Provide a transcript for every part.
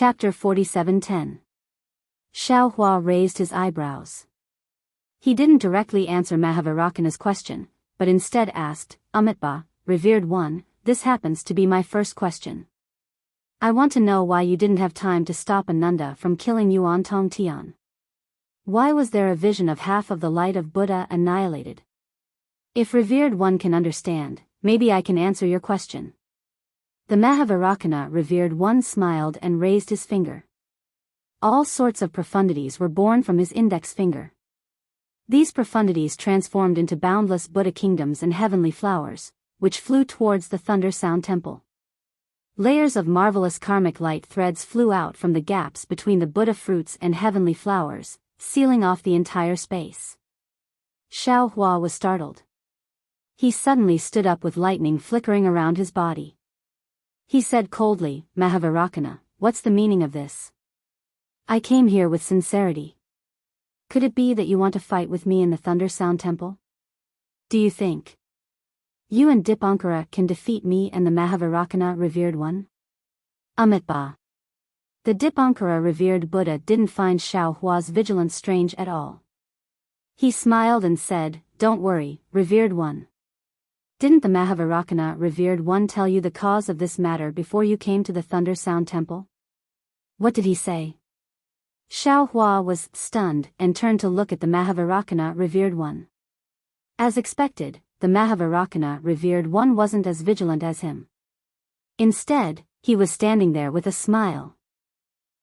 Chapter 47:10. Xiao Hua raised his eyebrows. He didn't directly answer Mahavairakana's question, but instead asked, Amitabha, revered one, this happens to be my first question. I want to know why you didn't have time to stop Ananda from killing Yuan Tong Tian. Why was there a vision of half of the light of Buddha annihilated? If revered one can understand, maybe I can answer your question. The Mahavairakana revered one smiled and raised his finger. All sorts of profundities were born from his index finger. These profundities transformed into boundless Buddha kingdoms and heavenly flowers, which flew towards the Thunder Sound Temple. Layers of marvelous karmic light threads flew out from the gaps between the Buddha fruits and heavenly flowers, sealing off the entire space. Xiao Hua was startled. He suddenly stood up with lightning flickering around his body. He said coldly, Mahavairakana, what's the meaning of this? I came here with sincerity. Could it be that you want to fight with me in the Thunder Sound Temple? Do you think you and Dipankara can defeat me and the Mahavairakana revered one? Amitabha. The Dipankara revered Buddha didn't find Xiao Hua's vigilance strange at all. He smiled and said, Don't worry, revered one. Didn't the Mahavairakana revered one tell you the cause of this matter before you came to the Thunder Sound Temple? What did he say? Xiao Hua was stunned and turned to look at the Mahavairakana revered one. As expected, the Mahavairakana revered one wasn't as vigilant as him. Instead, he was standing there with a smile.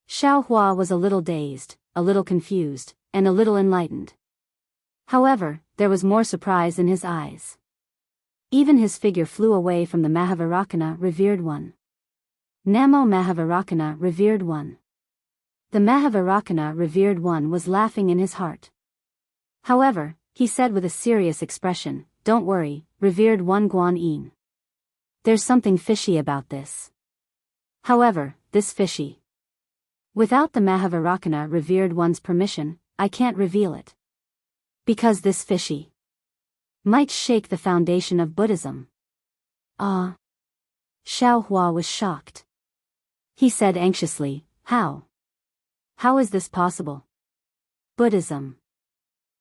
Xiao Hua was a little dazed, a little confused, and a little enlightened. However, there was more surprise in his eyes. Even his figure flew away from the Mahavairakana revered one. Namo Mahavairakana revered one. The Mahavairakana revered one was laughing in his heart. However, he said with a serious expression, Don't worry, revered one Guan Yin. There's something fishy about this. However, this fishy. Without the Mahavairakana revered one's permission, I can't reveal it. Because this fishy might shake the foundation of Buddhism. Ah. Xiao Hua was shocked. He said anxiously, How? How is this possible? Buddhism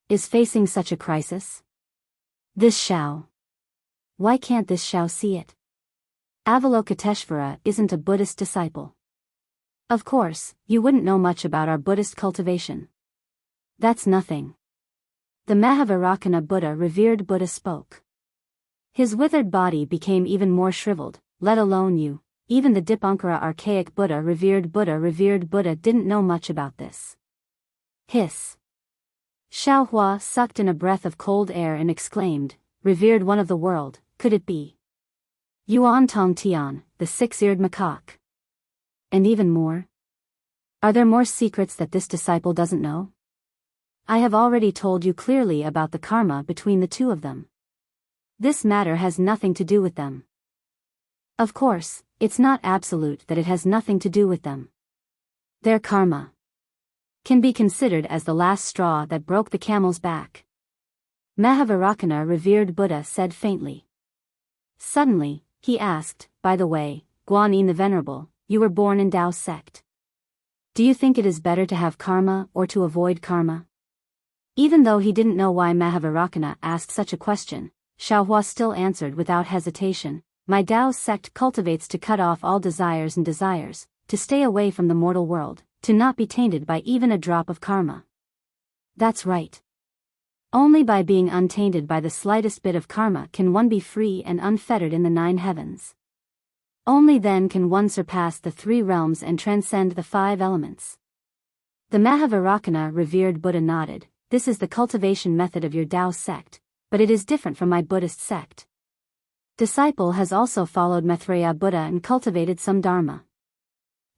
is facing such a crisis? This Xiao. Why can't this Xiao see it? Avalokiteshvara isn't a Buddhist disciple. Of course, you wouldn't know much about our Buddhist cultivation. That's nothing. The Mahavairakana Buddha revered Buddha spoke. His withered body became even more shriveled, let alone you, even the Dipankara archaic Buddha revered Buddha didn't know much about this. Hiss. Xiao Hua sucked in a breath of cold air and exclaimed, Revered one of the world, could it be Yuan Tong Tian, the six-eared macaque? And even more? Are there more secrets that this disciple doesn't know? I have already told you clearly about the karma between the two of them. This matter has nothing to do with them. Of course, it's not absolute that it has nothing to do with them. Their karma can be considered as the last straw that broke the camel's back. Mahavairakana revered Buddha said faintly. Suddenly, he asked, By the way, Guan Yin the Venerable, you were born in Tao sect. Do you think it is better to have karma or to avoid karma? Even though he didn't know why Mahavairakana asked such a question, Xiao Hua still answered without hesitation, My Tao sect cultivates to cut off all desires and desires, to stay away from the mortal world, to not be tainted by even a drop of karma. That's right. Only by being untainted by the slightest bit of karma can one be free and unfettered in the 9 heavens. Only then can one surpass the 3 realms and transcend the 5 elements. The Mahavairakana revered Buddha nodded, This is the cultivation method of your Tao sect, but it is different from my Buddhist sect. Disciple has also followed Maitreya Buddha and cultivated some Dharma.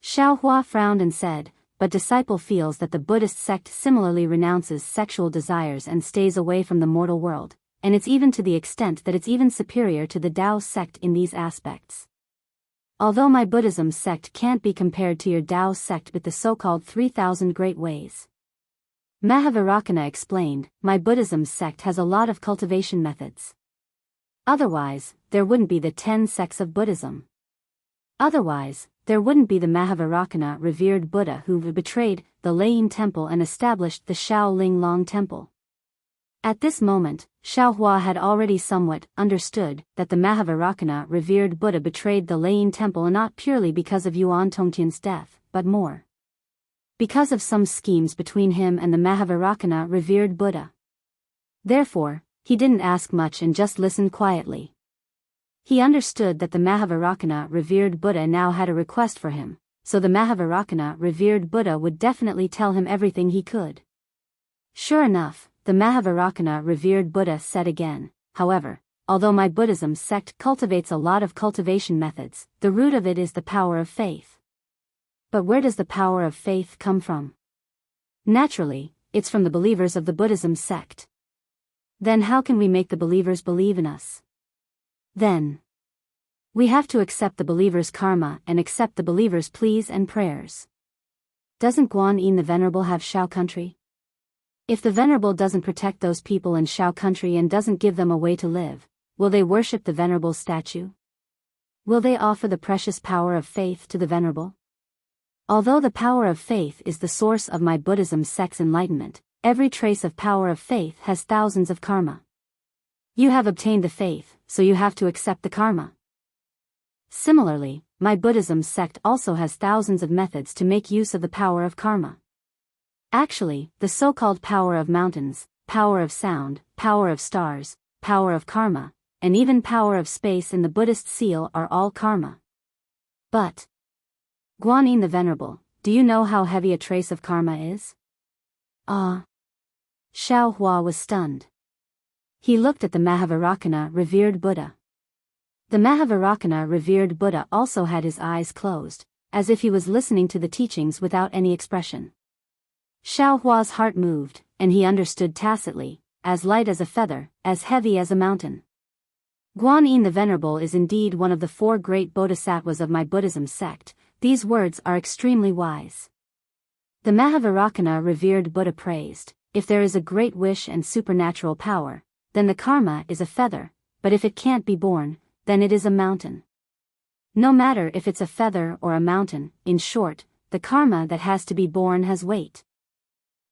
Xiao Hua frowned and said, But disciple feels that the Buddhist sect similarly renounces sexual desires and stays away from the mortal world, and it's even to the extent that it's even superior to the Tao sect in these aspects. Although my Buddhism sect can't be compared to your Tao sect with the so-called 3,000 great ways. Mahavairakana explained, My Buddhism sect has a lot of cultivation methods. Otherwise, there wouldn't be the 10 sects of Buddhism. Otherwise, there wouldn't be the Mahavarakana revered Buddha who betrayed the Layin Temple and established the Shaolin Long Temple. At this moment, Xiaohua had already somewhat understood that the Mahavarakana revered Buddha betrayed the Layin Temple not purely because of Yuan Tongtian's death, but more because of some schemes between him and the Mahavarakana revered Buddha. Therefore, he didn't ask much and just listened quietly. He understood that the Mahavarakana revered Buddha now had a request for him, so the Mahavarakana revered Buddha would definitely tell him everything he could. Sure enough, the Mahavarakana revered Buddha said again, however, although my Buddhism sect cultivates a lot of cultivation methods, the root of it is the power of faith. But where does the power of faith come from? Naturally, it's from the believers of the Buddhism sect. Then how can we make the believers believe in us? Then we have to accept the believers' karma and accept the believers' pleas and prayers. Doesn't Guan Yin the Venerable have Shao country? If the Venerable doesn't protect those people in Shao country and doesn't give them a way to live, will they worship the Venerable's statue? Will they offer the precious power of faith to the Venerable? Although the power of faith is the source of my Buddhism sect's enlightenment, every trace of power of faith has thousands of karma. You have obtained the faith, so you have to accept the karma. Similarly, my Buddhism sect also has thousands of methods to make use of the power of karma. Actually, the so-called power of mountains, power of sound, power of stars, power of karma, and even power of space in the Buddhist seal are all karma. But Guan Yin the Venerable, do you know how heavy a trace of karma is? Ah! Xiaohua was stunned. He looked at the Mahavarakana revered Buddha. The Mahavarakana revered Buddha also had his eyes closed, as if he was listening to the teachings without any expression. Xiaohua's heart moved, and he understood tacitly, as light as a feather, as heavy as a mountain. Guan Yin the Venerable is indeed one of the 4 great bodhisattvas of my Buddhism sect. These words are extremely wise. The Mahavarakana revered Buddha praised, if there is a great wish and supernatural power, then the karma is a feather, but if it can't be born, then it is a mountain. No matter if it's a feather or a mountain, in short, the karma that has to be born has weight.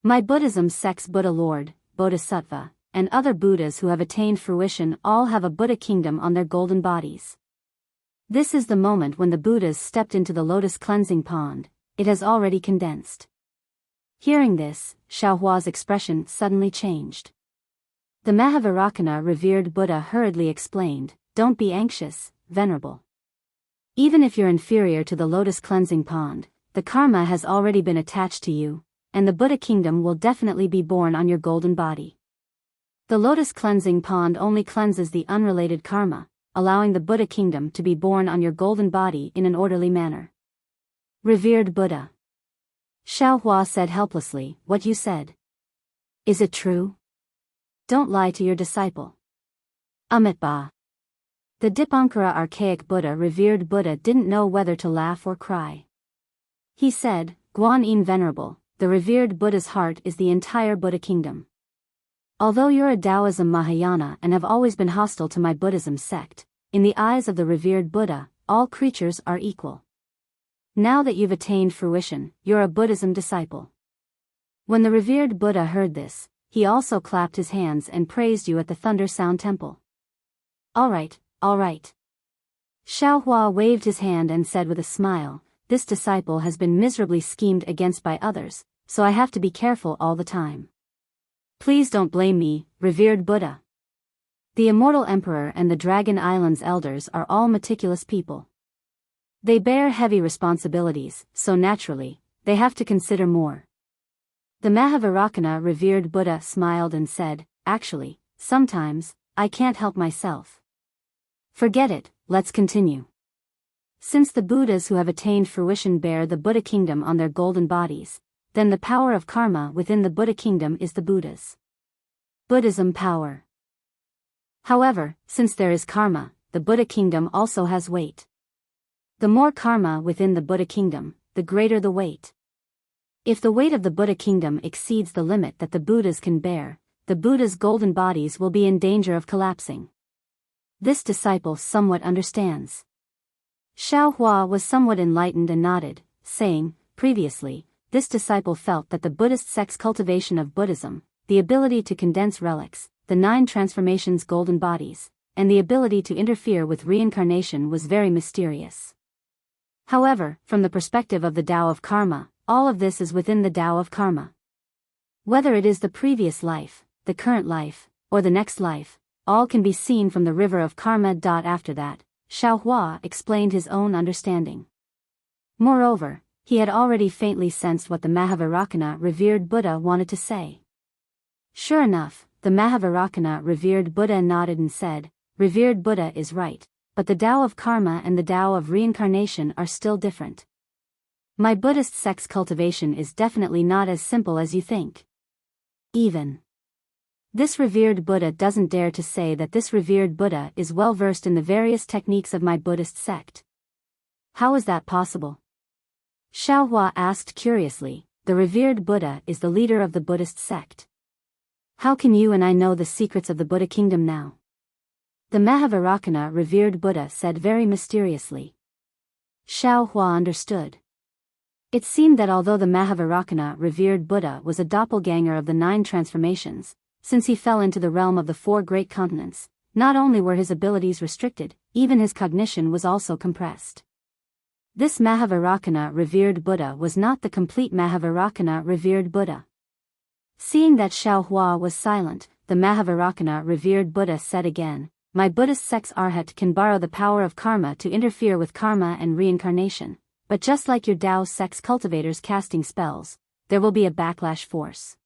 My Buddhism sect's Buddha Lord, Bodhisattva, and other Buddhas who have attained fruition all have a Buddha kingdom on their golden bodies. This is the moment when the Buddhas stepped into the lotus cleansing pond, it has already condensed. Hearing this, Xiaohua's expression suddenly changed. The Mahavarakana revered Buddha hurriedly explained, don't be anxious, Venerable. Even if you're inferior to the lotus cleansing pond, the karma has already been attached to you, and the Buddha kingdom will definitely be born on your golden body. The lotus cleansing pond only cleanses the unrelated karma, allowing the Buddha kingdom to be born on your golden body in an orderly manner. Revered Buddha. Xiaohua said helplessly, what you said. Is it true? Don't lie to your disciple. Amitabha. The Dipankara archaic Buddha revered Buddha didn't know whether to laugh or cry. He said, Guan Yin Venerable, the revered Buddha's heart is the entire Buddha kingdom. Although you're a Taoism Mahayana and have always been hostile to my Buddhism sect, in the eyes of the revered Buddha, all creatures are equal. Now that you've attained fruition, you're a Buddhism disciple. When the revered Buddha heard this, he also clapped his hands and praised you at the Thunder Sound Temple. All right. Xiaohua waved his hand and said with a smile, this disciple has been miserably schemed against by others, so I have to be careful all the time. Please don't blame me, revered Buddha. The Immortal Emperor and the Dragon Island's elders are all meticulous people. They bear heavy responsibilities, so naturally, they have to consider more. The Mahavarakana revered Buddha smiled and said, actually, sometimes, I can't help myself. Forget it, let's continue. Since the Buddhas who have attained fruition bear the Buddha kingdom on their golden bodies, then the power of karma within the Buddha kingdom is the Buddha's Buddhism power. However, since there is karma, the Buddha kingdom also has weight. The more karma within the Buddha kingdom, the greater the weight. If the weight of the Buddha kingdom exceeds the limit that the Buddhas can bear, the Buddha's golden bodies will be in danger of collapsing. This disciple somewhat understands. Xiaohua was somewhat enlightened and nodded, saying, previously, this disciple felt that the Buddhist sect's cultivation of Buddhism, the ability to condense relics, the 9 transformations golden bodies, and the ability to interfere with reincarnation was very mysterious. However, from the perspective of the Tao of Karma, all of this is within the Tao of Karma. Whether it is the previous life, the current life, or the next life, all can be seen from the river of Karma. After that, Xiaohua explained his own understanding. Moreover, he had already faintly sensed what the Mahavairakana revered Buddha wanted to say. Sure enough, the Mahavairakana revered Buddha nodded and said, revered Buddha is right, but the Tao of Karma and the Tao of reincarnation are still different. My Buddhist sect's cultivation is definitely not as simple as you think. Even this revered Buddha doesn't dare to say that this revered Buddha is well versed in the various techniques of my Buddhist sect. How is that possible? Xiaohua asked curiously. The revered Buddha is the leader of the Buddhist sect. How can you and I know the secrets of the Buddha kingdom now? The Mahavairakana revered Buddha said very mysteriously. Xiaohua understood. It seemed that although the Mahavairakana revered Buddha was a doppelganger of the 9 transformations, since he fell into the realm of the 4 great continents, not only were his abilities restricted, even his cognition was also compressed. This Mahavairakana revered Buddha was not the complete Mahavairakana revered Buddha. Seeing that Xiaohua was silent, the Mahavairakana revered Buddha said again, my Buddhist sect's arhat can borrow the power of karma to interfere with karma and reincarnation, but just like your Tao sect's cultivators casting spells, there will be a backlash force.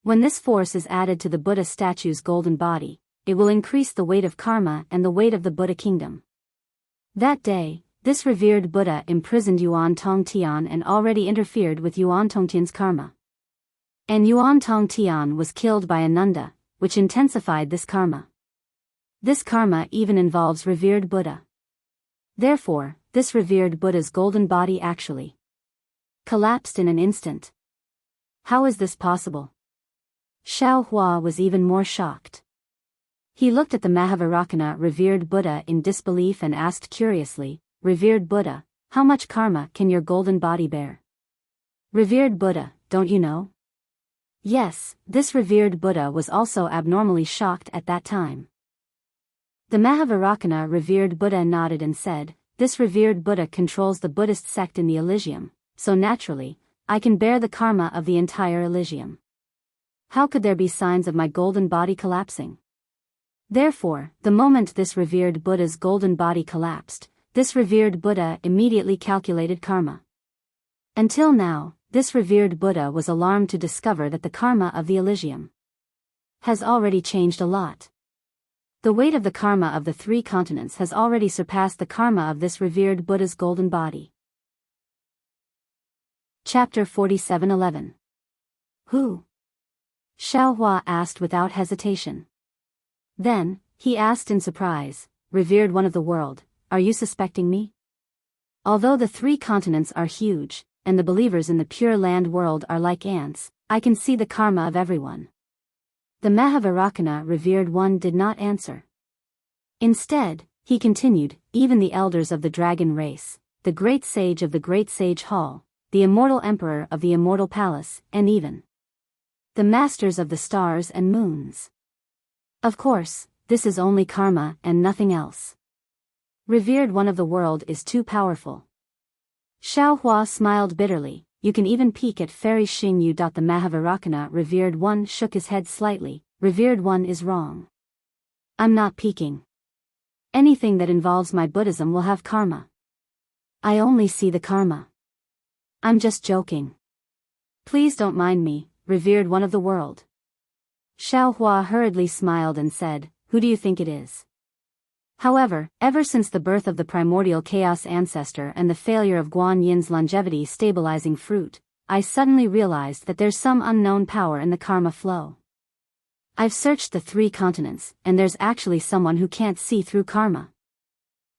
When this force is added to the Buddha statue's golden body, it will increase the weight of karma and the weight of the Buddha kingdom. That day, this revered Buddha imprisoned Yuan Tongtian and already interfered with Yuan Tongtian's karma. And Yuan Tongtian was killed by Ananda, which intensified this karma. This karma even involves revered Buddha. Therefore, this revered Buddha's golden body actually collapsed in an instant. How is this possible? Xiaohua was even more shocked. He looked at the Mahavairakana revered Buddha in disbelief and asked curiously, revered Buddha, how much karma can your golden body bear? Revered Buddha, don't you know? Yes, this revered Buddha was also abnormally shocked at that time. The Mahavairakana revered Buddha nodded and said, this revered Buddha controls the Buddhist sect in the Elysium, so naturally, I can bear the karma of the entire Elysium. How could there be signs of my golden body collapsing? Therefore, the moment this revered Buddha's golden body collapsed, this revered Buddha immediately calculated karma. Until now, this revered Buddha was alarmed to discover that the karma of the Elysium has already changed a lot. The weight of the karma of the 3 continents has already surpassed the karma of this revered Buddha's golden body. Chapter 47:11. Who? Xiaohua asked without hesitation. Then, he asked in surprise, revered one of the world, are you suspecting me? Although the 3 continents are huge, and the believers in the Pure Land world are like ants, I can see the karma of everyone. The Mahavairakana revered one did not answer. Instead, he continued, even the elders of the dragon race, the great sage of the great sage hall, the immortal emperor of the immortal palace, and even the masters of the stars and moons. Of course, this is only karma and nothing else. Revered one of the world is too powerful. Xiaohua smiled bitterly, you can even peek at fairy Xing Yu. The Mahavairakana revered one shook his head slightly, revered one is wrong. I'm not peeking. Anything that involves my Buddhism will have karma. I only see the karma. I'm just joking. Please don't mind me, revered one of the world. Xiaohua hurriedly smiled and said, who do you think it is? However, ever since the birth of the primordial chaos ancestor and the failure of Guan Yin's longevity stabilizing fruit, I suddenly realized that there's some unknown power in the karma flow. I've searched the 3 continents, and there's actually someone who can't see through karma.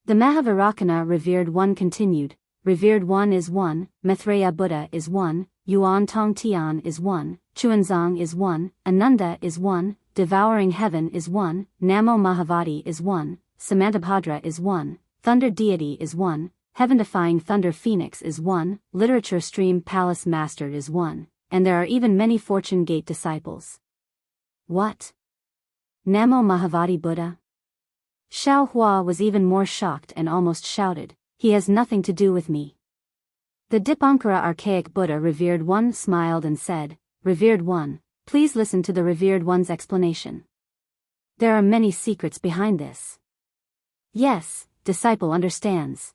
The Mahavairakana revered one continued, revered one is one, Maitreya Buddha is one, Yuan Tongtian is one, Chuanzang is one, Ananda is one, Devouring Heaven is one, Namo Mahavati is one, Samantabhadra is one, Thunder Deity is 1, Heaven-defying Thunder Phoenix is 1, Literature Stream Palace Master is 1, and there are even many Fortune Gate disciples. What? Namo Mahavadi Buddha? Xiao Hua was even more shocked and almost shouted, "He has nothing to do with me." The Dipankara archaic Buddha Revered One smiled and said, "Revered One, please listen to the Revered One's explanation. There are many secrets behind this." "Yes, disciple understands."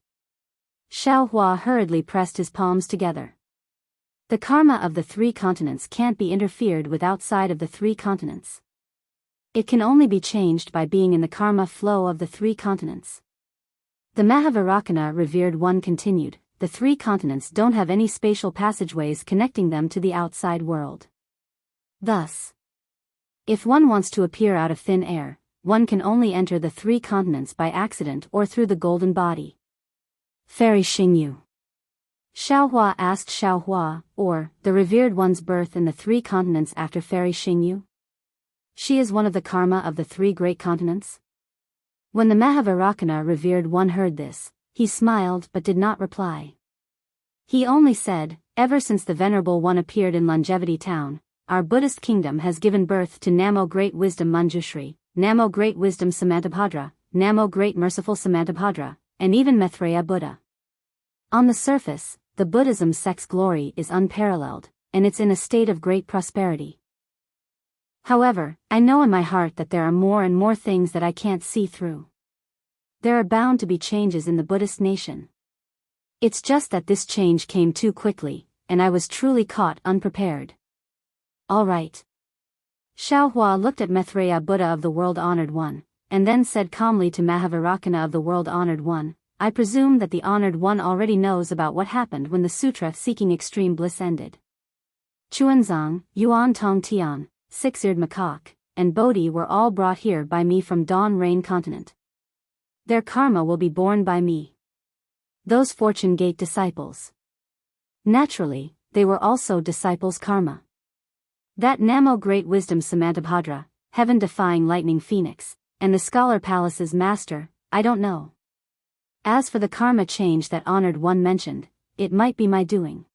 Xiao Hua hurriedly pressed his palms together. The karma of the 3 continents can't be interfered with outside of the 3 continents. It can only be changed by being in the karma flow of the 3 continents. The Mahavarakana Revered One continued, "The 3 continents don't have any spatial passageways connecting them to the outside world. Thus, if one wants to appear out of thin air, one can only enter the 3 continents by accident or through the golden body." Fairy Xingyu. Xiao Hua asked Xiao Hua, or, the Revered One's birth in the 3 continents after Fairy Xingyu? She is one of the karma of the 3 great continents? When the Mahavarakana Revered One heard this, he smiled but did not reply. He only said, "Ever since the Venerable One appeared in Longevity Town, our Buddhist kingdom has given birth to Namo Great Wisdom Manjushri, Namo Great Wisdom Samantabhadra, Namo Great Merciful Samantabhadra, and even Maitreya Buddha. On the surface, the Buddhism sect's glory is unparalleled, and it's in a state of great prosperity. However, I know in my heart that there are more and more things that I can't see through. There are bound to be changes in the Buddhist nation. It's just that this change came too quickly, and I was truly caught unprepared." "All right." Xiao Hua looked at Maitreya Buddha of the World Honored One, and then said calmly to Mahavarakana of the World Honored One, "I presume that the Honored One already knows about what happened when the Sutra Seeking Extreme Bliss ended. Chuanzang, Yuan Tong Tian, Six-Eared Macaque, and Bodhi were all brought here by me from Dawn Rain Continent. Their karma will be borne by me. Those Fortune Gate disciples. Naturally, they were also disciples' karma. That Namo Great Wisdom Samantabhadra, Heaven-defying Lightning Phoenix, and the Scholar Palace's master, I don't know. As for the karma change that Honored One mentioned, it might be my doing.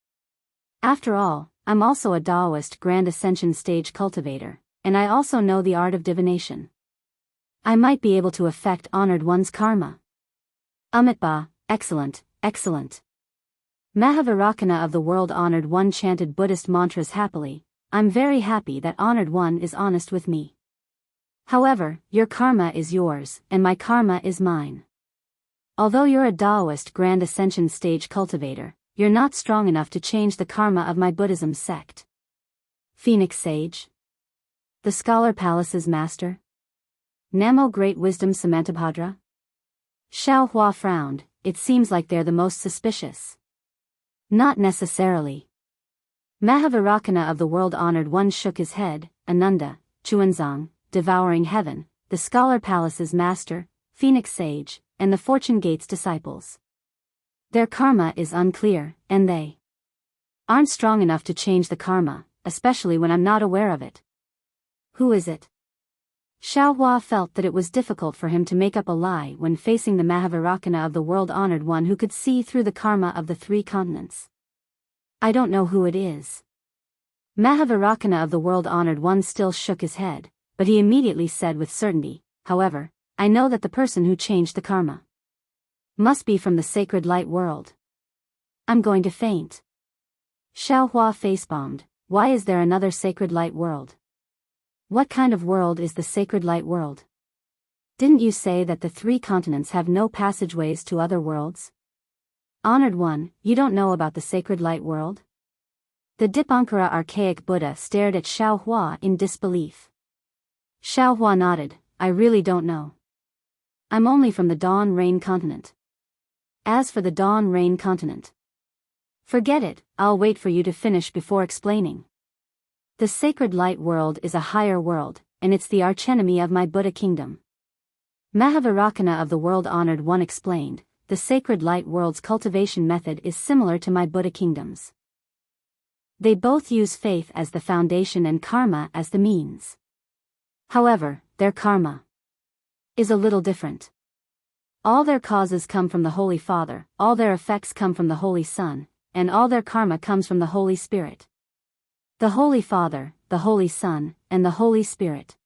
After all, I'm also a Taoist Grand Ascension stage cultivator, and I also know the art of divination. I might be able to affect Honored One's karma." Amitba, excellent, excellent. Mahavarakana of the World Honored One chanted Buddhist mantras happily. "I'm very happy that Honored One is honest with me. However, your karma is yours, and my karma is mine. Although you're a Taoist Grand Ascension stage cultivator, you're not strong enough to change the karma of my Buddhism sect." Phoenix Sage? The Scholar Palace's master? Namo Great Wisdom Samantabhadra? Xiao Hua frowned. It seems like they're the most suspicious. Not necessarily. Mahavarakana of the World Honored One shook his head. Ananda, Chuanzang, Devouring Heaven, the Scholar Palace's master, Phoenix Sage, and the Fortune Gate's disciples. Their karma is unclear, and they aren't strong enough to change the karma, especially when I'm not aware of it. Who is it? Xiao Hua felt that it was difficult for him to make up a lie when facing the Mahavarakana of the World Honored One who could see through the karma of the 3 continents. "I don't know who it is." Mahavarakana of the World Honored One still shook his head, but he immediately said with certainty, "However, I know that the person who changed the karma must be from the sacred light world. I'm going to faint." Xiao Hua facepalmed. "Why is there another sacred light world? What kind of world is the sacred light world? Didn't you say that the 3 continents have no passageways to other worlds?" "Honored One, you don't know about the sacred light world?" The Dipankara archaic Buddha stared at Xiao Hua in disbelief. Xiao Hua nodded. "I really don't know. I'm only from the Dawn Rain Continent." "As for the Dawn Rain Continent, forget it, I'll wait for you to finish before explaining. The sacred light world is a higher world, and it's the archenemy of my Buddha kingdom." Mahavarakana of the World Honored One explained, "The sacred light world's cultivation method is similar to my Buddha kingdom's. They both use faith as the foundation and karma as the means. However, their karma is a little different. All their causes come from the Holy Father, all their effects come from the Holy Son, and all their karma comes from the Holy Spirit. The Holy Father, the Holy Son, and the Holy Spirit.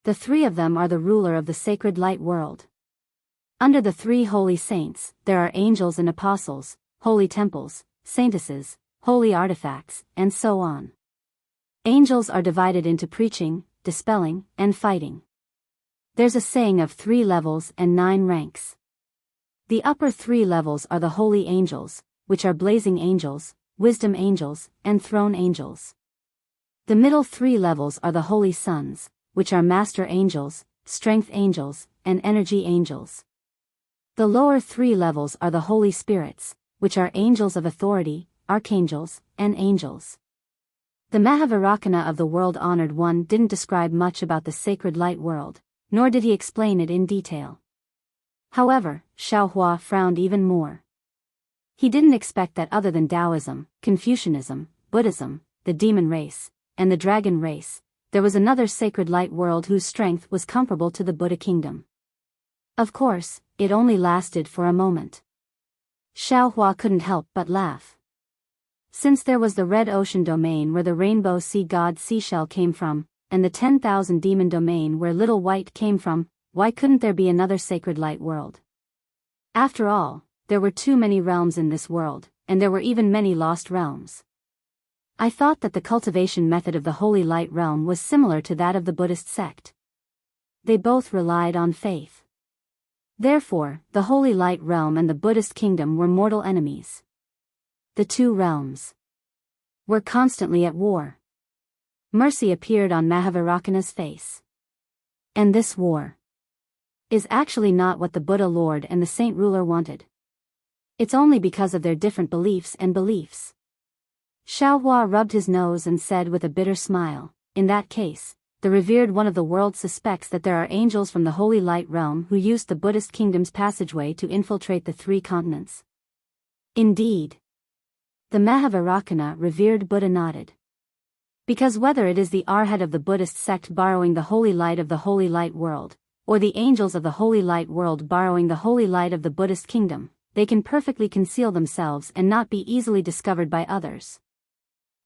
The three of them are the ruler of the sacred light world. Under the three holy saints, there are angels and apostles, holy temples, saintesses, holy artifacts, and so on. Angels are divided into preaching, dispelling, and fighting. There's a saying of 3 levels and 9 ranks. The upper 3 levels are the holy angels, which are blazing angels, wisdom angels, and throne angels. The middle 3 levels are the holy sons, which are master angels, strength angels, and energy angels. The lower 3 levels are the holy spirits, which are angels of authority, archangels, and angels. The Mahavarakana of the World-Honored One didn't describe much about the sacred light world, nor did he explain it in detail. However, Xiaohua frowned even more. He didn't expect that other than Taoism, Confucianism, Buddhism, the demon race, and the dragon race, there was another sacred light world whose strength was comparable to the Buddha kingdom. Of course, it only lasted for a moment. Xiaohua couldn't help but laugh. Since there was the Red Ocean domain where the rainbow sea god seashell came from, and the 10,000 demon domain where Little White came from, why couldn't there be another sacred light world? After all, there were too many realms in this world, and there were even many lost realms. I thought that the cultivation method of the Holy Light realm was similar to that of the Buddhist sect. They both relied on faith. Therefore, the Holy Light realm and the Buddhist kingdom were mortal enemies. The two realms were constantly at war. Mercy appeared on Mahavarakana's face. And this war is actually not what the Buddha Lord and the Saint Ruler wanted. It's only because of their different beliefs and beliefs. Xiaohua rubbed his nose and said with a bitter smile, in that case, the revered one of the world suspects that there are angels from the Holy Light realm who used the Buddhist kingdom's passageway to infiltrate the 3 continents. Indeed. The Mahavarakana revered Buddha nodded. Because whether it is the arhat of the Buddhist sect borrowing the holy light of the Holy Light world, or the angels of the Holy Light world borrowing the holy light of the Buddhist kingdom, they can perfectly conceal themselves and not be easily discovered by others.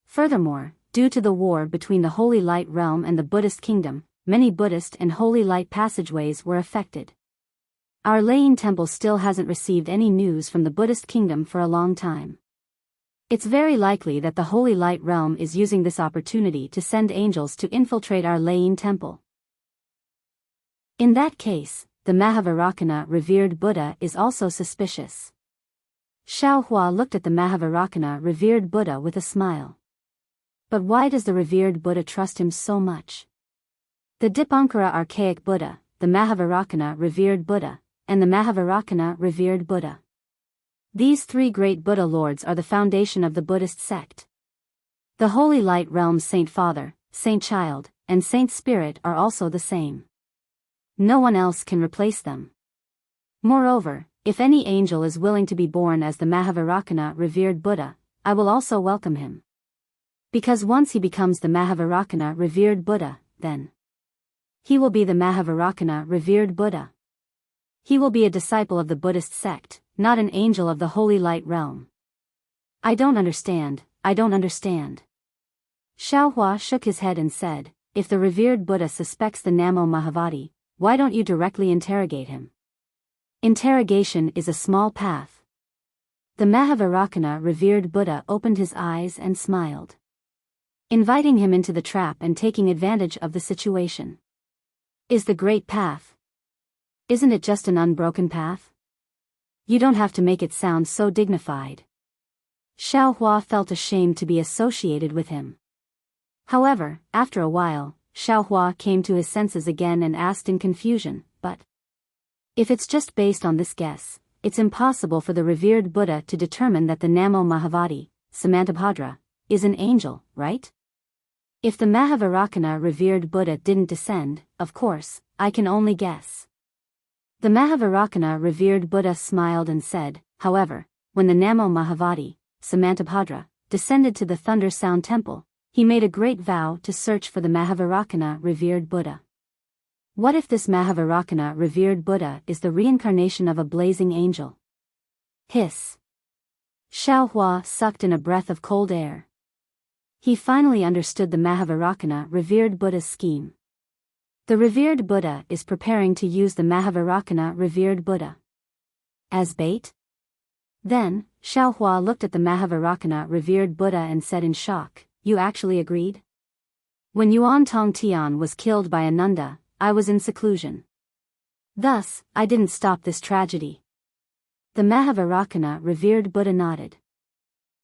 Furthermore, due to the war between the Holy Light realm and the Buddhist kingdom, many Buddhist and Holy Light passageways were affected. Our Layin temple still hasn't received any news from the Buddhist kingdom for a long time. It's very likely that the Holy Light realm is using this opportunity to send angels to infiltrate our Layin temple. In that case, the Mahavarakana revered Buddha is also suspicious. Xiaohua looked at the Mahavarakana revered Buddha with a smile. But why does the revered Buddha trust him so much? The Dipankara archaic Buddha, the Mahavarakana revered Buddha, and the Mahavarakana revered Buddha. These 3 great Buddha lords are the foundation of the Buddhist sect. The Holy Light realm's Saint Father, Saint Child, and Saint Spirit are also the same. No one else can replace them. Moreover, if any angel is willing to be born as the Mahavarakana revered Buddha, I will also welcome him. Because once he becomes the Mahavarakana revered Buddha, then he will be the Mahavarakana revered Buddha. He will be a disciple of the Buddhist sect, not an angel of the Holy Light realm. I don't understand. Xiaohua shook his head and said, if the revered Buddha suspects the Namo Mahavadi, why don't you directly interrogate him? Interrogation is a small path. The Mahavarakana revered Buddha opened his eyes and smiled, inviting him into the trap and taking advantage of the situation. Is the great path? Isn't it just an unbroken path? You don't have to make it sound so dignified. Xiaohua felt ashamed to be associated with him. However, after a while, Xiaohua came to his senses again and asked in confusion, but if it's just based on this guess, it's impossible for the revered Buddha to determine that the Namo Mahavadi, Samantabhadra, is an angel, right? If the Mahavarakana revered Buddha didn't descend, of course, I can only guess. The Mahavarakana revered Buddha smiled and said, however, when the Namo Mahavadi, Samantabhadra, descended to the Thunder Sound Temple, he made a great vow to search for the Mahavarakana revered Buddha. What if this Mahavairakana revered Buddha is the reincarnation of a blazing angel? Hiss. Xiaohua sucked in a breath of cold air. He finally understood the Mahavairakana revered Buddha's scheme. The revered Buddha is preparing to use the Mahavairakana revered Buddha as bait? Then, Xiaohua looked at the Mahavairakana revered Buddha and said in shock, "You actually agreed? When Yuan Tong Tian was killed by Ananda, I was in seclusion. Thus, I didn't stop this tragedy." The Mahavairakana revered Buddha nodded.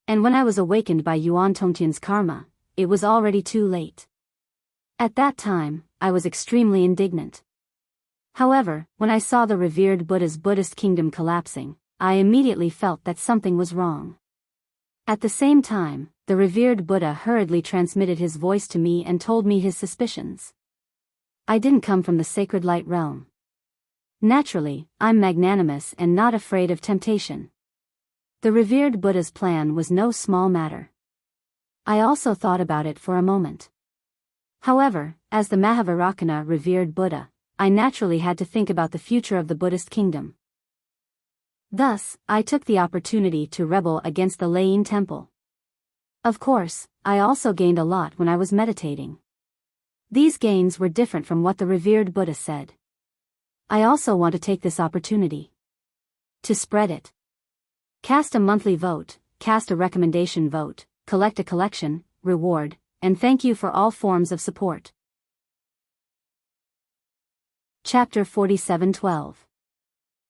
"And when I was awakened by Yuan Tongtian's karma, it was already too late. At that time, I was extremely indignant. However, when I saw the revered Buddha's Buddhist kingdom collapsing, I immediately felt that something was wrong. At the same time, the revered Buddha hurriedly transmitted his voice to me and told me his suspicions. I didn't come from the sacred light realm. Naturally, I'm magnanimous and not afraid of temptation. The revered Buddha's plan was no small matter. I also thought about it for a moment. However, as the Mahavairakana revered Buddha, I naturally had to think about the future of the Buddhist kingdom. Thus, I took the opportunity to rebel against the Lain temple. Of course, I also gained a lot when I was meditating. These gains were different from what the revered Buddha said. I also want to take this opportunity to spread it. Cast a monthly vote, cast a recommendation vote, collect a collection, reward, and thank you for all forms of support. Chapter 47:12.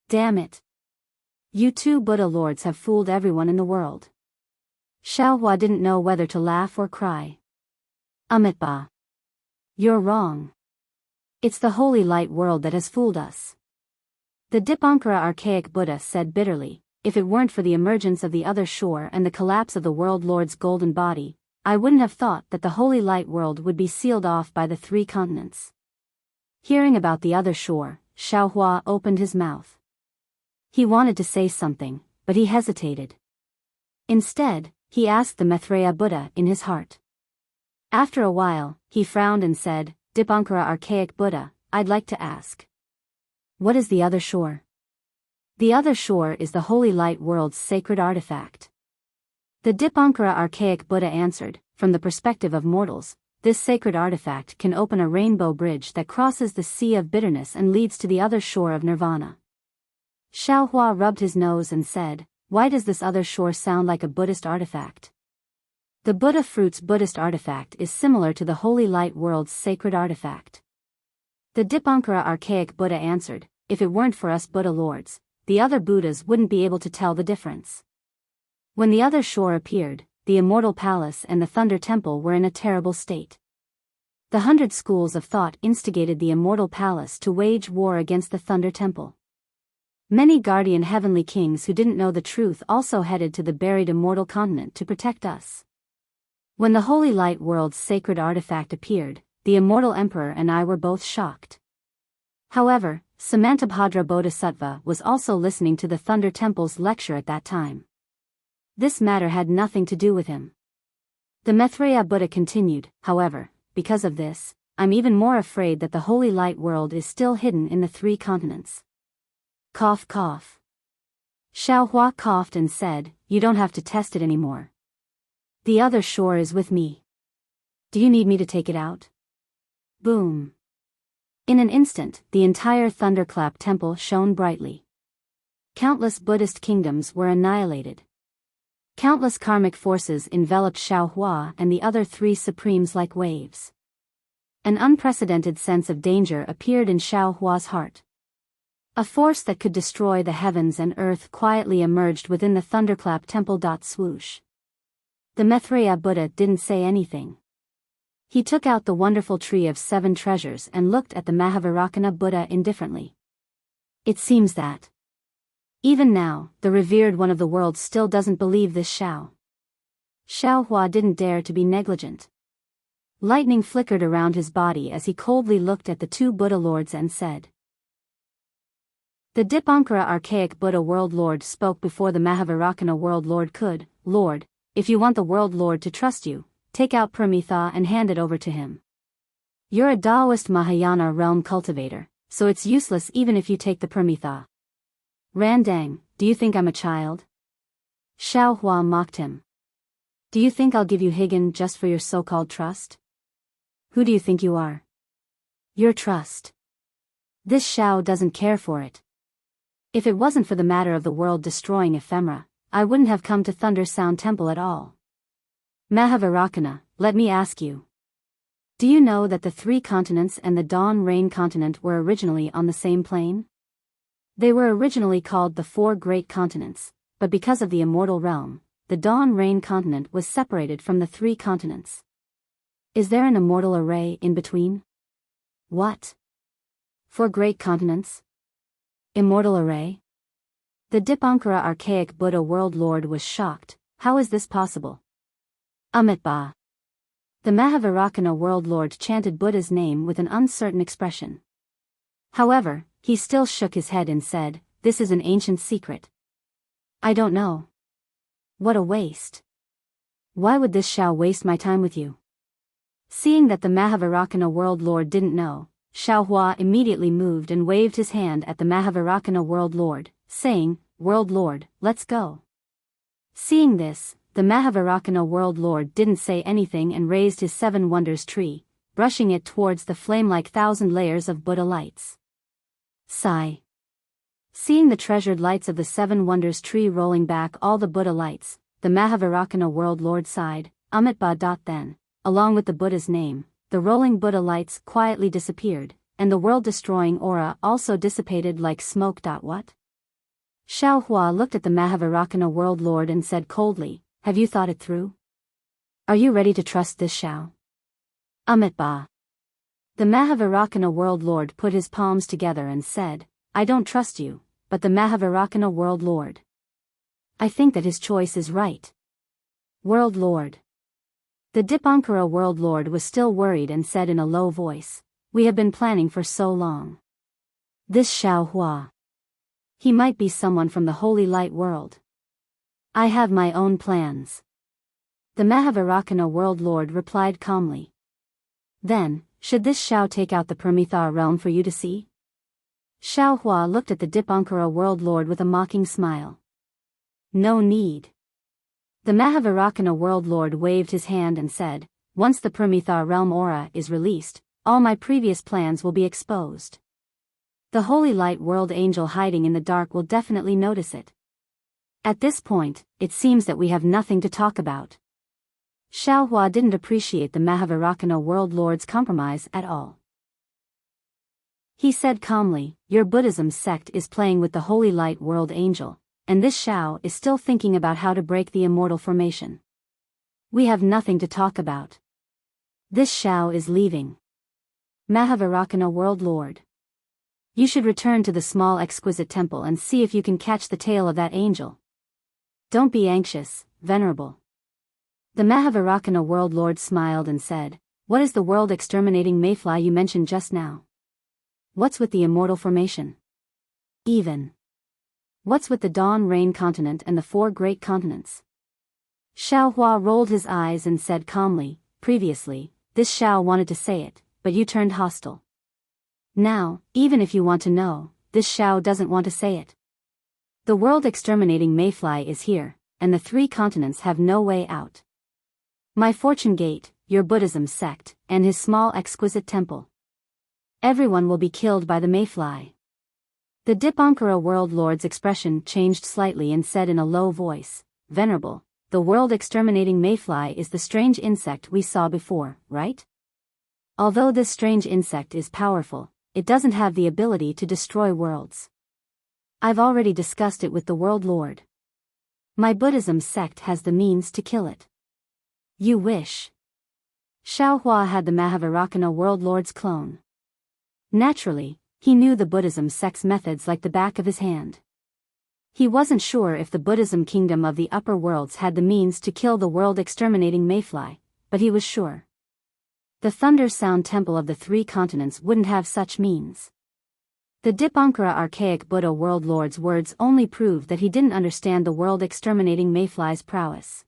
Damn it. You two Buddha lords have fooled everyone in the world. Xiaohua didn't know whether to laugh or cry. Amitabha. You're wrong. It's the holy light world that has fooled us. The Dipankara archaic Buddha said bitterly, if it weren't for the emergence of the other shore and the collapse of the world lord's golden body, I wouldn't have thought that the holy light world would be sealed off by the 3 continents. Hearing about the other shore, Xiaohua opened his mouth. He wanted to say something, but he hesitated. Instead, he asked the Maitreya Buddha in his heart. After a while, he frowned and said, Dipankara archaic Buddha, I'd like to ask. What is the other shore? The other shore is the holy light world's sacred artifact. The Dipankara archaic Buddha answered, from the perspective of mortals, this sacred artifact can open a rainbow bridge that crosses the sea of bitterness and leads to the other shore of nirvana. Xiaohua rubbed his nose and said, why does this other shore sound like a Buddhist artifact? The Buddha fruit's Buddhist artifact is similar to the holy light world's sacred artifact. The Dipankara archaic Buddha answered, if it weren't for us Buddha lords, the other Buddhas wouldn't be able to tell the difference. When the other shore appeared, the immortal palace and the thunder temple were in a terrible state. The 100 schools of thought instigated the immortal palace to wage war against the thunder temple. Many guardian heavenly kings who didn't know the truth also headed to the buried immortal continent to protect us. When the holy light world's sacred artifact appeared, the immortal emperor and I were both shocked. However, Samantabhadra Bodhisattva was also listening to the Thunder Temple's lecture at that time. This matter had nothing to do with him. The Maitreya Buddha continued, however, because of this, I'm even more afraid that the holy light world is still hidden in the 3 continents. Cough cough. Xiaohua coughed and said, you don't have to test it anymore. The other shore is with me. Do you need me to take it out? Boom. In an instant, the entire Thunderclap temple shone brightly. Countless Buddhist kingdoms were annihilated. Countless karmic forces enveloped Xiaohua and the other 3 supremes like waves. An unprecedented sense of danger appeared in Xiaohua's heart. A force that could destroy the heavens and earth quietly emerged within the Thunderclap temple. Swoosh. The Maitreya Buddha didn't say anything. He took out the wonderful tree of 7 treasures and looked at the Mahavairakana Buddha indifferently. It seems that even now, the revered one of the world still doesn't believe this Xiaohua didn't dare to be negligent. Lightning flickered around his body as he coldly looked at the 2 Buddha lords and said. The Dipankara archaic Buddha world lord spoke before the Mahavairakana world lord could. Lord, if you want the world lord to trust you, take out Paramitha and hand it over to him. You're a Taoist Mahayana realm cultivator, so it's useless even if you take the Pramitha. Randang, do you think I'm a child? Xiao Hua mocked him. Do you think I'll give you Higan just for your so-called trust? Who do you think you are? Your trust. This Xiao doesn't care for it. If it wasn't for the matter of the world-destroying ephemera, I wouldn't have come to Thunder Sound Temple at all. Mahavarakana, let me ask you. Do you know that the 3 continents and the Dawn Rain continent were originally on the same plane? They were originally called the 4 Great Continents, but because of the immortal realm, the Dawn Rain continent was separated from the 3 continents. Is there an immortal array in between? What? 4 Great Continents? Immortal array? The Dipankara archaic Buddha world lord was shocked. How is this possible? Amitabha. The Mahavarakana world lord chanted Buddha's name with an uncertain expression. However, he still shook his head and said, "This is an ancient secret. I don't know." What a waste. Why would this Xiao waste my time with you? Seeing that the Mahavarakana world lord didn't know, Xiao Hua immediately moved and waved his hand at the Mahavarakana world lord, saying, "World lord, let's go." Seeing this, the Mahavarakana world lord didn't say anything and raised his 7 wonders tree, brushing it towards the flame-like 1,000 layers of Buddha lights. Sigh. Seeing the treasured lights of the 7 wonders tree rolling back all the Buddha lights, the Mahavarakana world lord sighed, Amitabha. Then, along with the Buddha's name, the rolling Buddha lights quietly disappeared, and the world-destroying aura also dissipated like smoke. What? Xiao Hua looked at the Mahavarakana world lord and said coldly, "Have you thought it through? Are you ready to trust this Xiao?" Amitabha. The Mahavarakana world lord put his palms together and said, "I don't trust you, but the Mahavarakana world lord. I think that his choice is right." World lord. The Dipankara world lord was still worried and said in a low voice, "We have been planning for so long. This Xiao Hua. He might be someone from the holy light world. I have my own plans." The Mahavarakana world lord replied calmly. "Then, should this Xiao take out the Pramitha realm for you to see?" Xiao Hua looked at the Dipankara world lord with a mocking smile. "No need." The Mahavarakana world lord waved his hand and said, "Once the Pramitha realm aura is released, all my previous plans will be exposed. The holy light world angel hiding in the dark will definitely notice it. At this point, it seems that we have nothing to talk about." Xiao Hua didn't appreciate the Mahavarakana world lord's compromise at all. He said calmly, "Your Buddhism sect is playing with the holy light world angel, and this Xiao is still thinking about how to break the immortal formation. We have nothing to talk about. This Xiao is leaving. Mahavarakana world lord. You should return to the small exquisite temple and see if you can catch the tail of that angel. Don't be anxious, Venerable." The Mahavarakana world lord smiled and said, "What is the world exterminating mayfly you mentioned just now? What's with the immortal formation? Even. What's with the Dawn Rain continent and the 4 great continents?" Xiao Hua rolled his eyes and said calmly, "Previously, this Xiao wanted to say it, but you turned hostile. Now, even if you want to know, this Xiao doesn't want to say it. The world exterminating mayfly is here, and the 3 continents have no way out. My fortune gate, your Buddhism sect, and his small exquisite temple. Everyone will be killed by the mayfly." The Dipankara world lord's expression changed slightly and said in a low voice, "Venerable, the world exterminating mayfly is the strange insect we saw before, right? Although this strange insect is powerful, it doesn't have the ability to destroy worlds. I've already discussed it with the world lord. My Buddhism sect has the means to kill it. You wish?" Xiao Hua had the Mahavarakana world lord's clone. Naturally, he knew the Buddhism sect's methods like the back of his hand. He wasn't sure if the Buddhism kingdom of the upper worlds had the means to kill the world exterminating mayfly, but he was sure. The Thunder Sound Temple of the 3 continents wouldn't have such means. The Dipankara archaic Buddha world lord's words only proved that he didn't understand the world exterminating mayfly's prowess.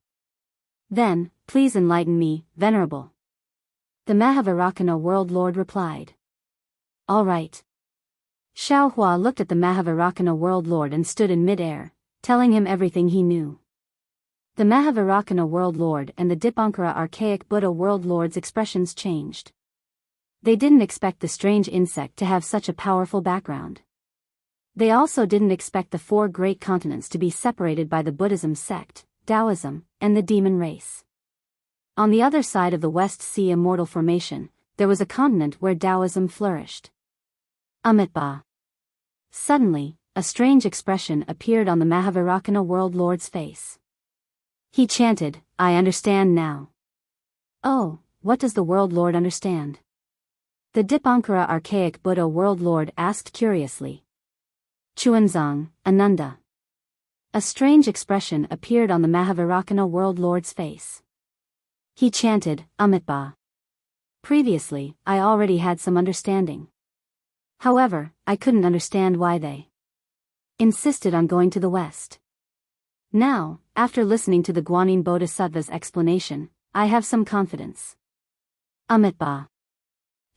"Then, please enlighten me, Venerable." The Mahavarakana World Lord replied. All right. Xiaohua looked at the Mahavarakana World Lord and stood in mid-air, telling him everything he knew. The Mahavarakana World Lord and the Dipankara Archaic Buddha World Lord's expressions changed. They didn't expect the strange insect to have such a powerful background. They also didn't expect the 4 great continents to be separated by the Buddhism sect, Taoism, and the demon race. On the other side of the West Sea Immortal Formation, there was a continent where Taoism flourished. Amitabha. Suddenly, a strange expression appeared on the Mahavarakana World Lord's face. He chanted, I understand now. Oh, what does the World Lord understand? The Dipankara Archaic Buddha World Lord asked curiously. Chuanzang, Ananda. A strange expression appeared on the Mahavarakana World Lord's face. He chanted, Amitabha. Previously, I already had some understanding. However, I couldn't understand why they insisted on going to the west. Now, after listening to the Guanyin Bodhisattva's explanation, I have some confidence. Amitabha.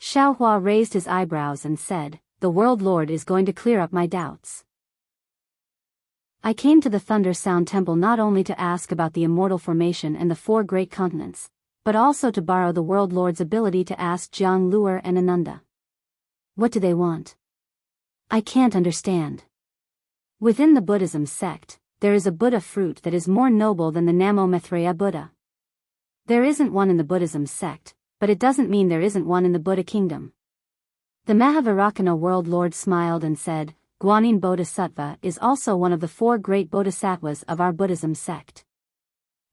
Xiaohua raised his eyebrows and said, the World Lord is going to clear up my doubts. I came to the Thunder Sound Temple not only to ask about the immortal formation and the 4 great continents, but also to borrow the World Lord's ability to ask Jiang Luer and Ananda. What do they want? I can't understand. Within the Buddhism sect, there is a Buddha fruit that is more noble than the Namo Maitreya Buddha. There isn't one in the Buddhism sect, but it doesn't mean there isn't one in the Buddha kingdom. The Mahavarakana World Lord smiled and said, Guanyin Bodhisattva is also one of the 4 great bodhisattvas of our Buddhism sect.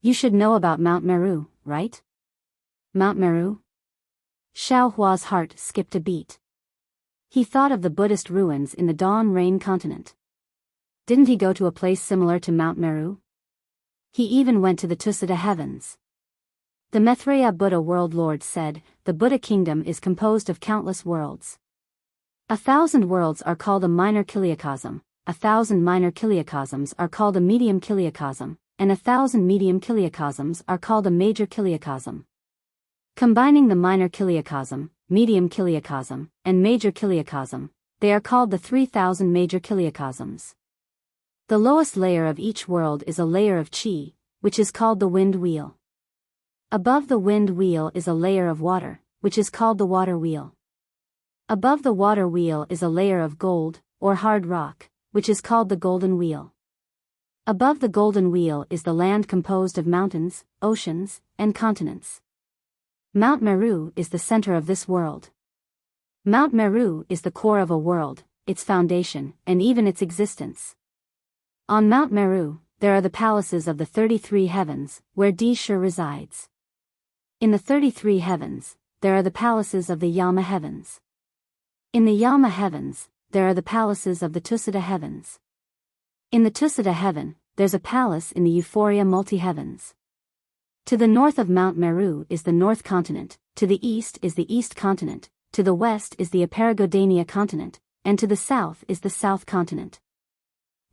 You should know about Mount Meru, right? Mount Meru? Xiaohua's heart skipped a beat. He thought of the Buddhist ruins in the Dawn Rain continent. Didn't he go to a place similar to Mount Meru? He even went to the Tusita heavens. The Maitreya Buddha World Lord said, the Buddha kingdom is composed of countless worlds. 1,000 worlds are called a minor kiliacosm, 1,000 minor kiliacosms are called a medium kiliacosm, and 1,000 medium kiliacosms are called a major kiliacosm. Combining the minor kiliacosm, medium kiliacosm, and major kiliacosm, they are called the 3,000 major kiliacosms. The lowest layer of each world is a layer of chi, which is called the wind wheel. Above the wind wheel is a layer of water, which is called the water wheel. Above the water wheel is a layer of gold, or hard rock, which is called the golden wheel. Above the golden wheel is the land composed of mountains, oceans, and continents. Mount Meru is the center of this world. Mount Meru is the core of a world, its foundation, and even its existence. On Mount Meru, there are the palaces of the 33 heavens, where Di-Shur resides. In the 33 heavens, there are the palaces of the Yama heavens. In the Yama heavens, there are the palaces of the Tusita heavens. In the Tusita heaven, there's a palace in the Euphoria multi-heavens. To the north of Mount Meru is the North Continent, to the east is the East Continent, to the west is the Aparagodania Continent, and to the south is the South Continent.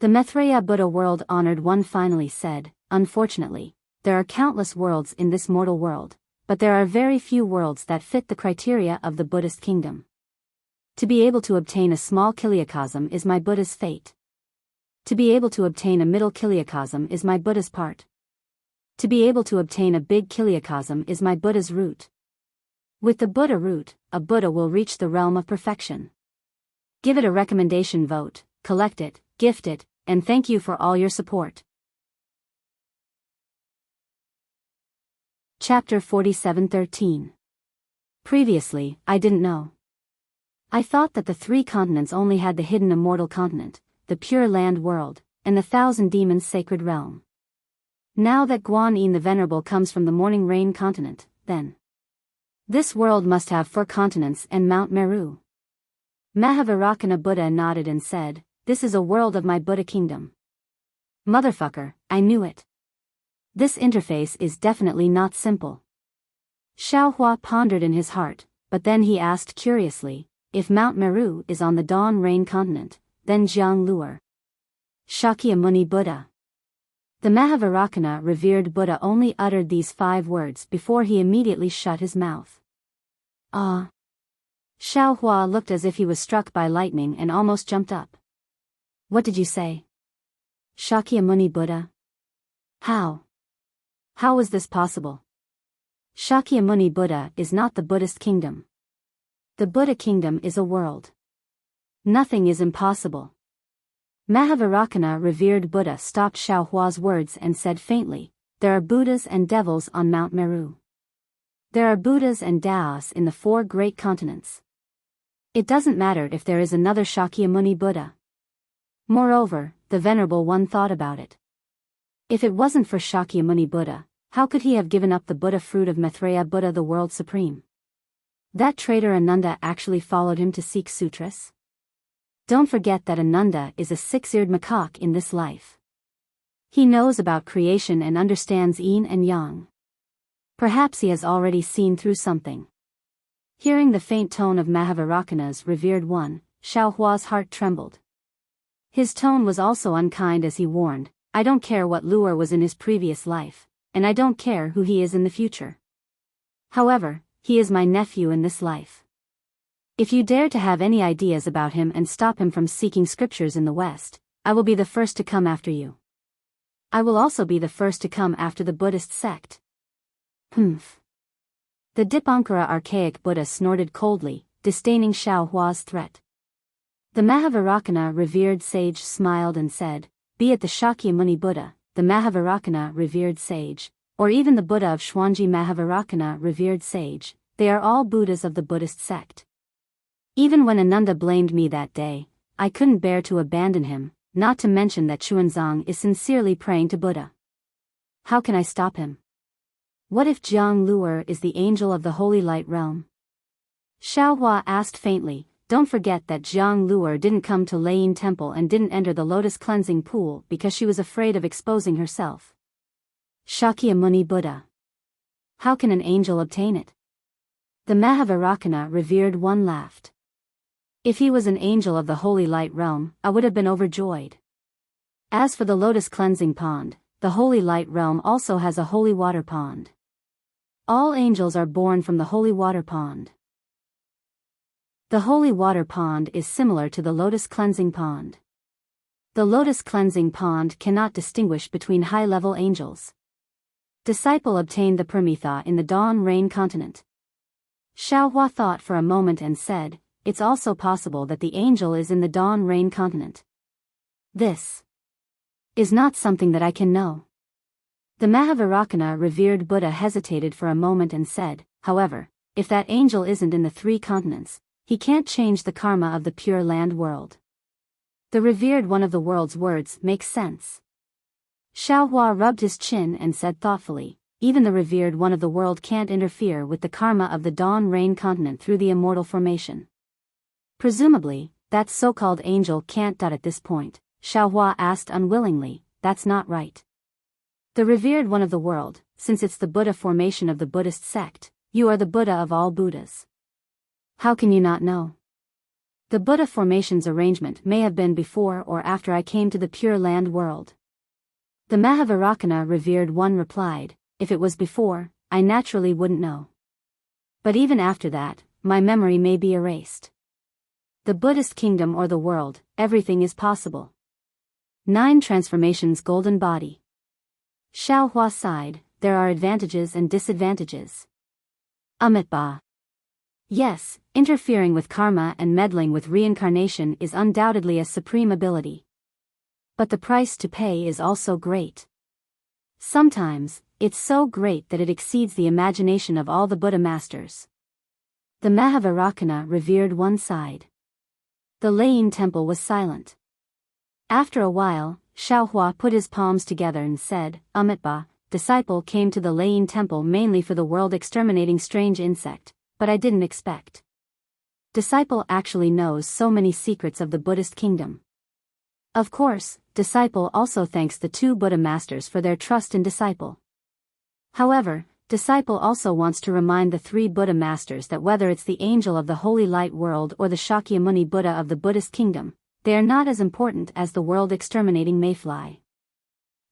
The Maitreya Buddha World Honored One finally said, unfortunately, there are countless worlds in this mortal world, but there are very few worlds that fit the criteria of the Buddhist kingdom. To be able to obtain a small kiliacosm is my Buddha's fate. To be able to obtain a middle kiliacosm is my Buddha's part. To be able to obtain a big kiliacosm is my Buddha's root. With the Buddha root, a Buddha will reach the realm of perfection. Give it a recommendation vote, collect it, gift it, and thank you for all your support. Chapter 47:13. Previously, I didn't know. I thought that the 3 continents only had the hidden immortal continent, the Pure Land world, and the 1,000 demons sacred realm. Now that Guanyin the Venerable comes from the Morning Rain continent, then this world must have 4 continents and Mount Meru. Mahavarakana Buddha nodded and said, this is a world of my Buddha kingdom. Motherfucker, I knew it. This interface is definitely not simple. Xiaohua pondered in his heart, but then he asked curiously, if Mount Meru is on the Dawn Rain continent, then Jiang Luer, Shakyamuni Buddha. The Mahavarakana revered Buddha only uttered these 5 words before he immediately shut his mouth. Ah. Xiaohua looked as if he was struck by lightning and almost jumped up. What did you say? Shakyamuni Buddha? How? How was this possible? Shakyamuni Buddha is not the Buddhist kingdom. The Buddha kingdom is a world. Nothing is impossible. Mahavairakana revered Buddha stopped Xiaohua's words and said faintly, there are Buddhas and devils on Mount Meru. There are Buddhas and Taoists in the 4 great continents. It doesn't matter if there is another Shakyamuni Buddha. Moreover, the Venerable One thought about it. If it wasn't for Shakyamuni Buddha, how could he have given up the Buddha fruit of Maitreya Buddha, the world supreme? That traitor Ananda actually followed him to seek sutras? Don't forget that Ananda is a 6-eared macaque in this life. He knows about creation and understands yin and yang. Perhaps he has already seen through something. Hearing the faint tone of Mahavairakana's revered one, Xiaohua's heart trembled. His tone was also unkind as he warned, I don't care what lure was in his previous life, and I don't care who he is in the future. However, he is my nephew in this life. If you dare to have any ideas about him and stop him from seeking scriptures in the West, I will be the first to come after you. I will also be the first to come after the Buddhist sect. Humph. The Dipankara archaic Buddha snorted coldly, disdaining Xiaohua's threat. The Mahavairakana revered sage smiled and said, be it the Shakyamuni Buddha, the Mahavairakana revered sage, or even the Buddha of Xuanji Mahavairakana revered sage, they are all Buddhas of the Buddhist sect. Even when Ananda blamed me that day, I couldn't bear to abandon him, not to mention that Xuanzang is sincerely praying to Buddha. How can I stop him? What if Jiang Luer is the angel of the Holy Light Realm? Xiaohua asked faintly, don't forget that Jiang Luer didn't come to Leiyin Temple and didn't enter the lotus cleansing pool because she was afraid of exposing herself. Shakyamuni Buddha. How can an angel obtain it? The Mahavairakana revered one laughed. If he was an angel of the Holy Light Realm, I would have been overjoyed. As for the lotus cleansing pond, the Holy Light Realm also has a holy water pond. All angels are born from the holy water pond. The holy water pond is similar to the lotus cleansing pond. The lotus cleansing pond cannot distinguish between high-level angels. Disciple obtained the Paramitha in the Dawn Rain continent. Xiaohua thought for a moment and said, it's also possible that the angel is in the Dawn Rain continent. This is not something that I can know. The Mahavairakana revered Buddha hesitated for a moment and said, however, if that angel isn't in the 3 continents, he can't change the karma of the Pure Land world. The revered one of the world's words makes sense. Xiaohua rubbed his chin and said thoughtfully, even the revered one of the world can't interfere with the karma of the Dawn Rain continent through the immortal formation. Presumably, that so-called angel can't. At this point, Xiaohua asked unwillingly, that's not right. The revered one of the world, since it's the Buddha formation of the Buddhist sect, you are the Buddha of all Buddhas. How can you not know? The Buddha formation's arrangement may have been before or after I came to the Pure Land world. The Mahavairakana revered one replied, if it was before, I naturally wouldn't know. But even after that, my memory may be erased. The Buddhist kingdom or the world, everything is possible. 9 Transformations Golden Body. Xiaohua sighed, there are advantages and disadvantages. Amitabha. Yes, interfering with karma and meddling with reincarnation is undoubtedly a supreme ability. But the price to pay is also great. Sometimes, it's so great that it exceeds the imagination of all the Buddha masters. The Mahavairakana revered one side. The Leiyin temple was silent. After a while, Xiaohua put his palms together and said, Amitabha, disciple came to the Leiyin temple mainly for the world-exterminating strange insect, but I didn't expect. Disciple actually knows so many secrets of the Buddhist kingdom. Of course, disciple also thanks the 2 Buddha masters for their trust in disciple. However, disciple also wants to remind the 3 Buddha masters that whether it's the angel of the Holy Light world or the Shakyamuni Buddha of the Buddhist kingdom, they are not as important as the world-exterminating mayfly.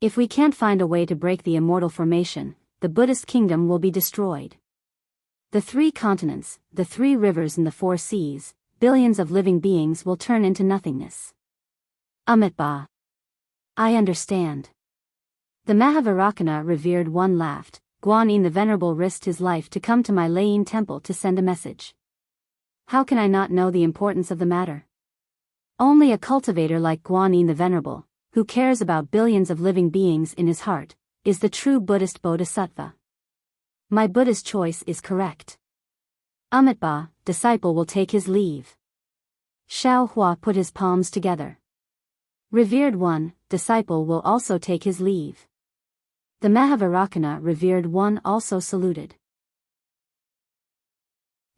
If we can't find a way to break the immortal formation, the Buddhist kingdom will be destroyed. The 3 continents, the 3 rivers and the 4 seas, billions of living beings will turn into nothingness. Amitabha. I understand. The Mahavarakana revered one laughed. Guanyin the Venerable risked his life to come to my Layin temple to send a message. How can I not know the importance of the matter? Only a cultivator like Guanyin the Venerable, who cares about billions of living beings in his heart, is the true Buddhist bodhisattva. My Buddhist choice is correct. Amitabha, disciple will take his leave. Xiao Hua put his palms together. Revered one, disciple will also take his leave. The Mahavarakana revered one also saluted.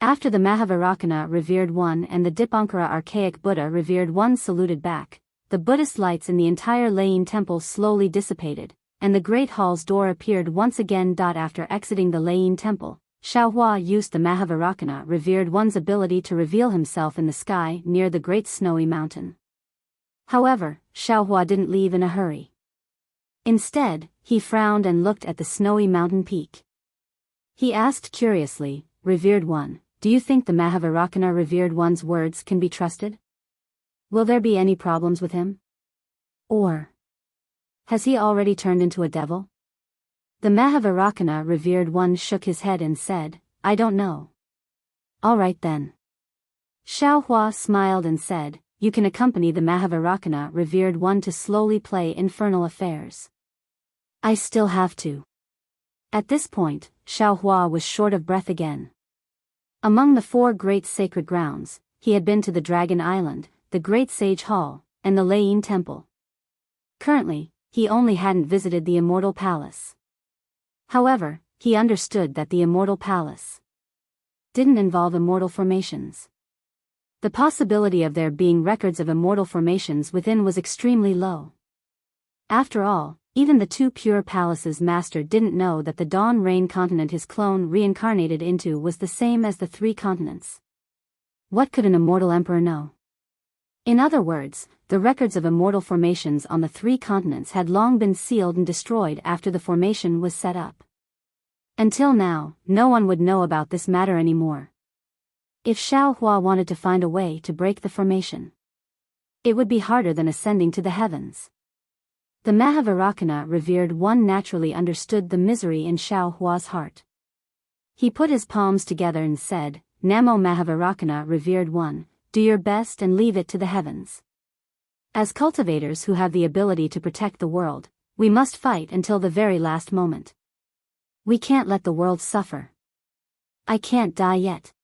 After the Mahavarakana revered one and the Dipankara archaic Buddha revered one saluted back, the Buddhist lights in the entire Layin temple slowly dissipated, and the great hall's door appeared once again. After exiting the Layin temple, Xiaohua used the Mahavarakana revered one's ability to reveal himself in the sky near the great snowy mountain. However, Xiaohua didn't leave in a hurry. Instead, he frowned and looked at the snowy mountain peak. He asked curiously, Revered one, do you think the Mahavarakana revered one's words can be trusted? Will there be any problems with him? Or has he already turned into a devil? The Mahavarakana revered one shook his head and said, I don't know. All right then. Xiaohua smiled and said, you can accompany the Mahavarakana revered one to slowly play infernal affairs. I still have to. At this point, Xiaohua was short of breath again. Among the 4 great sacred grounds, he had been to the Dragon Island, the Great Sage Hall, and the Layin Temple. Currently, he only hadn't visited the Immortal Palace. However, he understood that the Immortal Palace didn't involve immortal formations. The possibility of there being records of immortal formations within was extremely low. After all, even the 2 pure palaces master didn't know that the Dawn Rain continent his clone reincarnated into was the same as the 3 continents. What could an immortal emperor know? In other words, the records of immortal formations on the 3 continents had long been sealed and destroyed after the formation was set up. Until now, no one would know about this matter anymore. If Xiaohua wanted to find a way to break the formation, it would be harder than ascending to the heavens. The Mahavarakana revered one naturally understood the misery in Xiaohua's heart. He put his palms together and said, Namo Mahavarakana revered one, do your best and leave it to the heavens. As cultivators who have the ability to protect the world, we must fight until the very last moment. We can't let the world suffer. I can't die yet.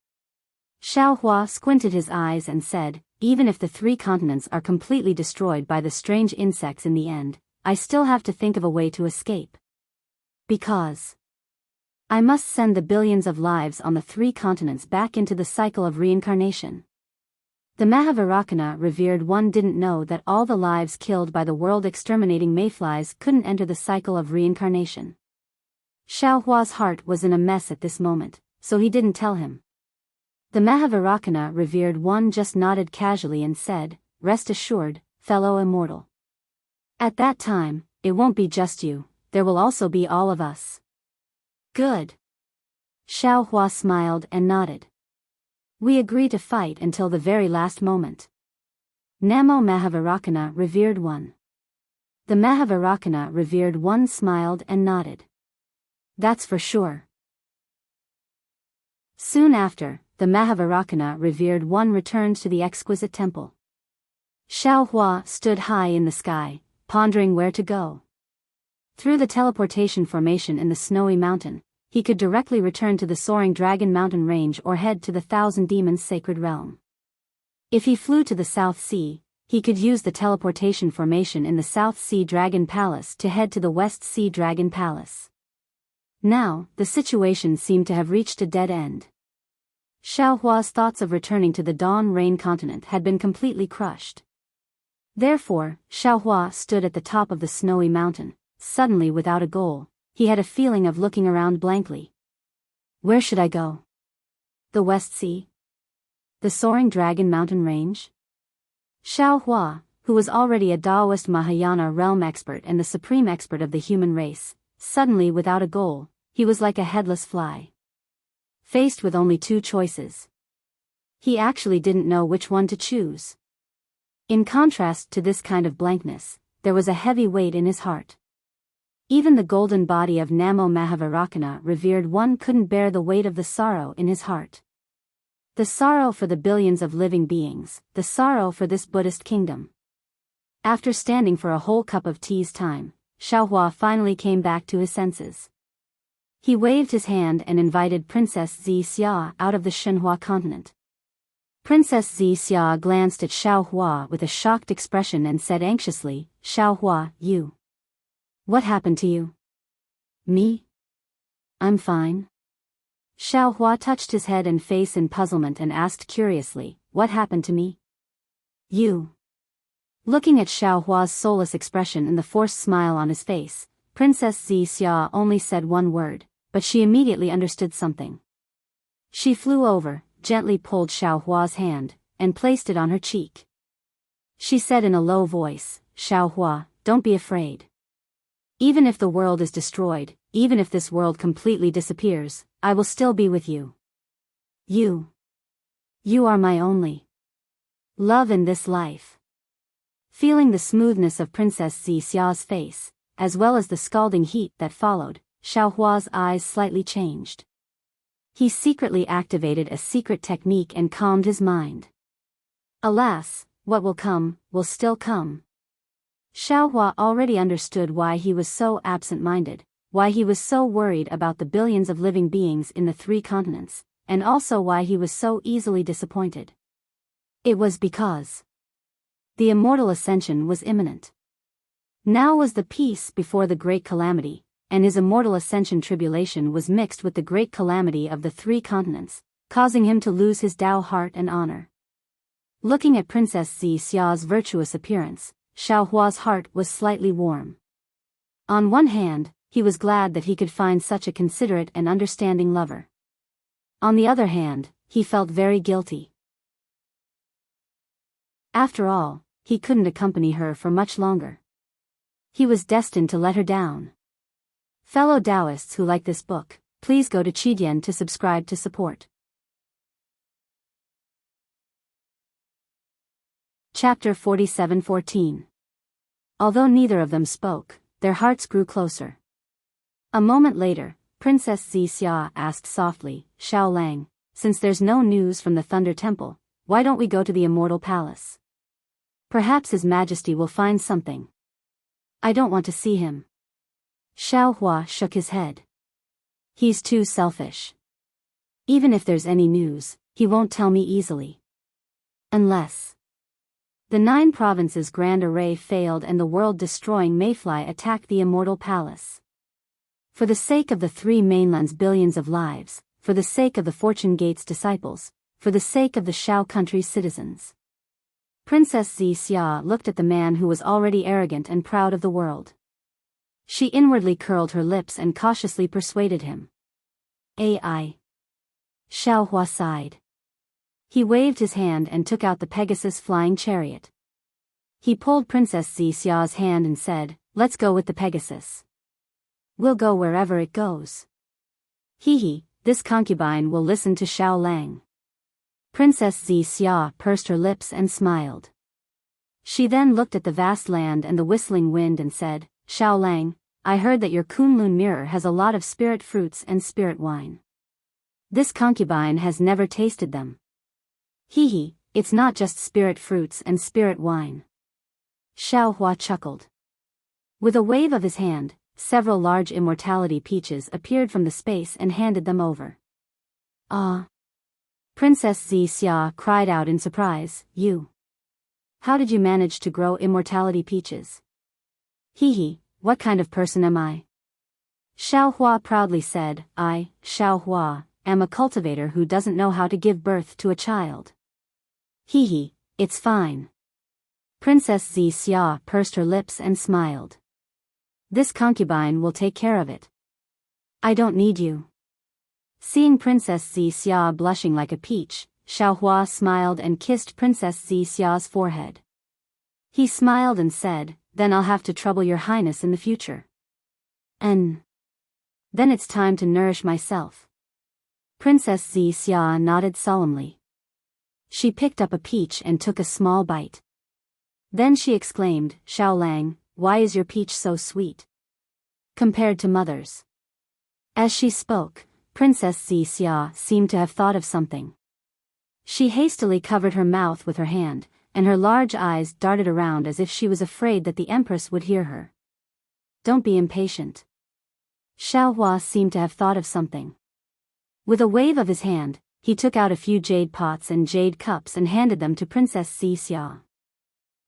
Xiaohua squinted his eyes and said, even if the 3 continents are completely destroyed by the strange insects in the end, I still have to think of a way to escape. Because I must send the billions of lives on the 3 continents back into the cycle of reincarnation. The Mahavarakana revered one didn't know that all the lives killed by the world-exterminating mayflies couldn't enter the cycle of reincarnation. Xiaohua's heart was in a mess at this moment, so he didn't tell him. The Mahavarakana revered one just nodded casually and said, rest assured, fellow immortal. At that time, it won't be just you, there will also be all of us. Good. Xiaohua smiled and nodded. We agree to fight until the very last moment. Namo Mahavarakana revered one. The Mahavarakana revered one smiled and nodded. That's for sure. Soon after, the Mahavarakana revered one returned to the exquisite temple. Xiaohua stood high in the sky, pondering where to go. Through the teleportation formation in the snowy mountain, he could directly return to the soaring Dragon Mountain range or head to the Thousand Demons sacred realm. If he flew to the South Sea, he could use the teleportation formation in the South Sea Dragon Palace to head to the West Sea Dragon Palace. Now, the situation seemed to have reached a dead end. Xiaohua's thoughts of returning to the Dawn Rain continent had been completely crushed. Therefore, Xiaohua stood at the top of the snowy mountain, suddenly without a goal. He had a feeling of looking around blankly. Where should I go? The West Sea? The soaring Dragon Mountain range? Xiaohua, who was already a Taoist Mahayana realm expert and the supreme expert of the human race, suddenly without a goal, he was like a headless fly. faced with only two choices. He actually didn't know which one to choose. In contrast to this kind of blankness, there was a heavy weight in his heart. Even the golden body of Namo Mahavairakana revered one couldn't bear the weight of the sorrow in his heart. The sorrow for the billions of living beings, the sorrow for this Buddhist kingdom. After standing for a whole cup of tea's time, Xiaohua finally came back to his senses. He waved his hand and invited Princess Xia out of the Shenhua continent. Princess Xia glanced at Xiaohua with a shocked expression and said anxiously, "Xiaohua, you. What happened to you?" "Me? I'm fine." Xiaohua touched his head and face in puzzlement and asked curiously, "What happened to me?" "You." Looking at Xiaohua's soulless expression and the forced smile on his face, Princess Xia only said one word, but she immediately understood something. She flew over, gently pulled Xiaohua's hand, and placed it on her cheek. She said in a low voice, "Xiaohua, don't be afraid. Even if the world is destroyed, even if this world completely disappears, I will still be with you. You are my only love in this life." Feeling the smoothness of Princess Xia's face, as well as the scalding heat that followed, Xiaohua's eyes slightly changed. He secretly activated a secret technique and calmed his mind. Alas, what will come, will still come. Xiaohua already understood why he was so absent-minded, why he was so worried about the billions of living beings in the 3 continents, and also why he was so easily disappointed. It was because the immortal ascension was imminent. Now was the peace before the great calamity, and his immortal ascension tribulation was mixed with the great calamity of the 3 continents, causing him to lose his Tao heart and honor. Looking at Princess Xia's virtuous appearance, Xiaohua's heart was slightly warm. On one hand, he was glad that he could find such a considerate and understanding lover. On the other hand, he felt very guilty. After all, he couldn't accompany her for much longer. He was destined to let her down. Fellow Taoists who like this book, please go to Qidian to subscribe to support. Chapter 47:14. Although neither of them spoke, their hearts grew closer. A moment later, Princess Xia asked softly, "Xiao Lang, since there's no news from the Thunder Temple, why don't we go to the Immortal Palace? Perhaps His Majesty will find something." "I don't want to see him." Xiaohua shook his head. "He's too selfish. Even if there's any news, he won't tell me easily. Unless the 9 provinces' grand array failed and the world-destroying Mayfly attacked the Immortal Palace. For the sake of the 3 mainlands' billions of lives, for the sake of the Fortune Gate's disciples, for the sake of the Shao country's citizens." Princess Xia looked at the man who was already arrogant and proud of the world. She inwardly curled her lips and cautiously persuaded him. "Ai." Xiaohua sighed. He waved his hand and took out the Pegasus flying chariot. He pulled Princess Xia's hand and said, "Let's go with the Pegasus. We'll go wherever it goes." "Hee, this concubine will listen to Xiao Lang." Princess Xia pursed her lips and smiled. She then looked at the vast land and the whistling wind and said, "Xiao Lang, I heard that your Kunlun mirror has a lot of spirit fruits and spirit wine. This concubine has never tasted them." "Hee, it's not just spirit fruits and spirit wine." Xiaohua chuckled. With a wave of his hand, several large immortality peaches appeared from the space and handed them over. "Ah!" Princess Xia cried out in surprise, "You! How did you manage to grow immortality peaches?" "Hee, what kind of person am I?" Xiaohua proudly said, "I, Xiaohua, am a cultivator who doesn't know how to give birth to a child." "Hee, it's fine." Princess Xia pursed her lips and smiled. "This concubine will take care of it. I don't need you." Seeing Princess Xia blushing like a peach, Xiaohua smiled and kissed Princess Xia's forehead. He smiled and said, "Then I'll have to trouble your highness in the future. And then it's time to nourish myself." Princess Xia nodded solemnly. She picked up a peach and took a small bite. Then she exclaimed, "Xiaolang, why is your peach so sweet compared to mother's?" As she spoke, Princess Xia seemed to have thought of something. She hastily covered her mouth with her hand, and her large eyes darted around as if she was afraid that the Empress would hear her. "Don't be impatient." Xiaohua seemed to have thought of something. With a wave of his hand, he took out a few jade pots and jade cups and handed them to Princess Xia.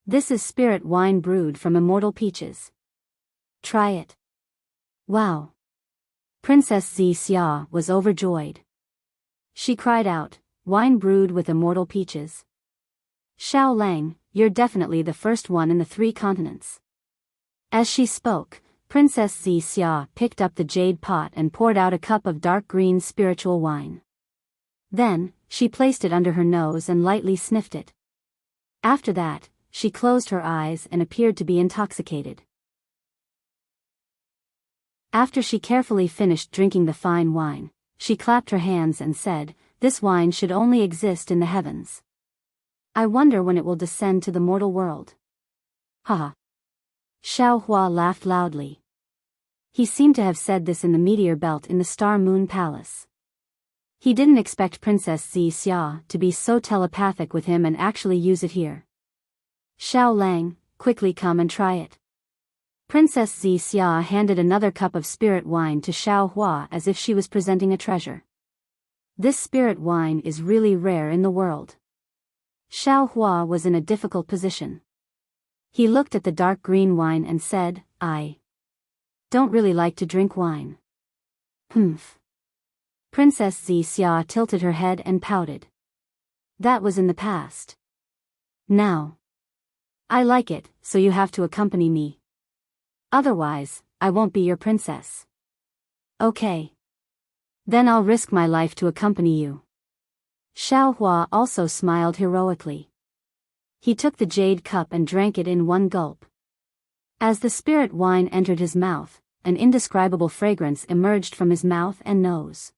"This is spirit wine brewed from immortal peaches. Try it." "Wow." Princess Xia was overjoyed. She cried out, "Wine brewed with immortal peaches? Xiaolang, you're definitely the first one in the 3 continents." As she spoke, Princess Xia picked up the jade pot and poured out a cup of dark green spiritual wine. Then, she placed it under her nose and lightly sniffed it. After that, she closed her eyes and appeared to be intoxicated. After she carefully finished drinking the fine wine, she clapped her hands and said, "This wine should only exist in the heavens. I wonder when it will descend to the mortal world." Haha. Xiaohua laughed loudly. He seemed to have said this in the meteor belt in the Star Moon Palace. He didn't expect Princess Xia to be so telepathic with him and actually use it here. "Xiaolang, quickly come and try it." Princess Xia handed another cup of spirit wine to Xiaohua as if she was presenting a treasure. "This spirit wine is really rare in the world." Xiaohua was in a difficult position. He looked at the dark green wine and said, "I don't really like to drink wine." "Humph." Princess Xia tilted her head and pouted. "That was in the past. Now I like it, so you have to accompany me. Otherwise, I won't be your princess." "Okay. Then I'll risk my life to accompany you." Xiaohua also smiled heroically. He took the jade cup and drank it in one gulp. As the spirit wine entered his mouth, an indescribable fragrance emerged from his mouth and nose.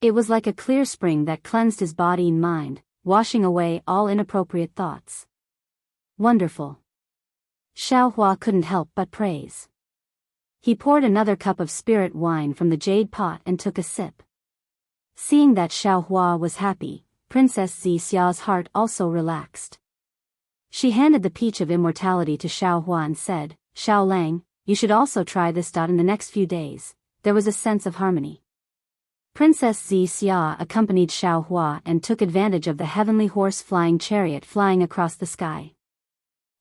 It was like a clear spring that cleansed his body and mind, washing away all inappropriate thoughts. "Wonderful." Xiaohua couldn't help but praise. He poured another cup of spirit wine from the jade pot and took a sip. Seeing that Xiaohua was happy, Princess Xia's heart also relaxed. She handed the peach of immortality to Xiaohua and said, "Xiaolang, you should also try this in the next few days." There was a sense of harmony. Princess Xia accompanied Xiaohua and took advantage of the heavenly horse flying chariot flying across the sky.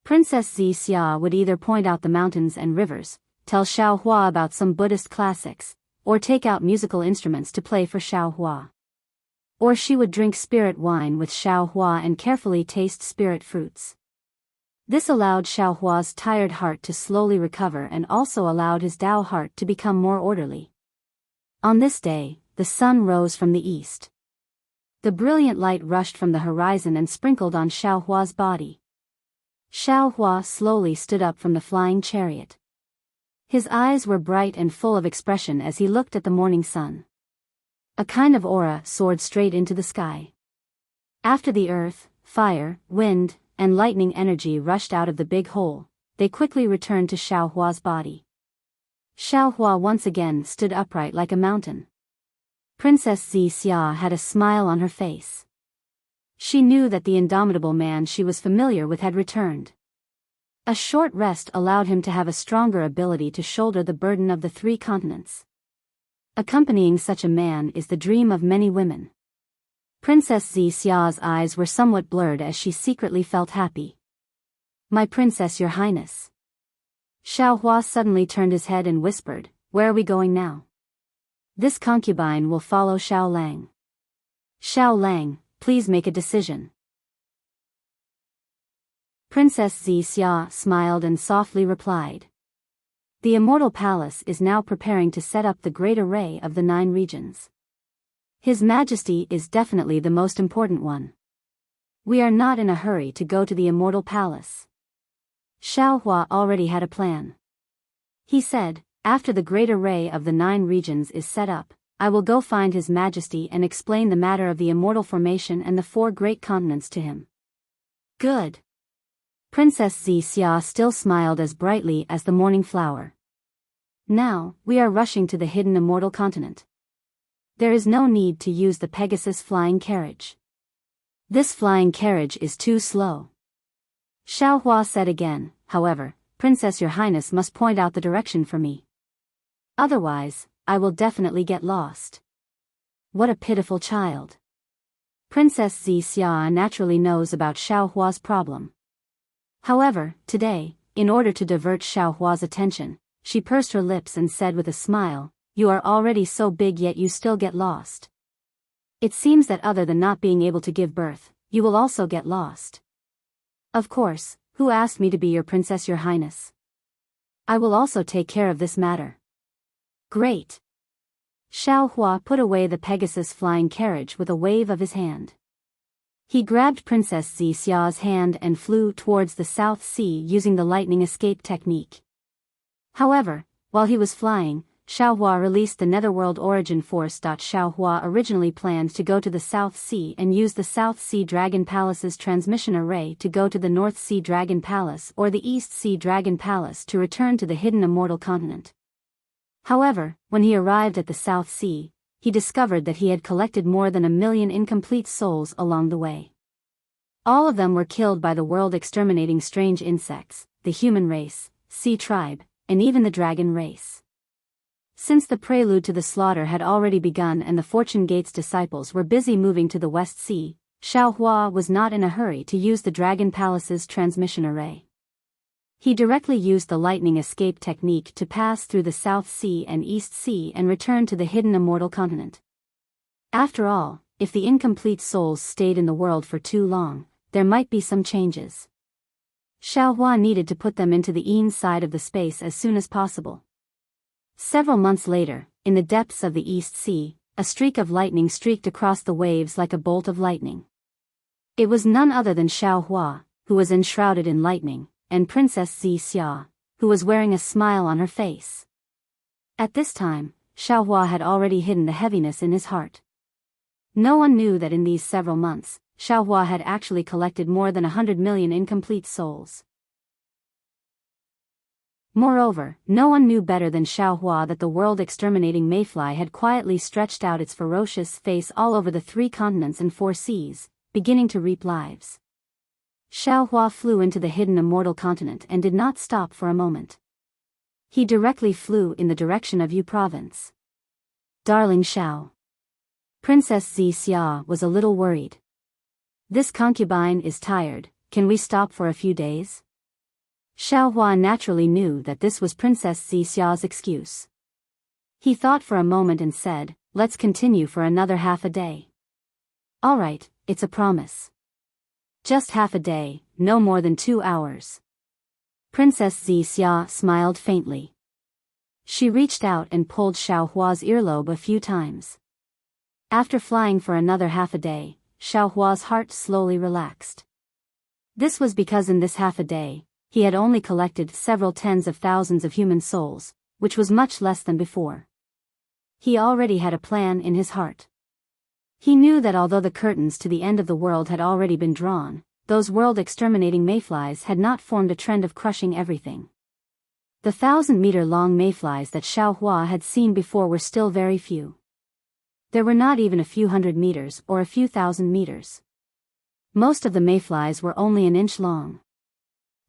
Princess Xia would either point out the mountains and rivers, tell Xiaohua about some Buddhist classics, or take out musical instruments to play for Xiaohua. Or she would drink spirit wine with Xiaohua and carefully taste spirit fruits. This allowed Xiaohua's tired heart to slowly recover and also allowed his Tao heart to become more orderly. On this day, the sun rose from the east. The brilliant light rushed from the horizon and sprinkled on Xiaohua's body. Xiaohua slowly stood up from the flying chariot. His eyes were bright and full of expression as he looked at the morning sun. A kind of aura soared straight into the sky. After the earth, fire, wind, and lightning energy rushed out of the big hole, they quickly returned to Xiaohua's body. Xiaohua once again stood upright like a mountain. Princess Xia had a smile on her face. She knew that the indomitable man she was familiar with had returned. A short rest allowed him to have a stronger ability to shoulder the burden of the 3 continents. Accompanying such a man is the dream of many women. Princess Xia's eyes were somewhat blurred as she secretly felt happy. "My princess, your highness." Xiaohua suddenly turned his head and whispered, "Where are we going now?" "This concubine will follow Xiaolang." "Xiaolang, please make a decision." Princess Xia smiled and softly replied. "The Immortal Palace is now preparing to set up the great array of the 9 regions. His Majesty is definitely the most important one. We are not in a hurry to go to the Immortal Palace." Xiaohua already had a plan. He said, "After the great array of the 9 regions is set up, I will go find His Majesty and explain the matter of the immortal formation and the 4 great continents to him. Good. Princess Xia still smiled as brightly as the morning flower. Now, we are rushing to the hidden immortal continent. There is no need to use the Pegasus flying carriage. This flying carriage is too slow. Xiaohua said again. However, Princess, Your Highness must point out the direction for me. Otherwise, I will definitely get lost. What a pitiful child. Princess Xia naturally knows about Xiaohua's problem. However, today, in order to divert Xiaohua's attention, she pursed her lips and said with a smile, You are already so big yet you still get lost. It seems that other than not being able to give birth, you will also get lost. Of course, who asked me to be your princess, Your Highness? I will also take care of this matter. Great. Xiaohua put away the Pegasus flying carriage with a wave of his hand. He grabbed Princess Xia's hand and flew towards the South Sea using the lightning escape technique. However, while he was flying, Xiaohua released the Netherworld Origin Force. Xiaohua originally planned to go to the South Sea and use the South Sea Dragon Palace's transmission array to go to the North Sea Dragon Palace or the East Sea Dragon Palace to return to the hidden immortal continent. However, when he arrived at the South Sea, he discovered that he had collected more than 1 million incomplete souls along the way. All of them were killed by the world-exterminating strange insects, the human race, sea tribe, and even the dragon race. Since the prelude to the slaughter had already begun and the Fortune Gate's disciples were busy moving to the West Sea, Xiaohua was not in a hurry to use the Dragon Palace's transmission array. He directly used the lightning escape technique to pass through the South Sea and East Sea and return to the hidden immortal continent. After all, if the incomplete souls stayed in the world for too long, there might be some changes. Xiaohua needed to put them into the inside of the space as soon as possible. Several months later, in the depths of the East Sea, a streak of lightning streaked across the waves like a bolt of lightning. It was none other than Xiaohua, who was enshrouded in lightning, and Princess Xia, who was wearing a smile on her face. At this time, Xiaohua had already hidden the heaviness in his heart. No one knew that in these several months, Xiaohua had actually collected more than 100 million incomplete souls. Moreover, no one knew better than Xiaohua that the world-exterminating mayfly had quietly stretched out its ferocious face all over the 3 continents and 4 seas, beginning to reap lives. Xiaohua flew into the hidden immortal continent and did not stop for a moment. He directly flew in the direction of Yu province. Darling Xiao. Princess Xia was a little worried. This concubine is tired, can we stop for a few days? Xiaohua naturally knew that this was Princess Xia's excuse. He thought for a moment and said, let's continue for another half a day. Alright, it's a promise. Just half a day, no more than 2 hours. Princess Xia smiled faintly. She reached out and pulled Xiaohua's earlobe a few times. After flying for another half a day, Xiaohua's heart slowly relaxed. This was because in this half a day, he had only collected several tens of thousands of human souls, which was much less than before. He already had a plan in his heart. He knew that although the curtains to the end of the world had already been drawn, those world-exterminating mayflies had not formed a trend of crushing everything. The 1,000-meter-long mayflies that Xiaohua had seen before were still very few. There were not even a few hundred meters or a few thousand meters. Most of the mayflies were only an inch long.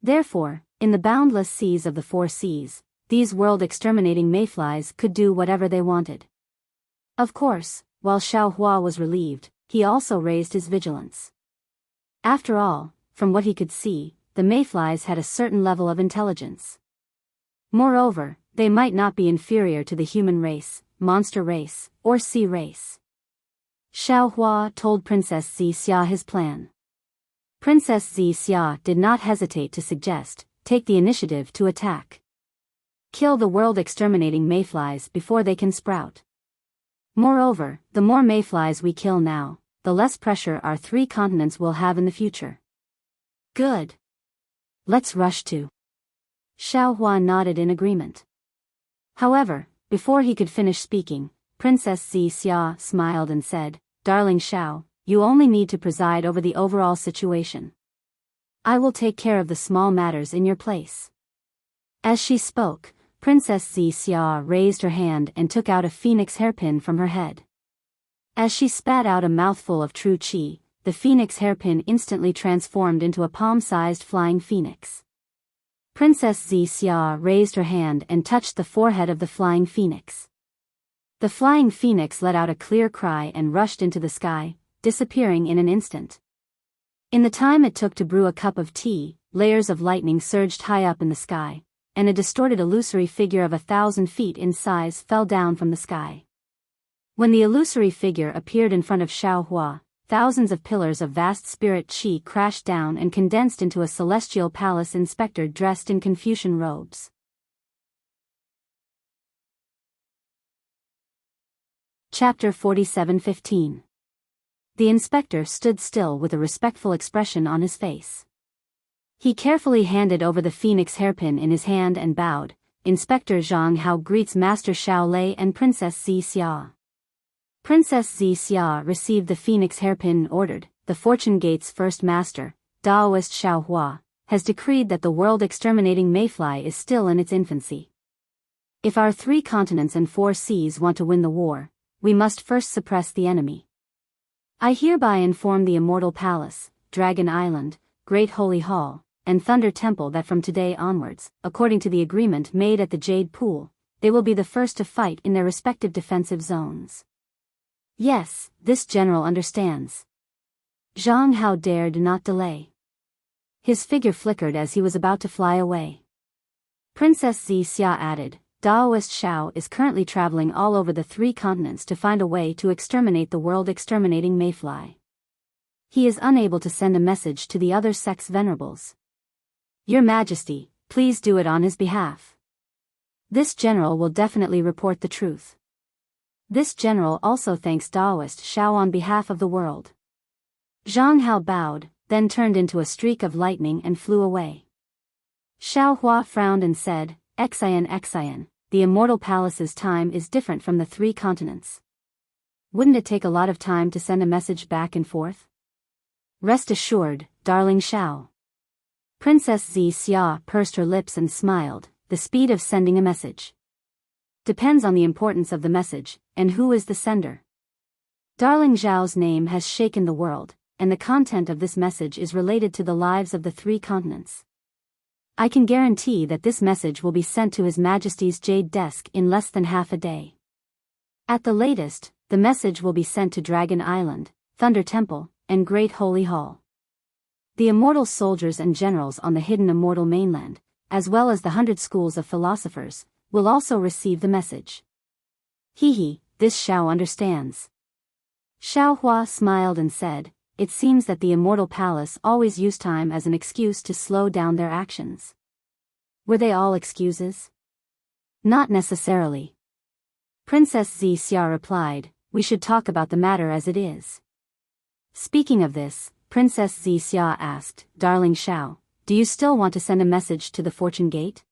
Therefore, in the boundless seas of the 4 seas, these world-exterminating mayflies could do whatever they wanted. Of course, while Xiaohua was relieved, he also raised his vigilance. After all, from what he could see, the mayflies had a certain level of intelligence. Moreover, they might not be inferior to the human race, monster race, or sea race. Xiaohua told Princess Xia his plan. Princess Xia did not hesitate to suggest, take the initiative to attack. Kill the world-exterminating mayflies before they can sprout. Moreover, the more mayflies we kill now, the less pressure our 3 continents will have in the future. Good. Let's rush to. Xiaohua nodded in agreement. However, before he could finish speaking, Princess Xia smiled and said, "Darling Xiao, you only need to preside over the overall situation. I will take care of the small matters in your place." As she spoke, Princess Xia raised her hand and took out a phoenix hairpin from her head. As she spat out a mouthful of true qi, the phoenix hairpin instantly transformed into a palm-sized flying phoenix. Princess Xia raised her hand and touched the forehead of the flying phoenix. The flying phoenix let out a clear cry and rushed into the sky, disappearing in an instant. In the time it took to brew a cup of tea, layers of lightning surged high up in the sky, and a distorted illusory figure of 1,000 feet in size fell down from the sky. When the illusory figure appeared in front of Xiaohua, thousands of pillars of vast spirit qi crashed down and condensed into a celestial palace inspector dressed in Confucian robes. Chapter 47:15. The inspector stood still with a respectful expression on his face. He carefully handed over the phoenix hairpin in his hand and bowed. "Inspector Zhang Hao greets Master Xiao Lei and Princess Xia." Princess Xia received the phoenix hairpin and ordered, "The Fortune Gate's first master, Daoist Xiaohua, has decreed that the world-exterminating mayfly is still in its infancy. If our 3 continents and 4 seas want to win the war, we must first suppress the enemy. I hereby inform the Immortal Palace, Dragon Island, Great Holy Hall, and Thunder Temple that from today onwards, according to the agreement made at the Jade Pool, they will be the first to fight in their respective defensive zones." "Yes, this general understands." Zhang Hao dared not delay. His figure flickered as he was about to fly away. Princess Xia added, "Daoist Xiao is currently traveling all over the 3 continents to find a way to exterminate the world-exterminating mayfly. He is unable to send a message to the other sex venerables. Your Majesty, please do it on his behalf. This general will definitely report the truth." This general also thanks Daoist Xiao on behalf of the world. Zhang Hao bowed, then turned into a streak of lightning and flew away. Xiaohua frowned and said, Xian, the Immortal Palace's time is different from the 3 continents. Wouldn't it take a lot of time to send a message back and forth?" "Rest assured, darling Xiao." Princess Xia pursed her lips and smiled. "The speed of sending a message depends on the importance of the message, and who is the sender. Darling Zhao's name has shaken the world, and the content of this message is related to the lives of the 3 continents. I can guarantee that this message will be sent to His Majesty's Jade Desk in less than half a day. At the latest, the message will be sent to Dragon Island, Thunder Temple, and Great Holy Hall. The immortal soldiers and generals on the hidden immortal mainland, as well as the 100 schools of philosophers, will also receive the message." This Xiao understands." Xiaohua smiled and said, "It seems that the Immortal Palace always used time as an excuse to slow down their actions. Were they all excuses?" "Not necessarily." Princess Xia replied, "We should talk about the matter as it is." Speaking of this, Princess Xia asked, "Darling Xiao, do you still want to send a message to the Fortune Gate?"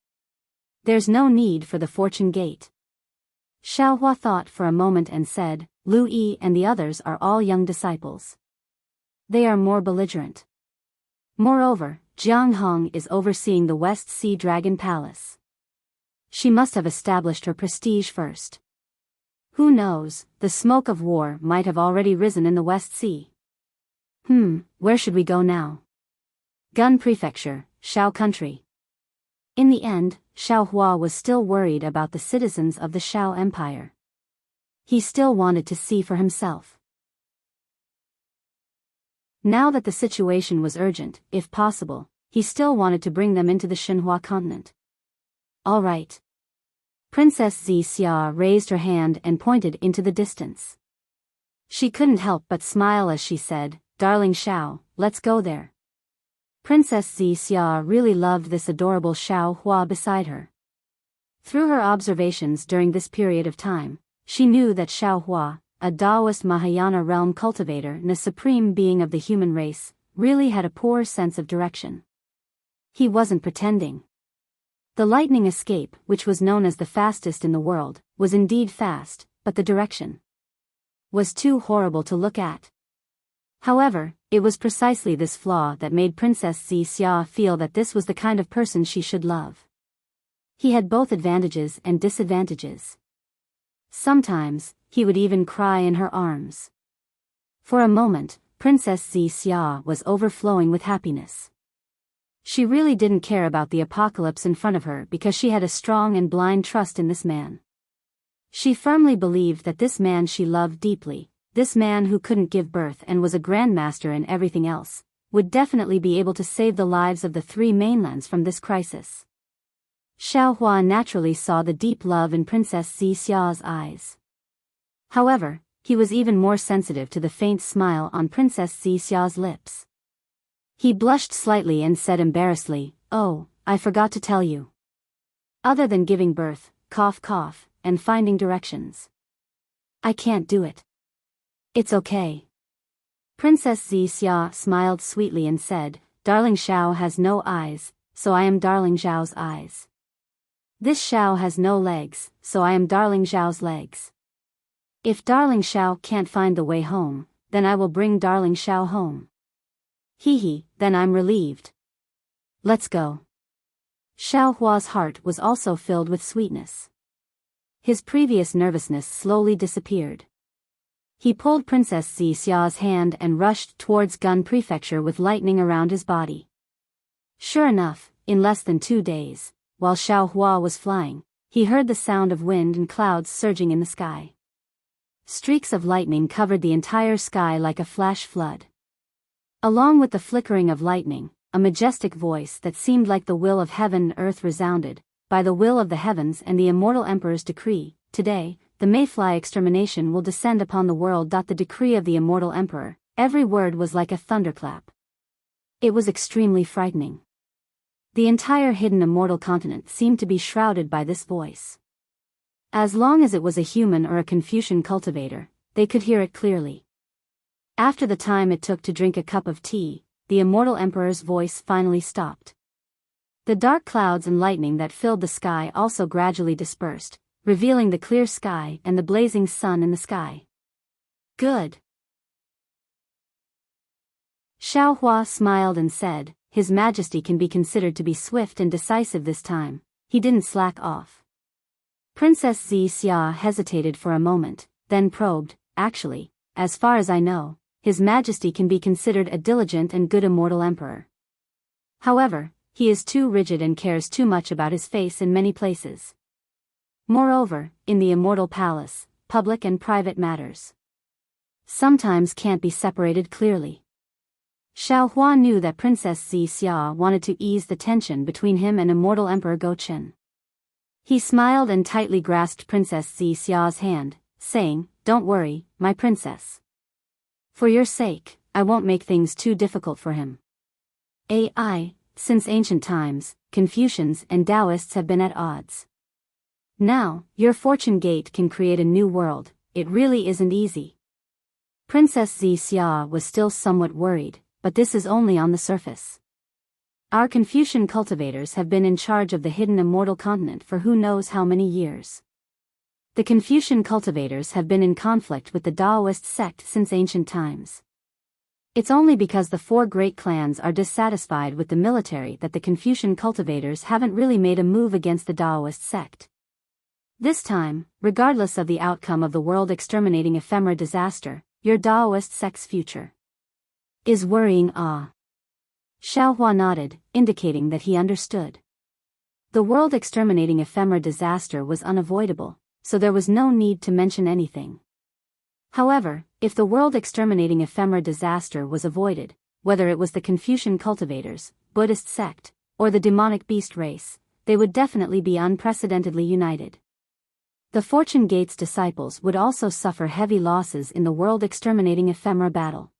"There's no need for the Fortune Gate." Xiaohua thought for a moment and said, "Lu Yi and the others are all young disciples. They are more belligerent. Moreover, Jiang Hong is overseeing the West Sea Dragon Palace. She must have established her prestige first. Who knows, the smoke of war might have already risen in the West Sea. Where should we go now?" "Gun Prefecture, Shao Country." In the end, Xiaohua was still worried about the citizens of the Shao Empire. He still wanted to see for himself. Now that the situation was urgent, if possible, he still wanted to bring them into the Xinhua continent. "All right." Princess Xia raised her hand and pointed into the distance. She couldn't help but smile as she said, "Darling Xiao, let's go there." Princess Xia really loved this adorable Xiaohua beside her. Through her observations during this period of time, she knew that Xiaohua, a Taoist Mahayana realm cultivator and a supreme being of the human race, really had a poor sense of direction. He wasn't pretending. The lightning escape, which was known as the fastest in the world, was indeed fast, but the direction was too horrible to look at. However, it was precisely this flaw that made Princess Xia feel that this was the kind of person she should love. He had both advantages and disadvantages. Sometimes, he would even cry in her arms. For a moment, Princess Xia was overflowing with happiness. She really didn't care about the apocalypse in front of her because she had a strong and blind trust in this man. She firmly believed that this man she loved deeply, this man who couldn't give birth and was a grandmaster in everything else, would definitely be able to save the lives of the three mainlands from this crisis. Xiaohua naturally saw the deep love in Princess Xia's eyes. However, he was even more sensitive to the faint smile on Princess Xia's lips. He blushed slightly and said embarrassedly, "Oh, I forgot to tell you. Other than giving birth, cough cough, and finding directions, I can't do it." "It's okay." Princess Xia smiled sweetly and said, "Darling Xiao has no eyes, so I am Darling Zhao's eyes. This Xiao has no legs, so I am Darling Zhao's legs. If Darling Xiao can't find the way home, then I will bring Darling Xiao home. Hee, then I'm relieved. Let's go." Xiaohua's heart was also filled with sweetness. His previous nervousness slowly disappeared. He pulled Princess Xia's hand and rushed towards Gun Prefecture with lightning around his body. Sure enough, in less than 2 days, while Xiaohua was flying, he heard the sound of wind and clouds surging in the sky. Streaks of lightning covered the entire sky like a flash flood. Along with the flickering of lightning, a majestic voice that seemed like the will of heaven and earth resounded, "By the will of the heavens and the immortal emperor's decree, today, the mayfly extermination will descend upon the world." The decree of the immortal emperor, every word was like a thunderclap. It was extremely frightening. The entire hidden immortal continent seemed to be shrouded by this voice. As long as it was a human or a Confucian cultivator, they could hear it clearly. After the time it took to drink a cup of tea, the immortal emperor's voice finally stopped. The dark clouds and lightning that filled the sky also gradually dispersed, revealing the clear sky and the blazing sun in the sky. "Good." Xiaohua smiled and said, "His Majesty can be considered to be swift and decisive this time." He didn't slack off. Princess Xia hesitated for a moment, then probed, "Actually, as far as I know, His Majesty can be considered a diligent and good immortal emperor. However, he is too rigid and cares too much about his face in many places. Moreover, in the immortal palace, public and private matters sometimes can't be separated clearly." Xiaohua knew that Princess Xia wanted to ease the tension between him and immortal Emperor Gochen. He smiled and tightly grasped Princess Xia's hand, saying, "Don't worry, my princess. For your sake, I won't make things too difficult for him. Since ancient times, Confucians and Taoists have been at odds. Now, your fortune gate can create a new world. It really isn't easy." Princess Xia was still somewhat worried, but this is only on the surface. Our Confucian cultivators have been in charge of the hidden immortal continent for who knows how many years. The Confucian cultivators have been in conflict with the Taoist sect since ancient times. It's only because the 4 great clans are dissatisfied with the military that the Confucian cultivators haven't really made a move against the Taoist sect. This time, regardless of the outcome of the world-exterminating ephemera disaster, your Taoist sect's future is worrying. Xiaohua nodded, indicating that he understood. The world-exterminating ephemera disaster was unavoidable, so there was no need to mention anything. However, if the world-exterminating ephemera disaster was avoided, whether it was the Confucian cultivators, Buddhist sect, or the demonic beast race, they would definitely be unprecedentedly united. The Fortune Gate's disciples would also suffer heavy losses in the world-exterminating ephemera battle.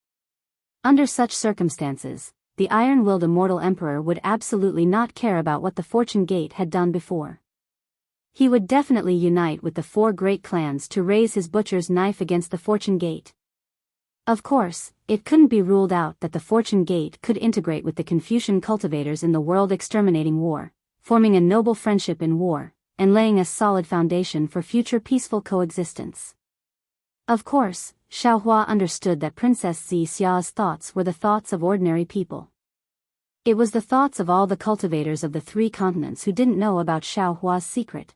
Under such circumstances, the iron-willed immortal emperor would absolutely not care about what the Fortune Gate had done before. He would definitely unite with the 4 great clans to raise his butcher's knife against the Fortune Gate. Of course, it couldn't be ruled out that the Fortune Gate could integrate with the Confucian cultivators in the world-exterminating war, forming a noble friendship in war, and laying a solid foundation for future peaceful coexistence. Of course, Xiaohua understood that Princess Xiao's thoughts were the thoughts of ordinary people. It was the thoughts of all the cultivators of the 3 continents who didn't know about Xiaohua's secret.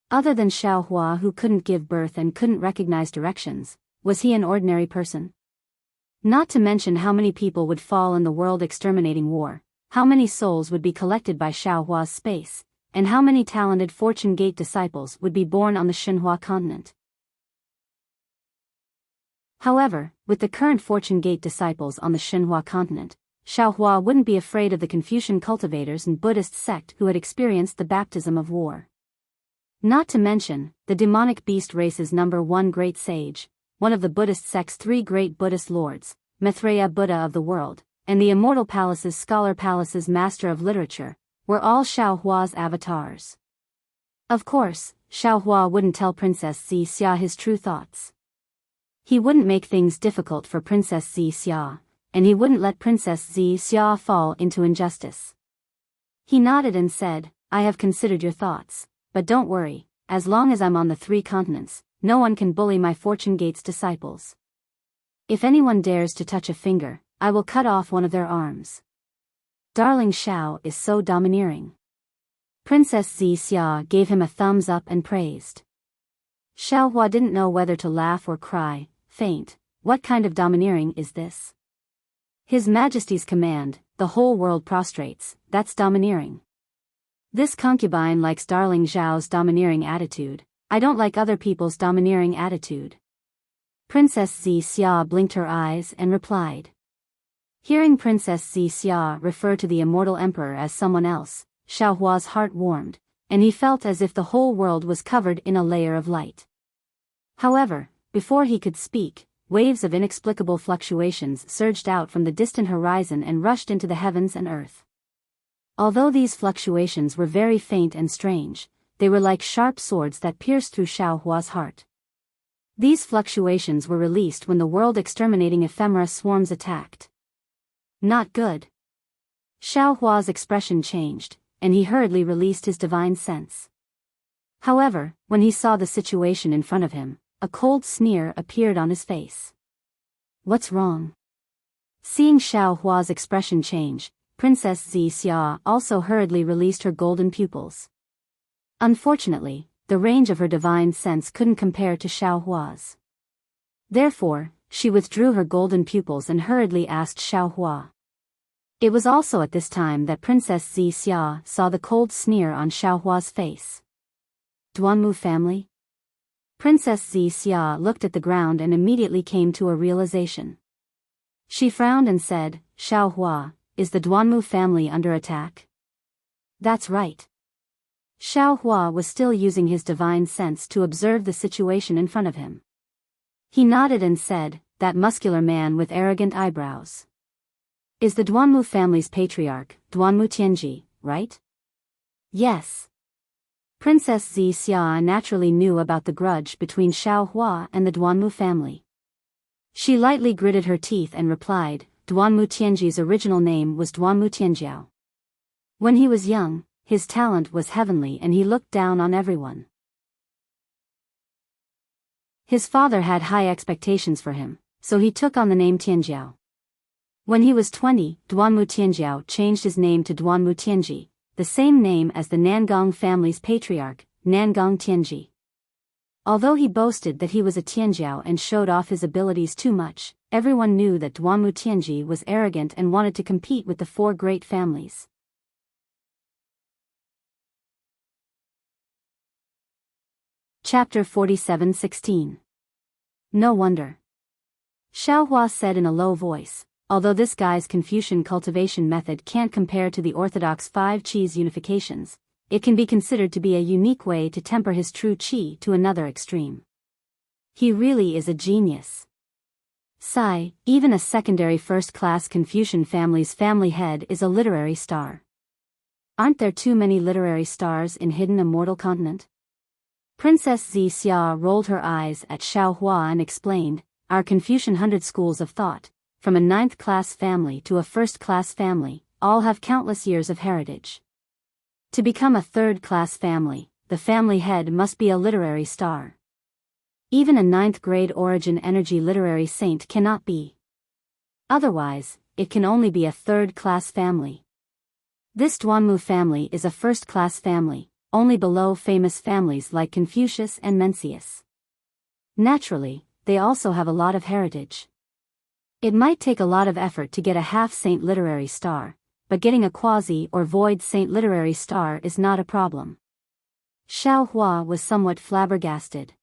Other than Xiaohua, who couldn't give birth and couldn't recognize directions, was he an ordinary person? Not to mention how many people would fall in the world-exterminating war, how many souls would be collected by Xiaohua's space, and how many talented Fortune Gate disciples would be born on the Xinhua continent. However, with the current Fortune Gate disciples on the Xinhua continent, Xiaohua wouldn't be afraid of the Confucian cultivators and Buddhist sect who had experienced the baptism of war. Not to mention, the demonic beast race's #1 great sage, one of the Buddhist sect's 3 great Buddhist lords, Maitreya Buddha of the world, and the Immortal Palace's Scholar Palace's master of literature, were all Xiaohua's avatars. Of course, Xiaohua wouldn't tell Princess Xia his true thoughts. He wouldn't make things difficult for Princess Xia, and he wouldn't let Princess Xia fall into injustice. He nodded and said, "I have considered your thoughts, but don't worry, as long as I'm on the 3 continents, no one can bully my Fortune Gate's disciples. If anyone dares to touch a finger, I will cut off one of their arms. Darling Xiao is so domineering." Princess Xia gave him a thumbs up and praised. Xiaohua didn't know whether to laugh or cry, faint. What kind of domineering is this? His Majesty's command, the whole world prostrates, that's domineering. This concubine likes darling Zhao's domineering attitude, I don't like other people's domineering attitude. Princess Xia blinked her eyes and replied. Hearing Princess Xia refer to the immortal emperor as someone else, Xiaohua's heart warmed, and he felt as if the whole world was covered in a layer of light. However, before he could speak, waves of inexplicable fluctuations surged out from the distant horizon and rushed into the heavens and earth. Although these fluctuations were very faint and strange, they were like sharp swords that pierced through Xiaohua's heart. These fluctuations were released when the world-exterminating ephemera swarms attacked. Not good. Xiaohua's expression changed, and he hurriedly released his divine sense. However, when he saw the situation in front of him, a cold sneer appeared on his face. What's wrong? Seeing Xiaohua's expression change, Princess Xia also hurriedly released her golden pupils. Unfortunately, the range of her divine sense couldn't compare to Xiaohua's. Therefore, she withdrew her golden pupils and hurriedly asked Xiaohua. It was also at this time that Princess Xia saw the cold sneer on Xiaohua's face. Duanmu family? Princess Xia looked at the ground and immediately came to a realization. She frowned and said, Xiaohua, is the Duanmu family under attack? That's right. Xiaohua was still using his divine sense to observe the situation in front of him. He nodded and said, that muscular man with arrogant eyebrows is the Duanmu family's patriarch, Duanmu Tianji, right? Yes. Princess Xia naturally knew about the grudge between Xiaohua and the Duanmu family. She lightly gritted her teeth and replied, Duanmu Tianji's original name was Duanmu Tianjiao. When he was young, his talent was heavenly and he looked down on everyone. His father had high expectations for him, so he took on the name Tianjiao. When he was 20, Duanmu Tianjiao changed his name to Duanmu Tianji, the same name as the Nangong family's patriarch, Nangong Tianji. Although he boasted that he was a Tianjiao and showed off his abilities too much, everyone knew that Duanmu Tianji was arrogant and wanted to compete with the 4 great families. Chapter 47:16. No wonder. Xiaohua said in a low voice, although this guy's Confucian cultivation method can't compare to the orthodox 5 qis unifications, it can be considered to be a unique way to temper his true qi to another extreme. He really is a genius. Sigh, even a secondary first-class Confucian family's family head is a literary star. Aren't there too many literary stars in hidden immortal continent? Princess Xia rolled her eyes at Xiaohua and explained, our Confucian 100 schools of thought, from a 9th-class family to a 1st-class family, all have countless years of heritage. To become a 3rd-class family, the family head must be a literary star. Even a ninth-grade origin energy literary saint cannot be. Otherwise, it can only be a third-class family. This Duanmu family is a first-class family, only below famous families like Confucius and Mencius. Naturally, they also have a lot of heritage. It might take a lot of effort to get a half-saint literary star, but getting a quasi or void saint literary star is not a problem. Xiao Hua was somewhat flabbergasted.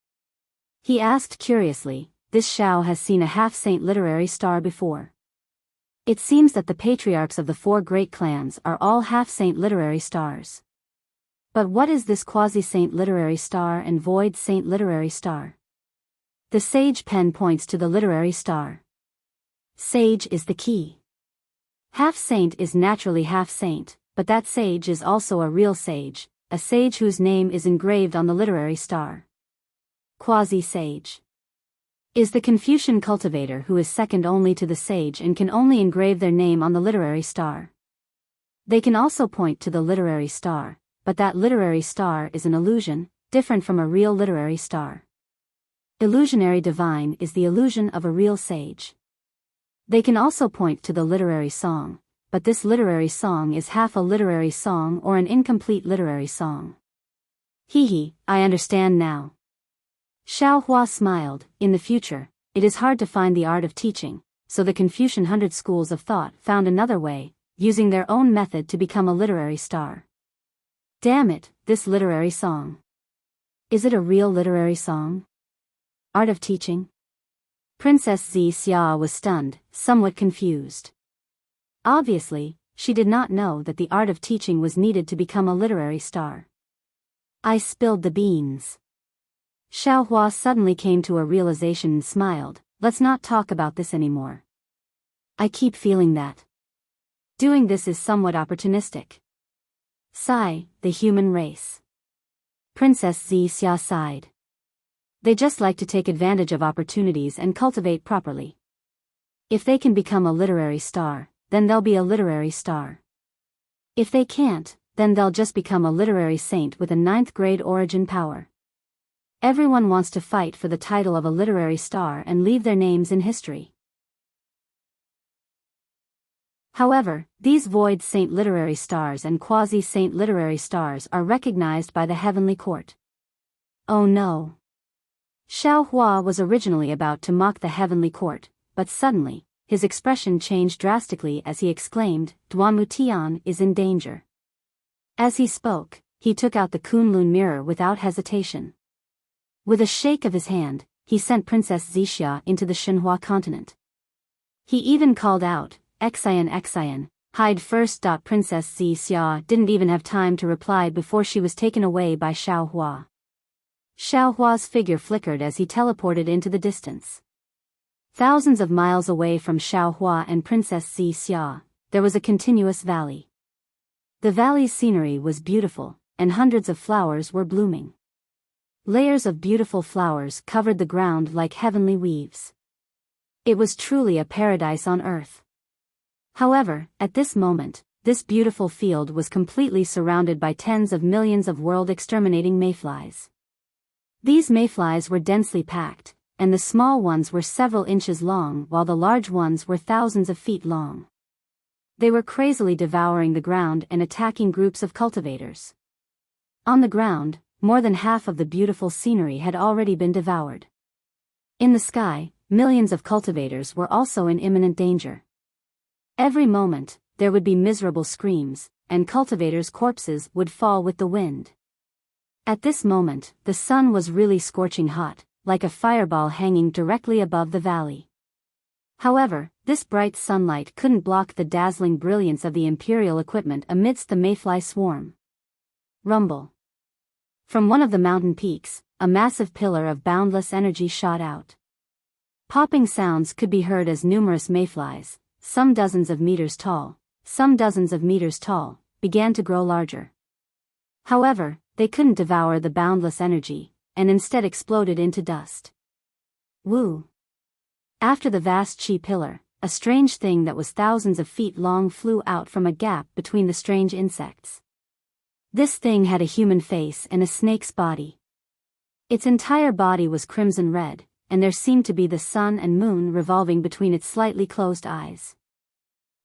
He asked curiously, this Xiao has seen a half-saint literary star before. It seems that the patriarchs of the 4 great clans are all half-saint literary stars. But what is this quasi-saint literary star and void saint literary star? The sage pen points to the literary star. Sage is the key. Half-saint is naturally half-saint, but that sage is also a real sage, a sage whose name is engraved on the literary star. Quasi-sage is the Confucian cultivator who is second only to the sage and can only engrave their name on the literary star. They can also point to the literary star, but that literary star is an illusion, different from a real literary star. Illusionary divine is the illusion of a real sage. They can also point to the literary song, but this literary song is half a literary song or an incomplete literary song. I understand now. Xiao Hua smiled. In the future, it is hard to find the art of teaching, so the Confucian 100 schools of thought found another way, using their own method to become a literary star. Damn it, this literary song. Is it a real literary song? Art of teaching? Princess Xia was stunned, somewhat confused. Obviously, she did not know that the art of teaching was needed to become a literary star. I spilled the beans. Xiao Hua suddenly came to a realization and smiled. Let's not talk about this anymore. I keep feeling that doing this is somewhat opportunistic. Sigh, the human race. Princess Xia sighed. They just like to take advantage of opportunities and cultivate properly. If they can become a literary star, then they'll be a literary star. If they can't, then they'll just become a literary saint with a 9th-grade origin power. Everyone wants to fight for the title of a literary star and leave their names in history. However, these void saint literary stars and quasi-saint literary stars are recognized by the heavenly court. Oh no. Xiao Hua was originally about to mock the heavenly court, but suddenly, his expression changed drastically as he exclaimed, Duanmu Tian is in danger. As he spoke, he took out the Kunlun mirror without hesitation. With a shake of his hand, he sent Princess Xixia into the Shenhua continent. He even called out, Xian, hide first. Princess Xixia didn't even have time to reply before she was taken away by Xiao Hua. Xiao Hua's figure flickered as he teleported into the distance. Thousands of miles away from Xiao Hua and Princess Xixia, there was a continuous valley. The valley's scenery was beautiful, and hundreds of flowers were blooming. Layers of beautiful flowers covered the ground like heavenly weaves. It was truly a paradise on earth. However, at this moment, this beautiful field was completely surrounded by tens of millions of world-exterminating mayflies. These mayflies were densely packed, and the small ones were several inches long while the large ones were thousands of feet long. They were crazily devouring the ground and attacking groups of cultivators. On the ground, more than half of the beautiful scenery had already been devoured. In the sky, millions of cultivators were also in imminent danger. Every moment, there would be miserable screams, and cultivators' corpses would fall with the wind. At this moment, the sun was really scorching hot, like a fireball hanging directly above the valley. However, this bright sunlight couldn't block the dazzling brilliance of the imperial equipment amidst the mayfly swarm. Rumble. From one of the mountain peaks, a massive pillar of boundless energy shot out. Popping sounds could be heard as numerous mayflies, some dozens of meters tall, began to grow larger. However, they couldn't devour the boundless energy, and instead exploded into dust. Woo! After the vast chi pillar, a strange thing that was thousands of feet long flew out from a gap between the strange insects. This thing had a human face and a snake's body. Its entire body was crimson red, and there seemed to be the sun and moon revolving between its slightly closed eyes.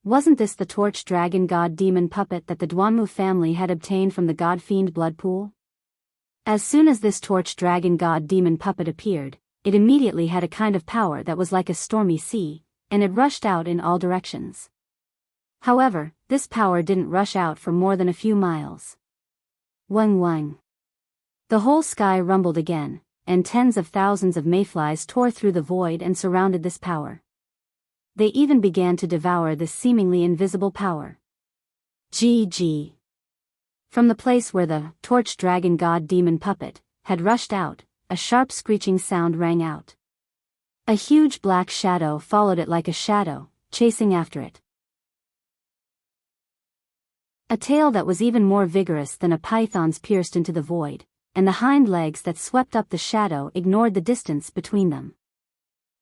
Wasn't this the torch dragon god demon puppet that the Duanmu family had obtained from the god-fiend blood pool? As soon as this torch dragon god demon puppet appeared, it immediately had a kind of power that was like a stormy sea, and it rushed out in all directions. However, this power didn't rush out for more than a few miles. Wang wang. The whole sky rumbled again, and tens of thousands of mayflies tore through the void and surrounded this power. They even began to devour this seemingly invisible power. GG. From the place where the torch dragon god demon puppet had rushed out, a sharp screeching sound rang out. A huge black shadow followed it like a shadow, chasing after it. A tail that was even more vigorous than a python's pierced into the void, and the hind legs that swept up the shadow ignored the distance between them.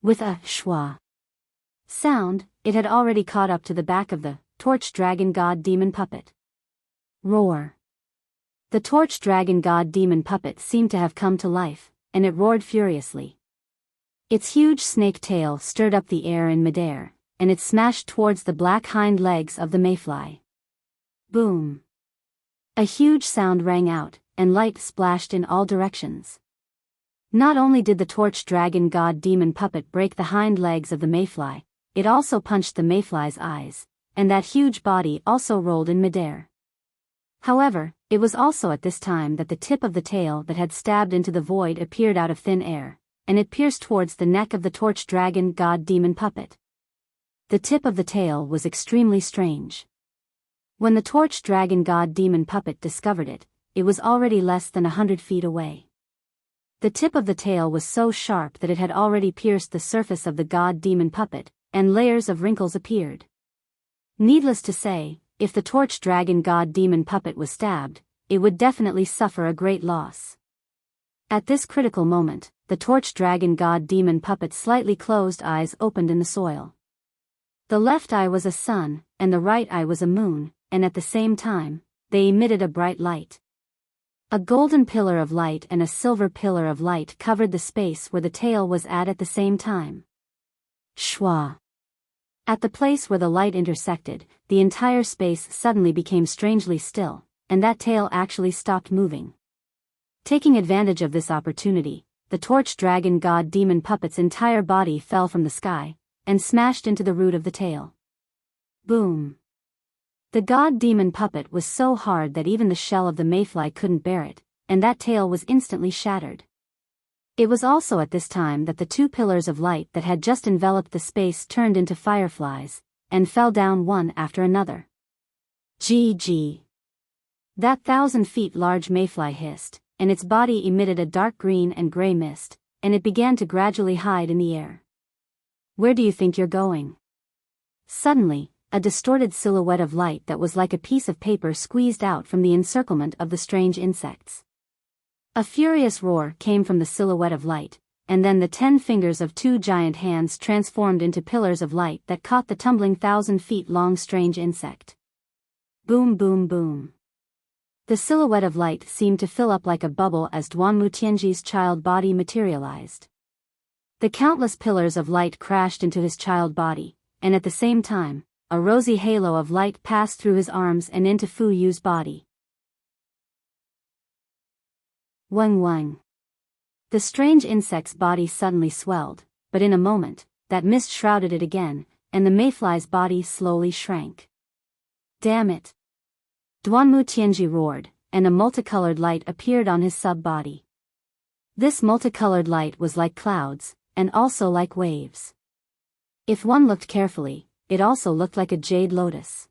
With a schwa sound, it had already caught up to the back of the torch dragon god demon puppet. Roar. The torch dragon god demon puppet seemed to have come to life, and it roared furiously. Its huge snake tail stirred up the air in midair, and it smashed towards the black hind legs of the mayfly. Boom. A huge sound rang out, and light splashed in all directions. Not only did the torch dragon god demon puppet break the hind legs of the mayfly, it also punched the mayfly's eyes, and that huge body also rolled in midair. However, it was also at this time that the tip of the tail that had stabbed into the void appeared out of thin air, and it pierced towards the neck of the torch dragon god demon puppet. The tip of the tail was extremely strange. When the torch dragon god demon puppet discovered it, it was already less than 100 feet away. The tip of the tail was so sharp that it had already pierced the surface of the god demon puppet, and layers of wrinkles appeared. Needless to say, if the torch dragon god demon puppet was stabbed, it would definitely suffer a great loss. At this critical moment, the torch dragon god demon puppet's slightly closed eyes opened in the soil. The left eye was a sun, and the right eye was a moon, and at the same time, they emitted a bright light. A golden pillar of light and a silver pillar of light covered the space where the tail was at the same time. Schwa. At the place where the light intersected, the entire space suddenly became strangely still, and that tail actually stopped moving. Taking advantage of this opportunity, the torch dragon god demon puppet's entire body fell from the sky, and smashed into the root of the tail. Boom. The god demon puppet was so hard that even the shell of the mayfly couldn't bear it, and that tail was instantly shattered. It was also at this time that the two pillars of light that had just enveloped the space turned into fireflies, and fell down one after another. GG. That 1,000 feet large mayfly hissed, and its body emitted a dark green and gray mist, and it began to gradually hide in the air. Where do you think you're going? Suddenly, a distorted silhouette of light that was like a piece of paper squeezed out from the encirclement of the strange insects. A furious roar came from the silhouette of light, and then the 10 fingers of 2 giant hands transformed into pillars of light that caught the tumbling 1,000 feet long strange insect. Boom boom boom. The silhouette of light seemed to fill up like a bubble as Duanmu Tianji's child body materialized. The countless pillars of light crashed into his child body, and at the same time, a rosy halo of light passed through his arms and into Fu Yu's body. Wang wang. The strange insect's body suddenly swelled, but in a moment, that mist shrouded it again, and the mayfly's body slowly shrank. Damn it! Duanmu Tianji roared, and a multicolored light appeared on his sub-body. This multicolored light was like clouds, and also like waves. If one looked carefully, it also looked like a jade lotus.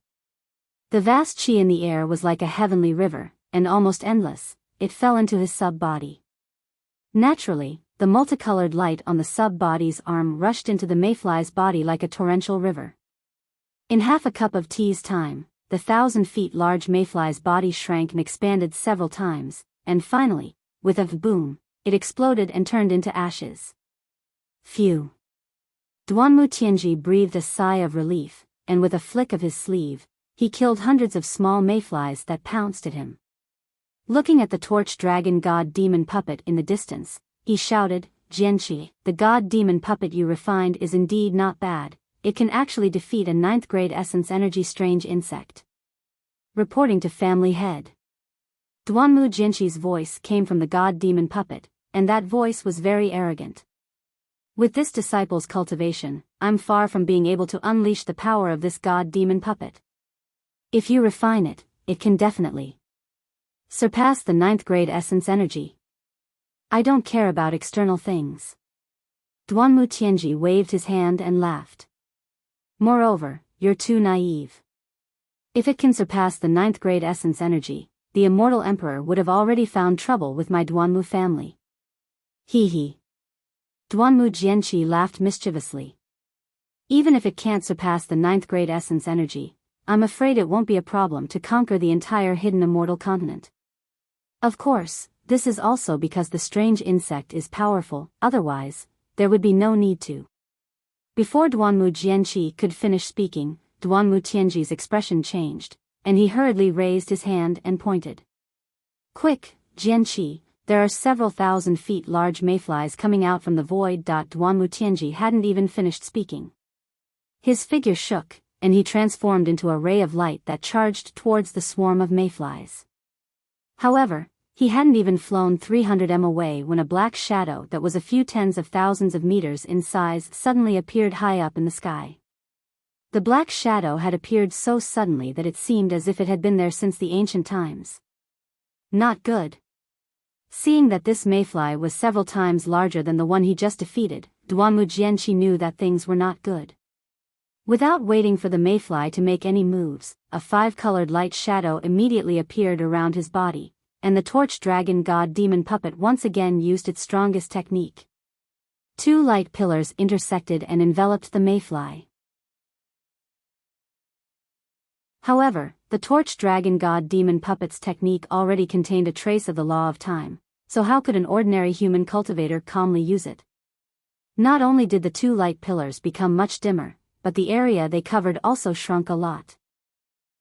The vast chi in the air was like a heavenly river, and almost endless. It fell into his sub-body. Naturally, the multicolored light on the sub-body's arm rushed into the mayfly's body like a torrential river. In half a cup of tea's time, the 1,000 feet large mayfly's body shrank and expanded several times, and finally, with a boom, it exploded and turned into ashes. Phew. Duanmu Tianji breathed a sigh of relief, and with a flick of his sleeve, he killed hundreds of small mayflies that pounced at him. Looking at the torch dragon god demon puppet in the distance, he shouted, Jianqi, the god demon puppet you refined is indeed not bad, it can actually defeat a 9th grade essence energy strange insect. Reporting to family head. Duanmu Jianqi's voice came from the god demon puppet, and that voice was very arrogant. With this disciple's cultivation, I'm far from being able to unleash the power of this god demon puppet. If you refine it, it can definitely surpass the 9th grade essence energy. I don't care about external things. Duanmu Tianji waved his hand and laughed. Moreover, you're too naive. If it can surpass the 9th grade essence energy, the immortal emperor would have already found trouble with my Duanmu family. Hee hee. Duanmu Jianqi laughed mischievously. Even if it can't surpass the 9th grade essence energy, I'm afraid it won't be a problem to conquer the entire hidden immortal continent. Of course, this is also because the strange insect is powerful, otherwise, there would be no need to. Before Duanmu Jianqi could finish speaking, Duanmu Tianji's expression changed, and he hurriedly raised his hand and pointed. Quick, Jianqi, there are several thousand feet large mayflies coming out from the void. Duanmu Tianji hadn't even finished speaking. His figure shook, and he transformed into a ray of light that charged towards the swarm of mayflies. However, he hadn't even flown 300 m away when a black shadow that was a few tens of thousands of meters in size suddenly appeared high up in the sky. The black shadow had appeared so suddenly that it seemed as if it had been there since the ancient times. Not good. Seeing that this mayfly was several times larger than the one he just defeated, Duanmu Jianqi knew that things were not good. Without waiting for the mayfly to make any moves, a 5-colored light shadow immediately appeared around his body, and the torch dragon god demon puppet once again used its strongest technique. 2 light pillars intersected and enveloped the mayfly. However, the torch dragon god demon puppet's technique already contained a trace of the law of time, so how could an ordinary human cultivator calmly use it? Not only did the 2 light pillars become much dimmer, but the area they covered also shrunk a lot.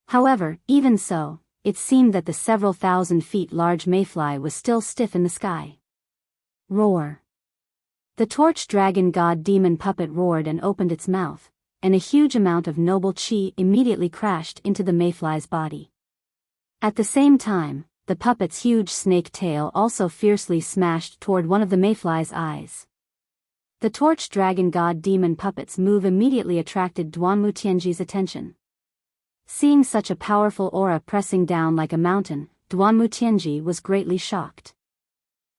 However, even so, it seemed that the several thousand feet large mayfly was still stiff in the sky. Roar. The torch dragon god demon puppet roared and opened its mouth, and a huge amount of noble chi immediately crashed into the mayfly's body. At the same time, the puppet's huge snake tail also fiercely smashed toward one of the mayfly's eyes. The torch dragon god demon puppet's move immediately attracted Duanmu Tianji's attention. Seeing such a powerful aura pressing down like a mountain, Duanmu Tianji was greatly shocked.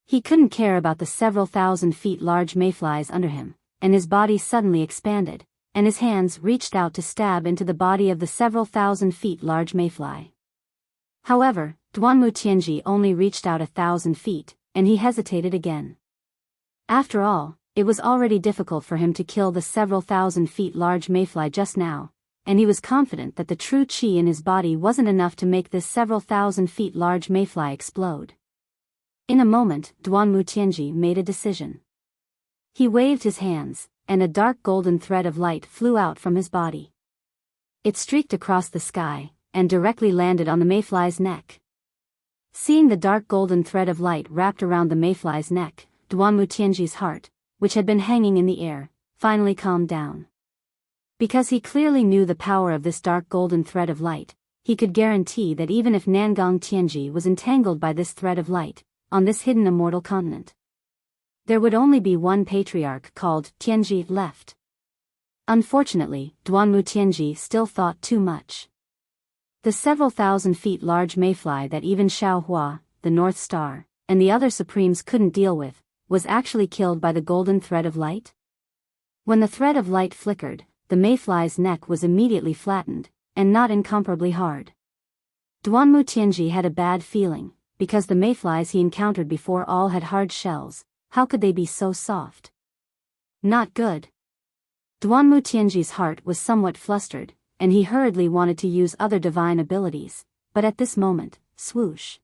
He couldn't care about the several thousand feet large mayflies under him, and his body suddenly expanded, and his hands reached out to stab into the body of the several thousand feet large mayfly. However, Duanmu Tianji only reached out 1,000 feet, and he hesitated again. After all, it was already difficult for him to kill the several thousand feet large mayfly just now, and he was confident that the true chi in his body wasn't enough to make this several thousand feet large mayfly explode. In a moment, Duanmu Tianji made a decision. He waved his hands, and a dark golden thread of light flew out from his body. It streaked across the sky, and directly landed on the mayfly's neck. Seeing the dark golden thread of light wrapped around the mayfly's neck, Duanmu Tianji's heart, which had been hanging in the air, finally calmed down. Because he clearly knew the power of this dark golden thread of light, he could guarantee that even if Nangong Tianji was entangled by this thread of light, on this hidden immortal continent, there would only be one patriarch called Tianji left. Unfortunately, Duanmu Tianji still thought too much. The several thousand feet large mayfly that even Xiaohua, the North Star, and the other supremes couldn't deal with, was actually killed by the golden thread of light? When the thread of light flickered, the mayfly's neck was immediately flattened, and not incomparably hard. Duanmu Tianji had a bad feeling, because the mayflies he encountered before all had hard shells. How could they be so soft? Not good. Duanmu Tianji's heart was somewhat flustered, and he hurriedly wanted to use other divine abilities, but at this moment, swoosh.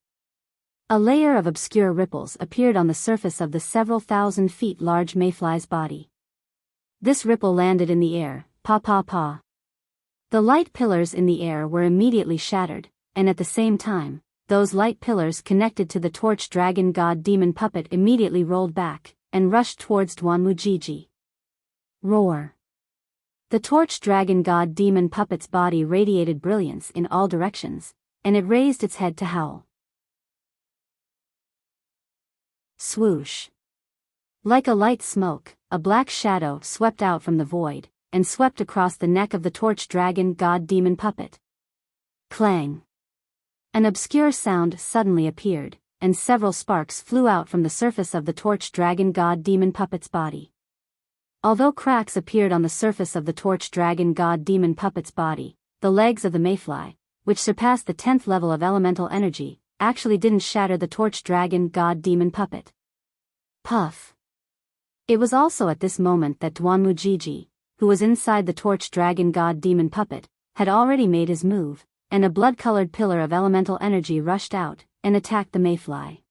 A layer of obscure ripples appeared on the surface of the several thousand feet large mayfly's body. This ripple landed in the air, pa pa pa. The light pillars in the air were immediately shattered, and at the same time, those light pillars connected to the torch dragon god demon puppet immediately rolled back, and rushed towards Duanmujiji. Roar. The torch dragon god demon puppet's body radiated brilliance in all directions, and it raised its head to howl. Swoosh. Like a light smoke, a black shadow swept out from the void, and swept across the neck of the torch dragon god demon puppet. Clang. An obscure sound suddenly appeared, and several sparks flew out from the surface of the torch dragon god demon puppet's body. Although cracks appeared on the surface of the torch dragon god demon puppet's body, the legs of the mayfly, which surpassed the 10th level of elemental energy, actually didn't shatter the torch dragon god demon puppet. Puff. It was also at this moment that Duanmujiji, who was inside the torch dragon god demon puppet, had already made his move, and a blood-colored pillar of elemental energy rushed out and attacked the mayfly.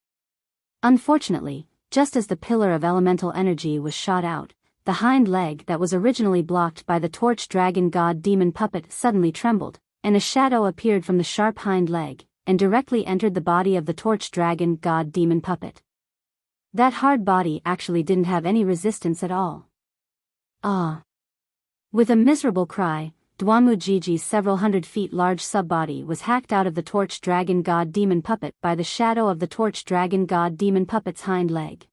Unfortunately, just as the pillar of elemental energy was shot out, the hind leg that was originally blocked by the torch dragon god demon puppet suddenly trembled, and a shadow appeared from the sharp hind leg, and directly entered the body of the torch dragon god demon puppet. That hard body actually didn't have any resistance at all. Ah! With a miserable cry, Duanmujiji's several hundred feet large sub-body was hacked out of the torch dragon god demon puppet by the shadow of the torch dragon god demon puppet's hind leg.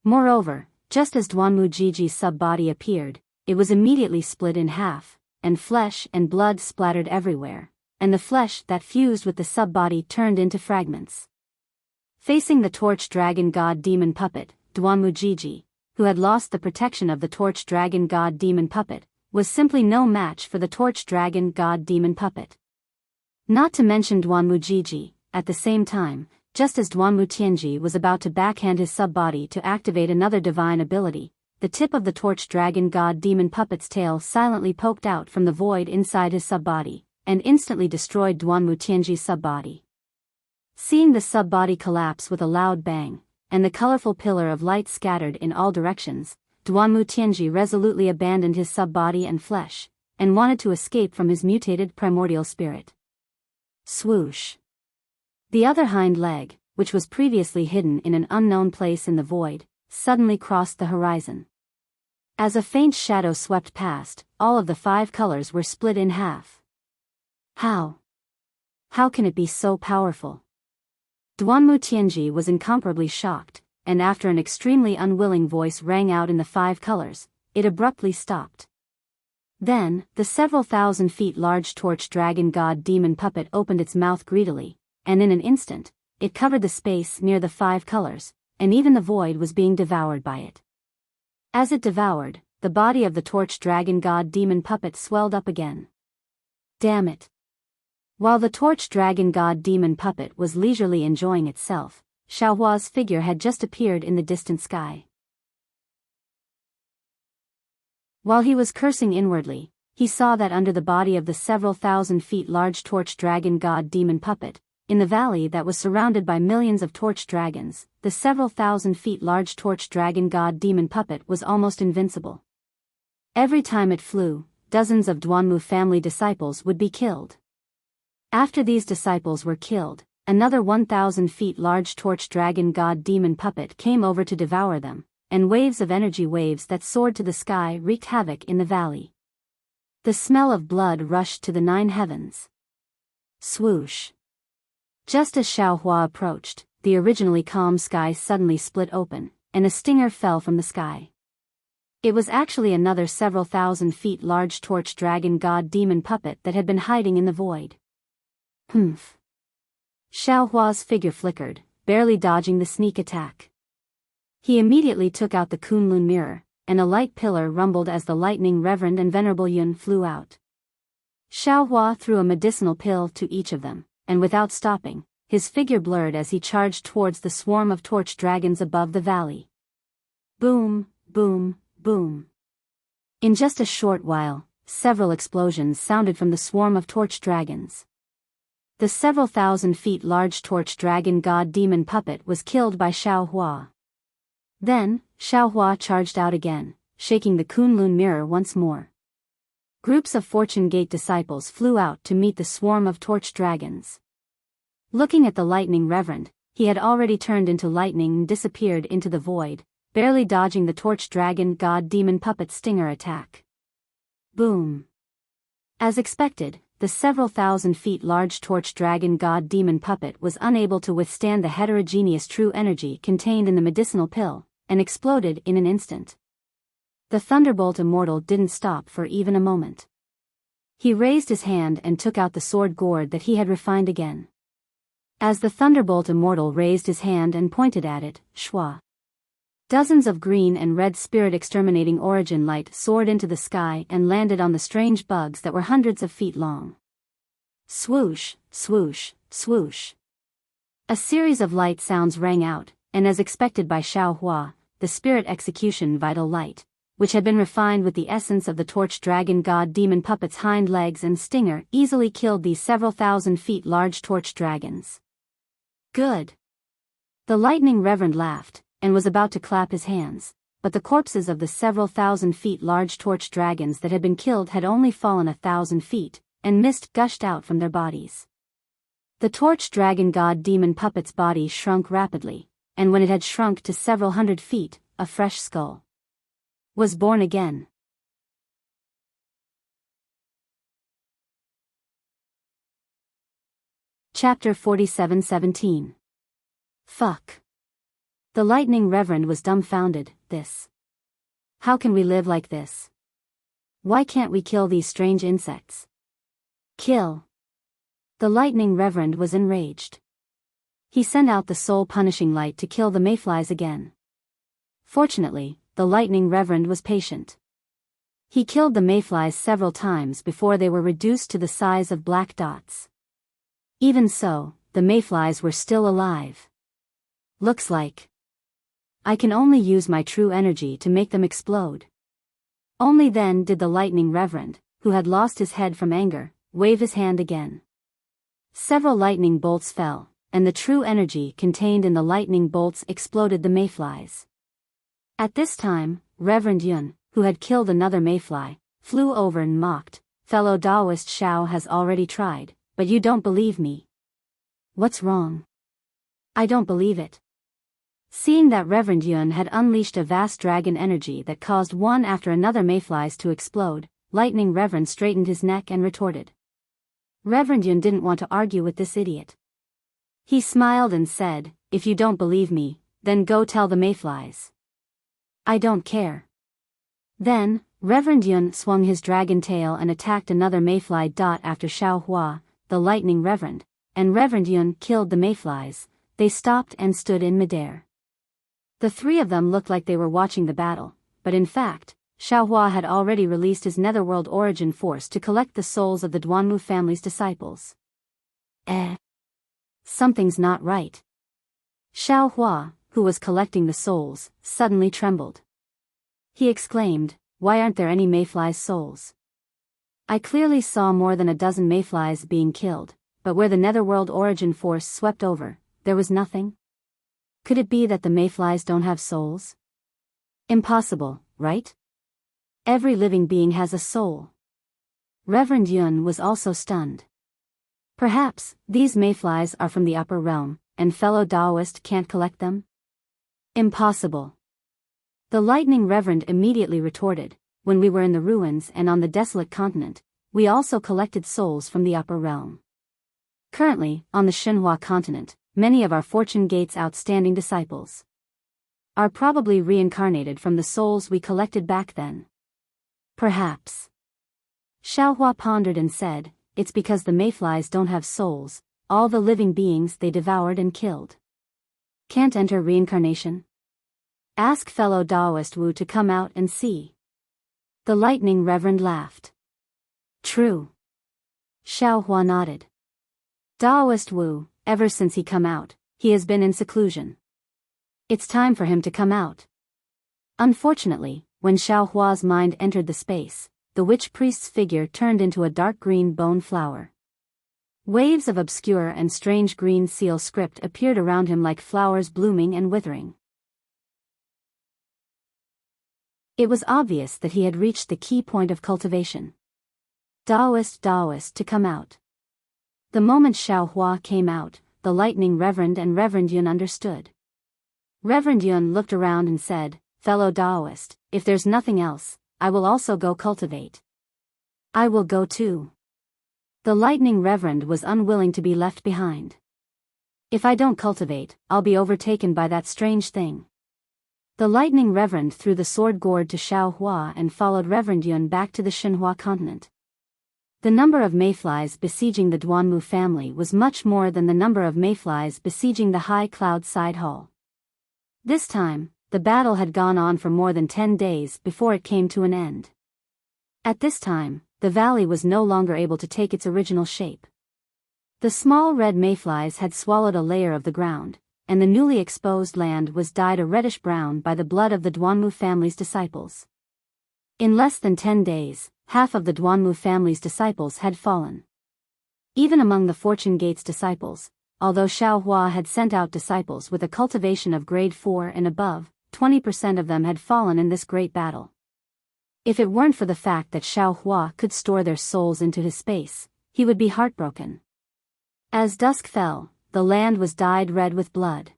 Moreover, just as Duanmujiji's sub-body appeared, it was immediately split in half, and flesh and blood splattered everywhere, and the flesh that fused with the sub-body turned into fragments. Facing the torch dragon god demon puppet, Duanmujiji, who had lost the protection of the torch dragon god demon puppet, was simply no match for the torch dragon god demon puppet. Not to mention Duanmujiji, at the same time, just as Duanmutianji was about to backhand his sub-body to activate another divine ability, the tip of the torch dragon god demon puppet's tail silently poked out from the void inside his sub-body, and instantly destroyed Duanmutianji's sub-body. Seeing the sub-body collapse with a loud bang, and the colorful pillar of light scattered in all directions, Duanmutianji resolutely abandoned his sub-body and flesh, and wanted to escape from his mutated primordial spirit. Swoosh. The other hind leg, which was previously hidden in an unknown place in the void, suddenly crossed the horizon. As a faint shadow swept past, all of the 5 colors were split in half. How? How can it be so powerful? Duanmutianji was incomparably shocked, and after an extremely unwilling voice rang out in the 5 colors, it abruptly stopped. Then, the several thousand feet large torch dragon god demon puppet opened its mouth greedily, and in an instant, it covered the space near the 5 colors, and even the void was being devoured by it. As it devoured, the body of the torch dragon god demon puppet swelled up again. Damn it! While the torch dragon god demon puppet was leisurely enjoying itself, Xiaohua's figure had just appeared in the distant sky. While he was cursing inwardly, he saw that under the body of the several thousand feet large torch dragon god demon puppet, in the valley that was surrounded by millions of torch dragons, the several thousand feet large torch dragon god demon puppet was almost invincible. Every time it flew, dozens of Duanmu family disciples would be killed. After these disciples were killed, another 1,000 feet large torch dragon god demon puppet came over to devour them, and waves of energy waves that soared to the sky wreaked havoc in the valley. The smell of blood rushed to the 9 heavens. Swoosh. Just as Xiaohua approached, the originally calm sky suddenly split open, and a stinger fell from the sky. It was actually another several thousand feet large torch dragon god demon puppet that had been hiding in the void. Humph. Xiaohua's figure flickered, barely dodging the sneak attack. He immediately took out the Kunlun mirror, and a light pillar rumbled as the lightning Reverend and Venerable Yun flew out. Xiaohua threw a medicinal pill to each of them, and without stopping, his figure blurred as he charged towards the swarm of torch dragons above the valley. Boom, boom, boom. In just a short while, several explosions sounded from the swarm of torch dragons. The several thousand feet large torch dragon god demon puppet was killed by Xiaohua. Then, Xiaohua charged out again, shaking the Kunlun mirror once more. Groups of Fortune Gate disciples flew out to meet the swarm of torch dragons. Looking at the lightning reverend, he had already turned into lightning and disappeared into the void, barely dodging the torch dragon god demon puppet stinger attack. Boom. As expected, the several thousand feet large torch dragon god demon puppet was unable to withstand the heterogeneous true energy contained in the medicinal pill, and exploded in an instant. The thunderbolt immortal didn't stop for even a moment. He raised his hand and took out the sword gourd that he had refined again. As the thunderbolt immortal raised his hand and pointed at it, shwa. Dozens of green and red spirit exterminating origin light soared into the sky and landed on the strange bugs that were hundreds of feet long. Swoosh, swoosh, swoosh. A series of light sounds rang out, and as expected by Xiao Hua, the spirit execution vital light, which had been refined with the essence of the torch dragon god demon puppet's hind legs and stinger, easily killed these several thousand feet large torch dragons. Good. The lightning reverend laughed, and was about to clap his hands, but the corpses of the several thousand feet large torch dragons that had been killed had only fallen 1,000 feet, and mist gushed out from their bodies. The torch dragon god demon puppet's body shrunk rapidly, and when it had shrunk to several hundred feet, a fresh skull was born again. Chapter 47:17. Fuck. The lightning reverend was dumbfounded. This. How can we live like this? Why can't we kill these strange insects? Kill. The lightning reverend was enraged. He sent out the soul-punishing light to kill the mayflies again. Fortunately, the lightning reverend was patient. He killed the mayflies several times before they were reduced to the size of black dots. Even so, the mayflies were still alive. Looks like I can only use my true energy to make them explode. Only then did the lightning reverend, who had lost his head from anger, wave his hand again. Several lightning bolts fell, and the true energy contained in the lightning bolts exploded the mayflies. At this time, Reverend Yun, who had killed another mayfly, flew over and mocked, "Fellow Taoist Shao has already tried, but you don't believe me. What's wrong?" "I don't believe it." Seeing that Reverend Yun had unleashed a vast dragon energy that caused one after another mayflies to explode, Lightning Reverend straightened his neck and retorted. Reverend Yun didn't want to argue with this idiot. He smiled and said, "If you don't believe me, then go tell the mayflies." "I don't care." Then, Reverend Yun swung his dragon tail and attacked another mayfly. After Xiao Hua, the lightning reverend, and Reverend Yun killed the mayflies, they stopped and stood in midair. The three of them looked like they were watching the battle, but in fact, Xiao Hua had already released his netherworld origin force to collect the souls of the Duanmu family's disciples. Something's not right. Xiao Hua, who was collecting the souls, suddenly trembled. He exclaimed, "Why aren't there any mayflies' souls? I clearly saw more than a dozen mayflies being killed, but where the netherworld origin force swept over, there was nothing? Could it be that the mayflies don't have souls? Impossible, right? Every living being has a soul." Reverend Yun was also stunned. Perhaps, these mayflies are from the upper realm, and fellow Taoist can't collect them? Impossible. The lightning reverend immediately retorted, "When we were in the ruins and on the desolate continent, we also collected souls from the upper realm. Currently, on the Shenhua continent, many of our Fortune Gate's outstanding disciples are probably reincarnated from the souls we collected back then." Perhaps. Xiao Hua pondered and said, "It's because the mayflies don't have souls, all the living beings they devoured and killed can't enter reincarnation? Ask fellow Taoist Wu to come out and see." The lightning reverend laughed. "True." Xiao Hua nodded. "Taoist Wu, ever since he come out, he has been in seclusion. It's time for him to come out." Unfortunately, when Xiao Hua's mind entered the space, the witch priest's figure turned into a dark green bone flower. Waves of obscure and strange green seal script appeared around him like flowers blooming and withering. It was obvious that he had reached the key point of cultivation. Taoist to come out. The moment Xiao Hua came out, the Lightning Reverend and Reverend Yun understood. Reverend Yun looked around and said, "Fellow Taoist, if there's nothing else, I will also go cultivate." "I will go too." The Lightning Reverend was unwilling to be left behind. "If I don't cultivate, I'll be overtaken by that strange thing." The Lightning Reverend threw the sword gourd to Xiaohua and followed Reverend Yun back to the Xinhua continent. The number of mayflies besieging the Duanmu family was much more than the number of mayflies besieging the high cloud side hall. This time, the battle had gone on for more than 10 days before it came to an end. At this time, the valley was no longer able to take its original shape. The small red mayflies had swallowed a layer of the ground, and the newly exposed land was dyed a reddish-brown by the blood of the Duanmu family's disciples. In less than 10 days, half of the Duanmu family's disciples had fallen. Even among the Fortune Gate's disciples, although Xiaohua had sent out disciples with a cultivation of grade 4 and above, 20% of them had fallen in this great battle. If it weren't for the fact that Xiaohua could store their souls into his space, he would be heartbroken. As dusk fell, the land was dyed red with blood.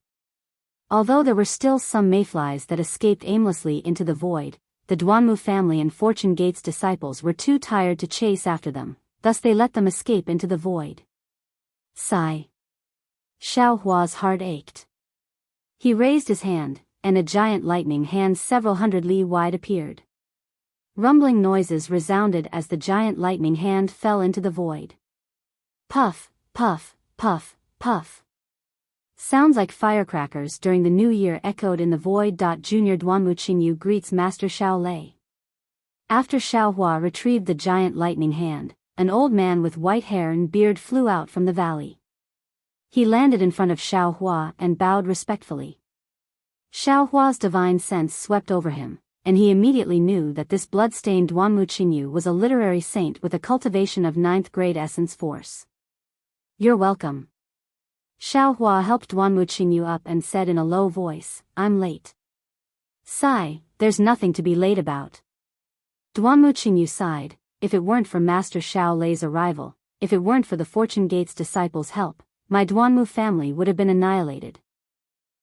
Although there were still some mayflies that escaped aimlessly into the void, the Duanmu family and Fortune Gate's disciples were too tired to chase after them, thus they let them escape into the void. Sigh. Xiaohua's heart ached. He raised his hand, and a giant lightning hand several hundred li wide appeared. Rumbling noises resounded as the giant lightning hand fell into the void. Puff, puff, puff, puff. Sounds like firecrackers during the New Year echoed in the void. Junior Duanmu Qingyu greets Master Xiao Lei. After Xiaohua retrieved the giant lightning hand, an old man with white hair and beard flew out from the valley. He landed in front of Xiaohua and bowed respectfully. Xiaohua's divine sense swept over him, and he immediately knew that this blood-stained Duanmu Qingyu was a literary saint with a cultivation of 9th grade essence force. "You're welcome." Xiaohua helped Duanmu Qingyu up and said in a low voice, "I'm late." "Sigh, there's nothing to be late about." Duanmu Qingyu sighed, "If it weren't for Master Xiao Lei's arrival, if it weren't for the Fortune Gate's disciples' help, my Duanmu family would have been annihilated.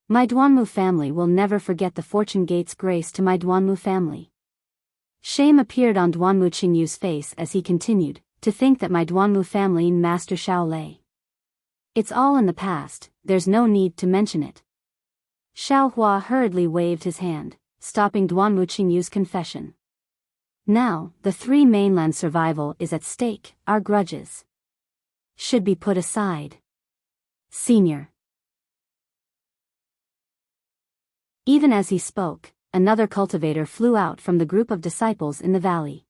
My Duanmu family will never forget the Fortune Gate's grace to my Duanmu family." Shame appeared on Duanmu Qingyu's face as he continued, "To think that my Duanmu family and Master Xiao Lei. It's all in the past, there's no need to mention it." Xiaohua hurriedly waved his hand, stopping Duanmu Qingyu's confession. "Now, the 3 mainland survival is at stake, our grudges should be put aside. Senior." Even as he spoke, another cultivator flew out from the group of disciples in the valley.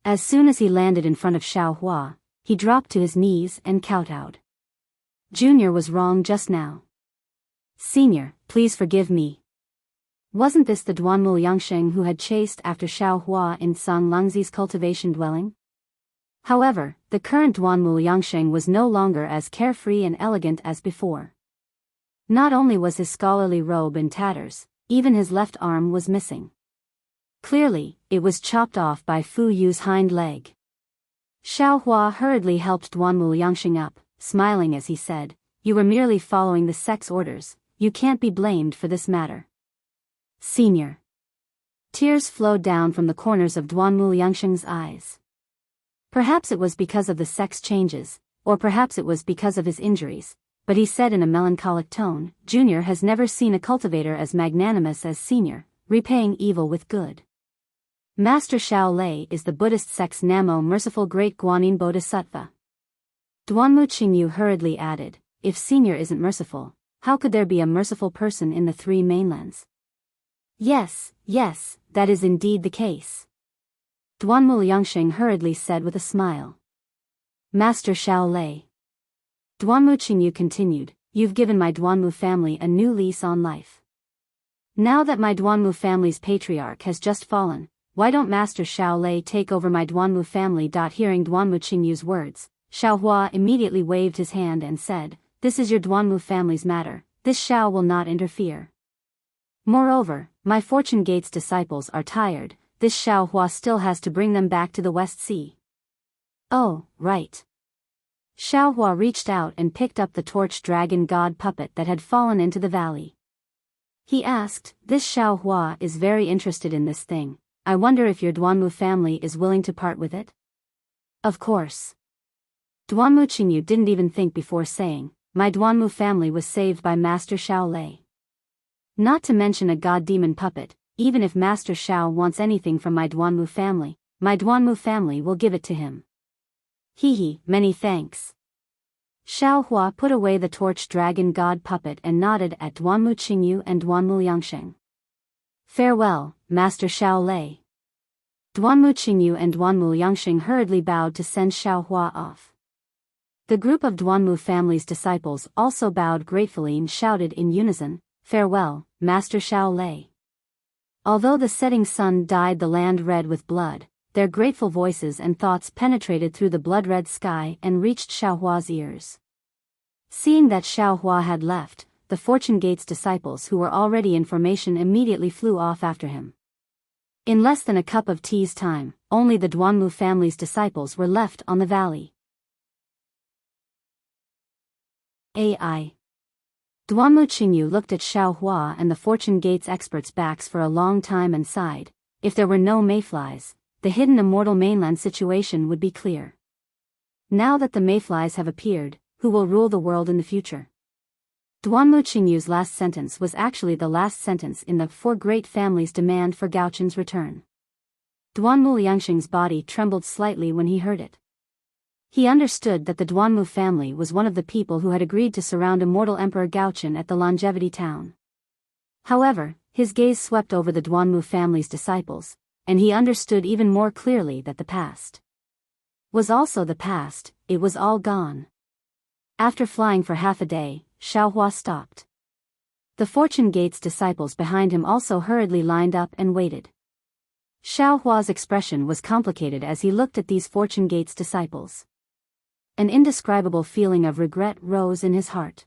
As soon as he landed in front of Xiaohua, he dropped to his knees and kowtowed. "Junior was wrong just now. Senior, please forgive me." Wasn't this the Duanmu Yangsheng who had chased after Xiaohua in Sang Lungzi's cultivation dwelling? However, the current Duanmu Yangsheng was no longer as carefree and elegant as before. Not only was his scholarly robe in tatters, even his left arm was missing. Clearly, it was chopped off by Fu Yu's hind leg. Xiaohua hurriedly helped Duanmu Yangsheng up, smiling as he said, "You were merely following the sect's orders, you can't be blamed for this matter." Senior. Tears flowed down from the corners of Duanmu Yangsheng's eyes. Perhaps it was because of the sect's changes, or perhaps it was because of his injuries, but he said in a melancholic tone, "Junior has never seen a cultivator as magnanimous as Senior, repaying evil with good. Master Xiao Lei is the Buddhist sect's Namo merciful great Guanyin Bodhisattva." Duanmu Qingyu hurriedly added, "If Senior isn't merciful, how could there be a merciful person in the 3 mainlands?" Yes, that is indeed the case." Duanmu Yangsheng hurriedly said with a smile. "Master Xiao Lei." Duanmu Qingyu continued, "You've given my Duanmu family a new lease on life. Now that my Duanmu family's patriarch has just fallen, why don't Master Xiao Lei take over my Duanmu family?" Hearing Duanmu Qingyu's words, Xiaohua immediately waved his hand and said, "This is your Duanmu family's matter, this Xiao will not interfere. Moreover, my Fortune Gate's disciples are tired, this Xiaohua still has to bring them back to the West Sea." "Oh, right." Xiaohua reached out and picked up the torch dragon god puppet that had fallen into the valley. He asked, "This Xiaohua is very interested in this thing. I wonder if your Duanmu family is willing to part with it?" "Of course." Duanmu Qingyu didn't even think before saying, "My Duanmu family was saved by Master Xiao Lei. Not to mention a god-demon puppet, even if Master Xiao wants anything from my Duanmu family will give it to him." "Hee, many thanks." Xiaohua put away the torch dragon god puppet and nodded at Duanmu Qingyu and Duanmu Liangsheng. "Farewell, Master Xiao Lei." Duanmu Qingyu and Duanmu Liangsheng hurriedly bowed to send Xiaohua off. The group of Duanmu family's disciples also bowed gratefully and shouted in unison, "Farewell, Master Xiao Lei." Although the setting sun dyed the land red with blood, their grateful voices and thoughts penetrated through the blood-red sky and reached Xiaohua's ears. Seeing that Xiaohua had left, the Fortune Gate's disciples who were already in formation immediately flew off after him. In less than a cup of tea's time, only the Duanmu family's disciples were left on the valley. AI. Duanmu Qingyu looked at Xiaohua and the Fortune Gate's experts' backs for a long time and sighed. If there were no mayflies, the hidden immortal mainland situation would be clear. Now that the mayflies have appeared, who will rule the world in the future? Duanmu Qingyu's last sentence was actually the last sentence in the Four Great Families' demand for Gao Chen's return. Duanmu Liangsheng's body trembled slightly when he heard it. He understood that the Duanmu family was one of the people who had agreed to surround immortal Emperor Gao Chen at the Longevity Town. However, his gaze swept over the Duanmu family's disciples, and he understood even more clearly that the past was also the past. It was all gone. After flying for half a day, Xiaohua stopped. The Fortune Gate's disciples behind him also hurriedly lined up and waited. Xiaohua's expression was complicated as he looked at these Fortune Gate's disciples. An indescribable feeling of regret rose in his heart.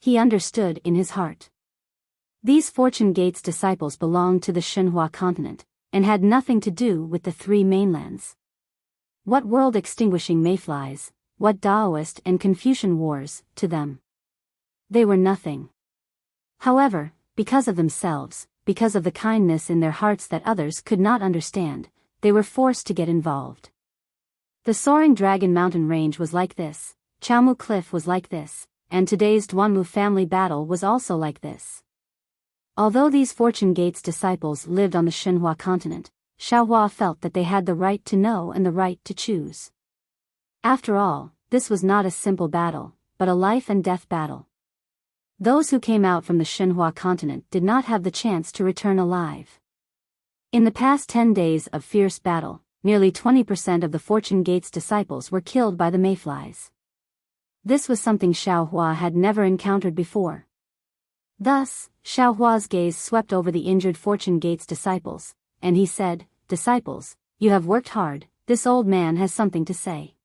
He understood in his heart. These Fortune Gate's disciples belonged to the Shenhua continent, and had nothing to do with the three mainlands. What world-extinguishing mayflies, what Taoist and Confucian wars, to them? They were nothing. However, because of themselves, because of the kindness in their hearts that others could not understand, they were forced to get involved. The soaring Dragon Mountain range was like this, Chaomu Cliff was like this, and today's Duanmu family battle was also like this. Although these Fortune Gate's disciples lived on the Shenhua continent, Xiaohua felt that they had the right to know and the right to choose. After all, this was not a simple battle, but a life and death battle. Those who came out from the Shenhua continent did not have the chance to return alive. In the past 10 days of fierce battle, nearly 20% of the Fortune Gate's disciples were killed by the mayflies. This was something Xiaohua had never encountered before. Thus, Xiaohua's gaze swept over the injured Fortune Gate's disciples, and he said, "Disciples, you have worked hard, this old man has something to say."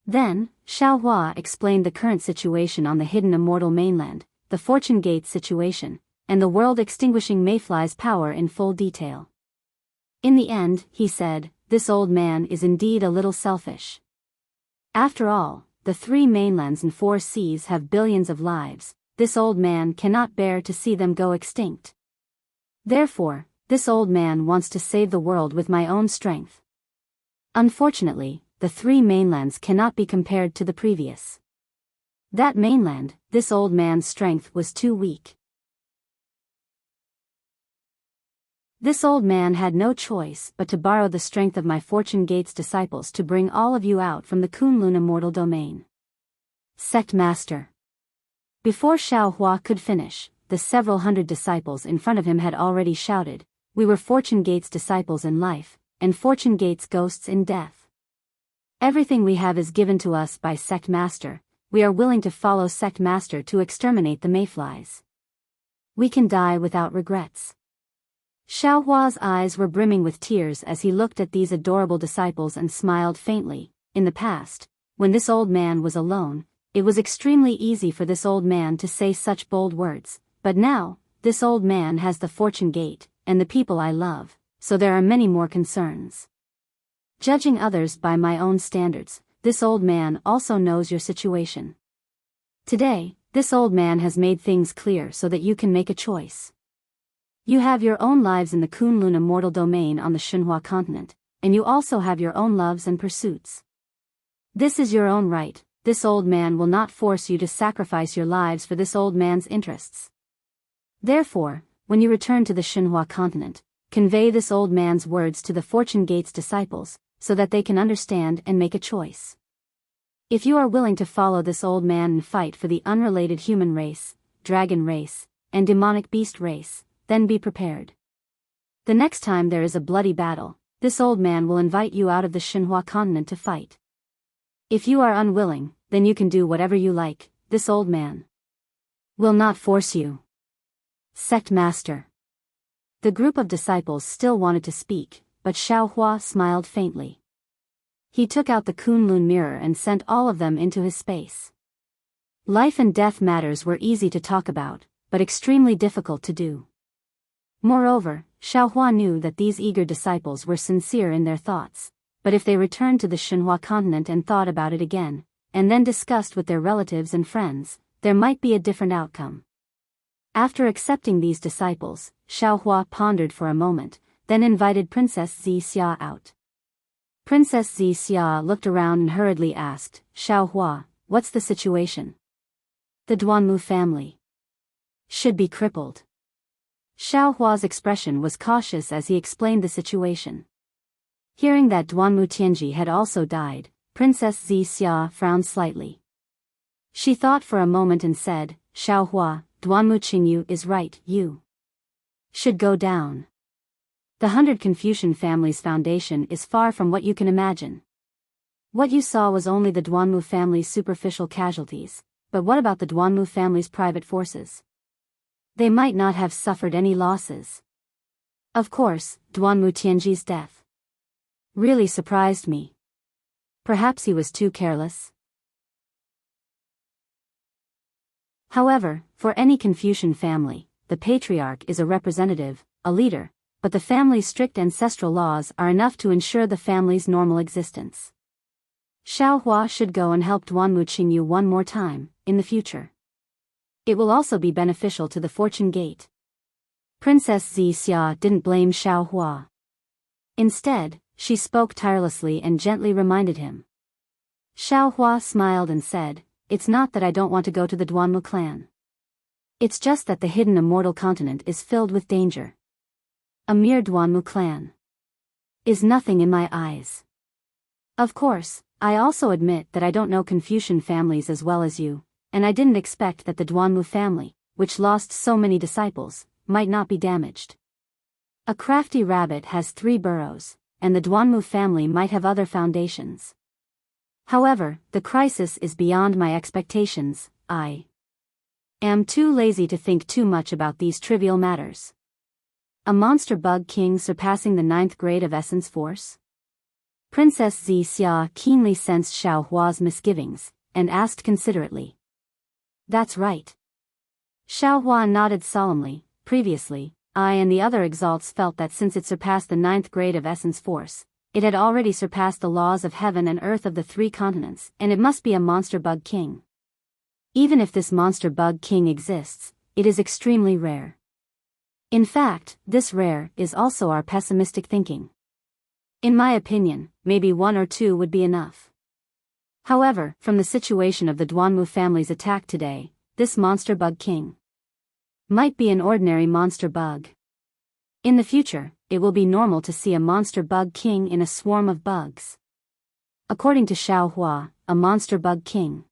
Then, Xiaohua explained the current situation on the hidden immortal mainland, the Fortune Gate's situation, and the world-extinguishing mayfly's power in full detail. In the end, he said, "This old man is indeed a little selfish. After all, the three mainlands and 4 seas have billions of lives. This old man cannot bear to see them go extinct. Therefore, this old man wants to save the world with my own strength." Unfortunately, the 3 mainlands cannot be compared to the previous. That mainland, this old man's strength was too weak. This old man had no choice but to borrow the strength of my Fortune Gate's disciples to bring all of you out from the Kunlun immortal domain. Sect Master. Before Xiaohua could finish, the several hundred disciples in front of him had already shouted, "We were Fortune Gate's disciples in life, and Fortune Gate's ghosts in death. Everything we have is given to us by Sect Master. We are willing to follow Sect Master to exterminate the mayflies. We can die without regrets." Xiaohua's eyes were brimming with tears as he looked at these adorable disciples and smiled faintly. In the past, when this old man was alone, it was extremely easy for this old man to say such bold words, but now, this old man has the Fortune Gate, and the people I love, so there are many more concerns. Judging others by my own standards, this old man also knows your situation. Today, this old man has made things clear so that you can make a choice. You have your own lives in the Kunlun immortal domain on the Shinhua continent, and you also have your own loves and pursuits. This is your own right. This old man will not force you to sacrifice your lives for this old man's interests. Therefore, when you return to the Shinhua continent, convey this old man's words to the Fortune Gate's disciples, so that they can understand and make a choice. If you are willing to follow this old man and fight for the unrelated human race, dragon race, and demonic beast race, then be prepared. The next time there is a bloody battle, this old man will invite you out of the Shinhua continent to fight. If you are unwilling, then you can do whatever you like, this old man will not force you. Sect Master. The group of disciples still wanted to speak, but Xiaohua smiled faintly. He took out the Kunlun mirror and sent all of them into his space. Life and death matters were easy to talk about, but extremely difficult to do. Moreover, Xiaohua knew that these eager disciples were sincere in their thoughts, but if they returned to the Shinhua continent and thought about it again, and then discussed with their relatives and friends, there might be a different outcome. After accepting these disciples, Xiaohua pondered for a moment, then invited Princess Zixia out. Princess Zixia looked around and hurriedly asked, "Xiaohua, what's the situation?" "The Duanmu family should be crippled." Xiaohua's expression was cautious as he explained the situation. Hearing that Duanmu Tianji had also died, Princess Zixia frowned slightly. She thought for a moment and said, "Xiaohua, Duanmu Qingyu is right, you should go down. The 100 Confucian Family's foundation is far from what you can imagine. What you saw was only the Duanmu family's superficial casualties, but what about the Duanmu family's private forces? They might not have suffered any losses. Of course, Duanmu Tianji's death really surprised me. Perhaps he was too careless. However, for any Confucian family, the patriarch is a representative, a leader, but the family's strict ancestral laws are enough to ensure the family's normal existence. Xiaohua should go and help Duanmu Qingyu one more time, in the future. It will also be beneficial to the Fortune Gate. Princess Zixia didn't blame Xiaohua. Instead, she spoke tirelessly and gently reminded him. Xiaohua smiled and said, "It's not that I don't want to go to the Duanmu clan. It's just that the hidden immortal continent is filled with danger. A mere Duanmu clan is nothing in my eyes. Of course, I also admit that I don't know Confucian families as well as you, and I didn't expect that the Duanmu family, which lost so many disciples, might not be damaged. A crafty rabbit has 3 burrows, and the Duanmu family might have other foundations. However, the crisis is beyond my expectations. I am too lazy to think too much about these trivial matters. A monster bug king surpassing the 9th grade of essence force?" Princess Zixia keenly sensed Xiaohua's misgivings, and asked considerately. "That's right." Xiaohua nodded solemnly. Previously, I and the other exalts felt that since it surpassed the 9th grade of essence force, it had already surpassed the laws of heaven and earth of the 3 continents, and it must be a monster bug king. Even if this monster bug king exists, it is extremely rare. In fact, this rare is also our pessimistic thinking. In my opinion, maybe 1 or 2 would be enough. However, from the situation of the Duanmu family's attack today, this monster bug king might be an ordinary monster bug. In the future, it will be normal to see a monster bug king in a swarm of bugs. According to Xiaohua, a monster bug king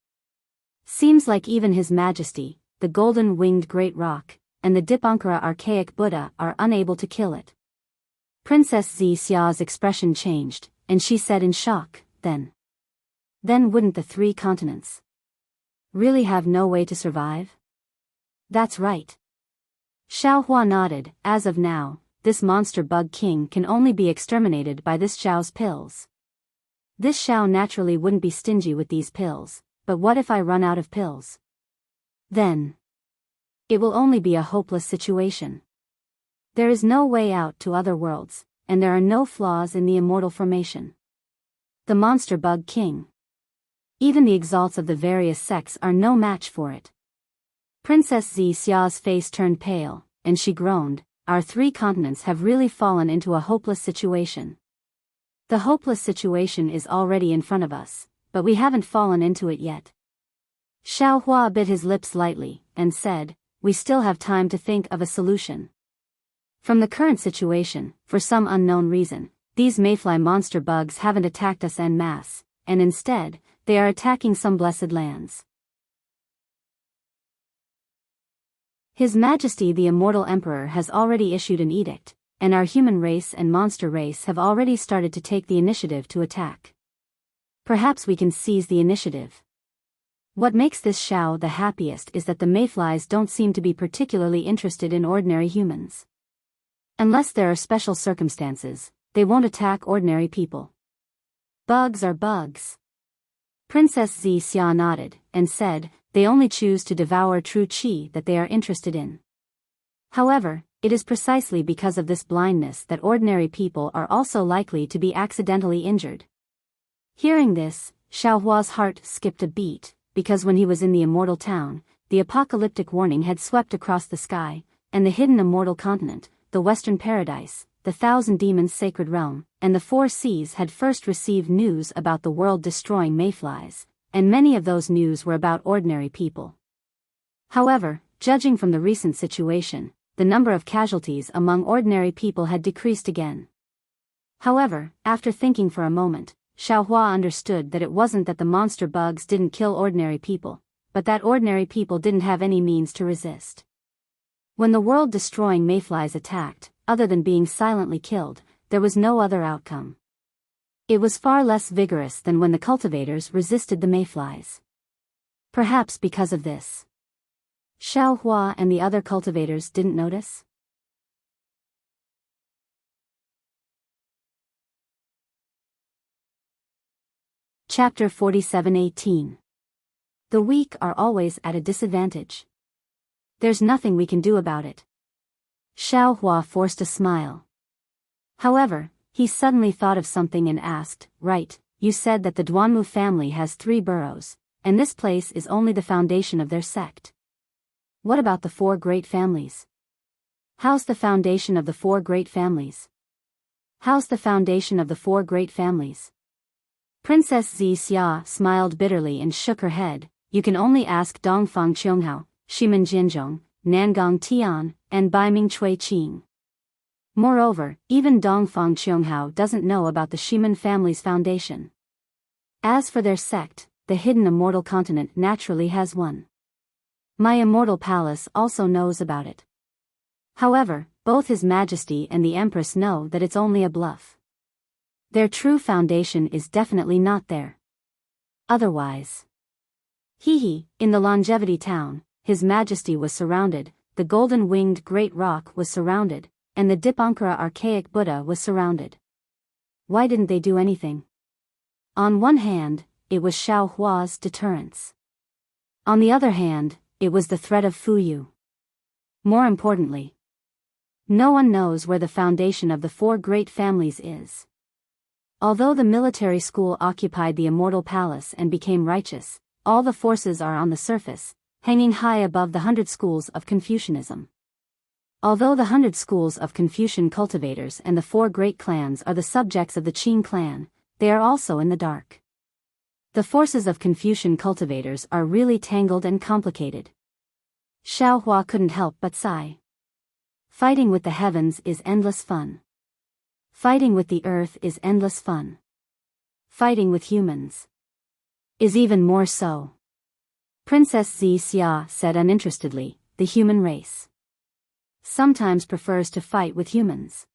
seems like even His Majesty, the golden-winged great rock, and the Dipankara archaic Buddha are unable to kill it. Princess Zixia's expression changed, and she said in shock, Then wouldn't the 3 continents really have no way to survive?" "That's right." Xiaohua nodded. "As of now, this monster bug king can only be exterminated by this Xiao's pills. This Xiao naturally wouldn't be stingy with these pills, but what if I run out of pills? Then it will only be a hopeless situation. There is no way out to other worlds, and there are no flaws in the immortal formation. The monster bug king Even the exalts of the various sects are no match for it. Princess Xia's face turned pale, and she groaned, "Our 3 continents have really fallen into a hopeless situation. The hopeless situation is already in front of us, but we haven't fallen into it yet." Xiaohua bit his lips lightly, and said, "We still have time to think of a solution. From the current situation, for some unknown reason, these mayfly monster bugs haven't attacked us en masse, and instead, they are attacking some blessed lands. His Majesty the Immortal Emperor has already issued an edict, and our human race and monster race have already started to take the initiative to attack. Perhaps we can seize the initiative. What makes this Xiao the happiest is that the mayflies don't seem to be particularly interested in ordinary humans. Unless there are special circumstances, they won't attack ordinary people. Bugs are bugs." Princess Xia nodded, and said, "They only choose to devour true qi that they are interested in. However, it is precisely because of this blindness that ordinary people are also likely to be accidentally injured." Hearing this, Xiaohua's heart skipped a beat, because when he was in the immortal town, the apocalyptic warning had swept across the sky, and the hidden immortal continent, the Western Paradise, the Thousand Demons' sacred realm, and the 4 seas had first received news about the world-destroying mayflies, and many of those news were about ordinary people. However, judging from the recent situation, the number of casualties among ordinary people had decreased again. However, after thinking for a moment, Xiaohua understood that it wasn't that the monster bugs didn't kill ordinary people, but that ordinary people didn't have any means to resist. When the world-destroying mayflies attacked, other than being silently killed, there was no other outcome. It was far less vigorous than when the cultivators resisted the mayflies. Perhaps because of this, Xiaohua and the other cultivators didn't notice? Chapter 47:18. The weak are always at a disadvantage. There's nothing we can do about it. Xiaohua forced a smile. However, he suddenly thought of something and asked, "Right, you said that the Duanmu family has 3 boroughs, and this place is only the foundation of their sect. What about the 4 great families? How's the foundation of the 4 great families? How's the foundation of the 4 great families?" Princess Xia smiled bitterly and shook her head. "You can only ask Dongfang Qianghao, Shimen Jianzhong, Nangang Tian, and Baiming Chui Qing. Moreover, even Dongfang Qianghao doesn't know about the Shimen family's foundation. As for their sect, the hidden immortal continent naturally has one. My immortal palace also knows about it. However, both His Majesty and the Empress know that it's only a bluff. Their true foundation is definitely not there. Otherwise. In the Longevity Town, His Majesty was surrounded, the golden-winged Great Rock was surrounded, and the Dipankara archaic Buddha was surrounded. Why didn't they do anything? On one hand, it was Xiaohua's deterrence. On the other hand, it was the threat of Fuyu. More importantly, no one knows where the foundation of the 4 great families is. Although the military school occupied the immortal palace and became righteous, all the forces are on the surface, hanging high above the 100 schools of Confucianism. Although the 100 schools of Confucian cultivators and the 4 great clans are the subjects of the Qing clan, they are also in the dark. The forces of Confucian cultivators are really tangled and complicated. Xiaohua couldn't help but sigh. Fighting with the heavens is endless fun. Fighting with the earth is endless fun. Fighting with humans is even more so. Princess Xia said uninterestedly, "The human race sometimes prefers to fight with humans.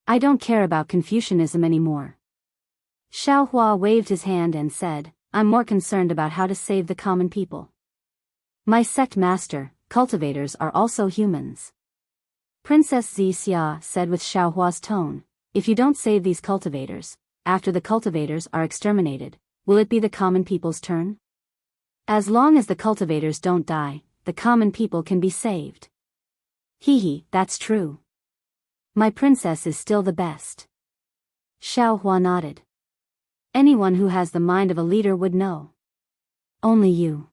I don't care about Confucianism anymore." Xiaohua waved his hand and said, "I'm more concerned about how to save the common people. My sect master, cultivators are also humans." Princess Xia said with Xiaohua's tone, "If you don't save these cultivators, after the cultivators are exterminated, will it be the common people's turn? As long as the cultivators don't die, the common people can be saved." That's true. My princess is still the best." Xiaohua nodded. Anyone who has the mind of a leader would know. Only you.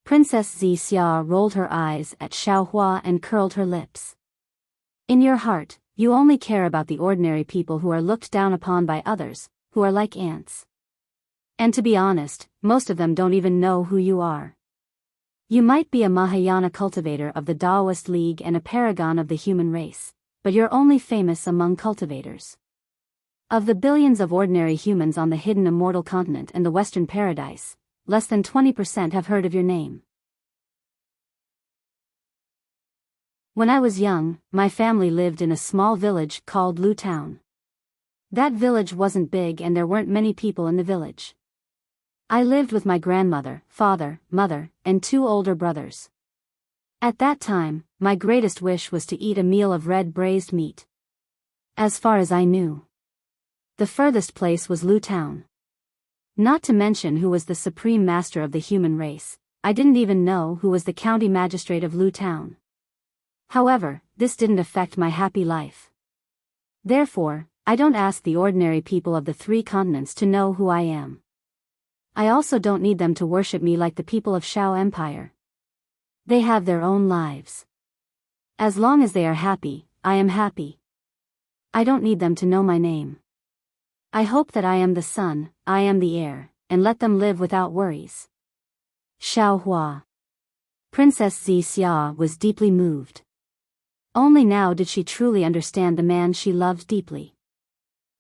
Princess Xixia rolled her eyes at Xiaohua and curled her lips. In your heart, you only care about the ordinary people who are looked down upon by others, who are like ants. And to be honest, most of them don't even know who you are. You might be a Mahayana cultivator of the Taoist League and a paragon of the human race, but you're only famous among cultivators. Of the billions of ordinary humans on the hidden immortal continent and the Western Paradise, less than 20% have heard of your name. When I was young, my family lived in a small village called Lu Town. That village wasn't big and there weren't many people in the village. I lived with my grandmother, father, mother, and 2 older brothers. At that time, my greatest wish was to eat a meal of red braised meat. As far as I knew, the furthest place was Lu Town. Not to mention who was the supreme master of the human race, I didn't even know who was the county magistrate of Lu Town. However, this didn't affect my happy life. Therefore, I don't ask the ordinary people of the 3 continents to know who I am. I also don't need them to worship me like the people of Shao Empire. They have their own lives. As long as they are happy, I am happy. I don't need them to know my name. I hope that I am the sun, I am the air, and let them live without worries. Xiaohua. Princess Xixia was deeply moved. Only now did she truly understand the man she loved deeply.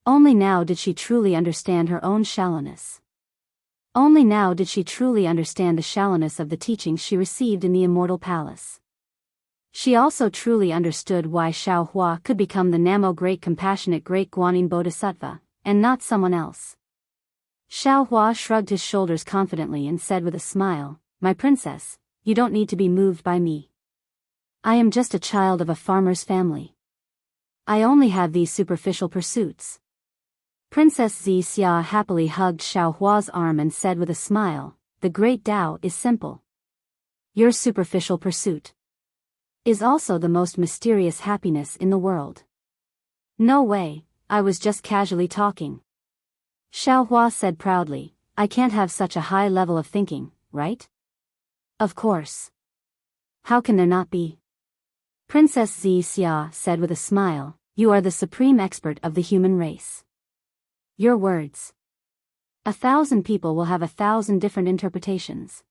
Only now did she truly understand her own shallowness. Only now did she truly understand the shallowness of the teachings she received in the Immortal Palace. She also truly understood why Xiaohua could become the Namo Great Compassionate Great Guanyin Bodhisattva, and not someone else. Xiaohua shrugged his shoulders confidently and said with a smile, "My princess, you don't need to be moved by me. I am just a child of a farmer's family. I only have these superficial pursuits." Princess Xixia happily hugged Xiaohua's arm and said with a smile, "The great Tao is simple. Your superficial pursuit is also the most mysterious happiness in the world." "No way, I was just casually talking." Xiaohua said proudly, "I can't have such a high level of thinking, right?" "Of course. How can there not be?" Princess Xixia said with a smile, "You are the supreme expert of the human race. Your words. 1,000 people will have 1,000 different interpretations.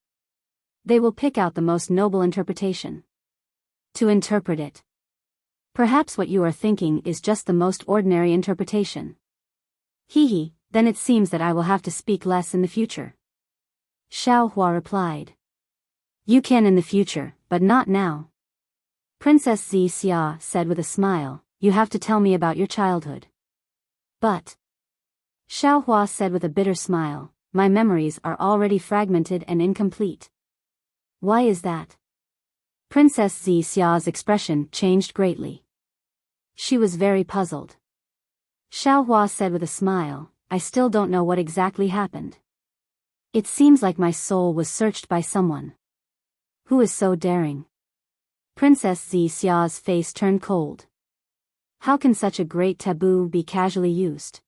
They will pick out the most noble interpretation to interpret it. Perhaps what you are thinking is just the most ordinary interpretation. Hee, then it seems that I will have to speak less in the future." Xiaohua replied. "You can in the future, but not now." Princess Xixia said with a smile, "You have to tell me about your childhood." "But," Xiaohua said with a bitter smile, "my memories are already fragmented and incomplete." "Why is that?" Princess Xixia's expression changed greatly. She was very puzzled. Xiaohua said with a smile, "I still don't know what exactly happened. It seems like my soul was searched by someone. Who is so daring?" Princess Xixia's face turned cold. How can such a great taboo be casually used?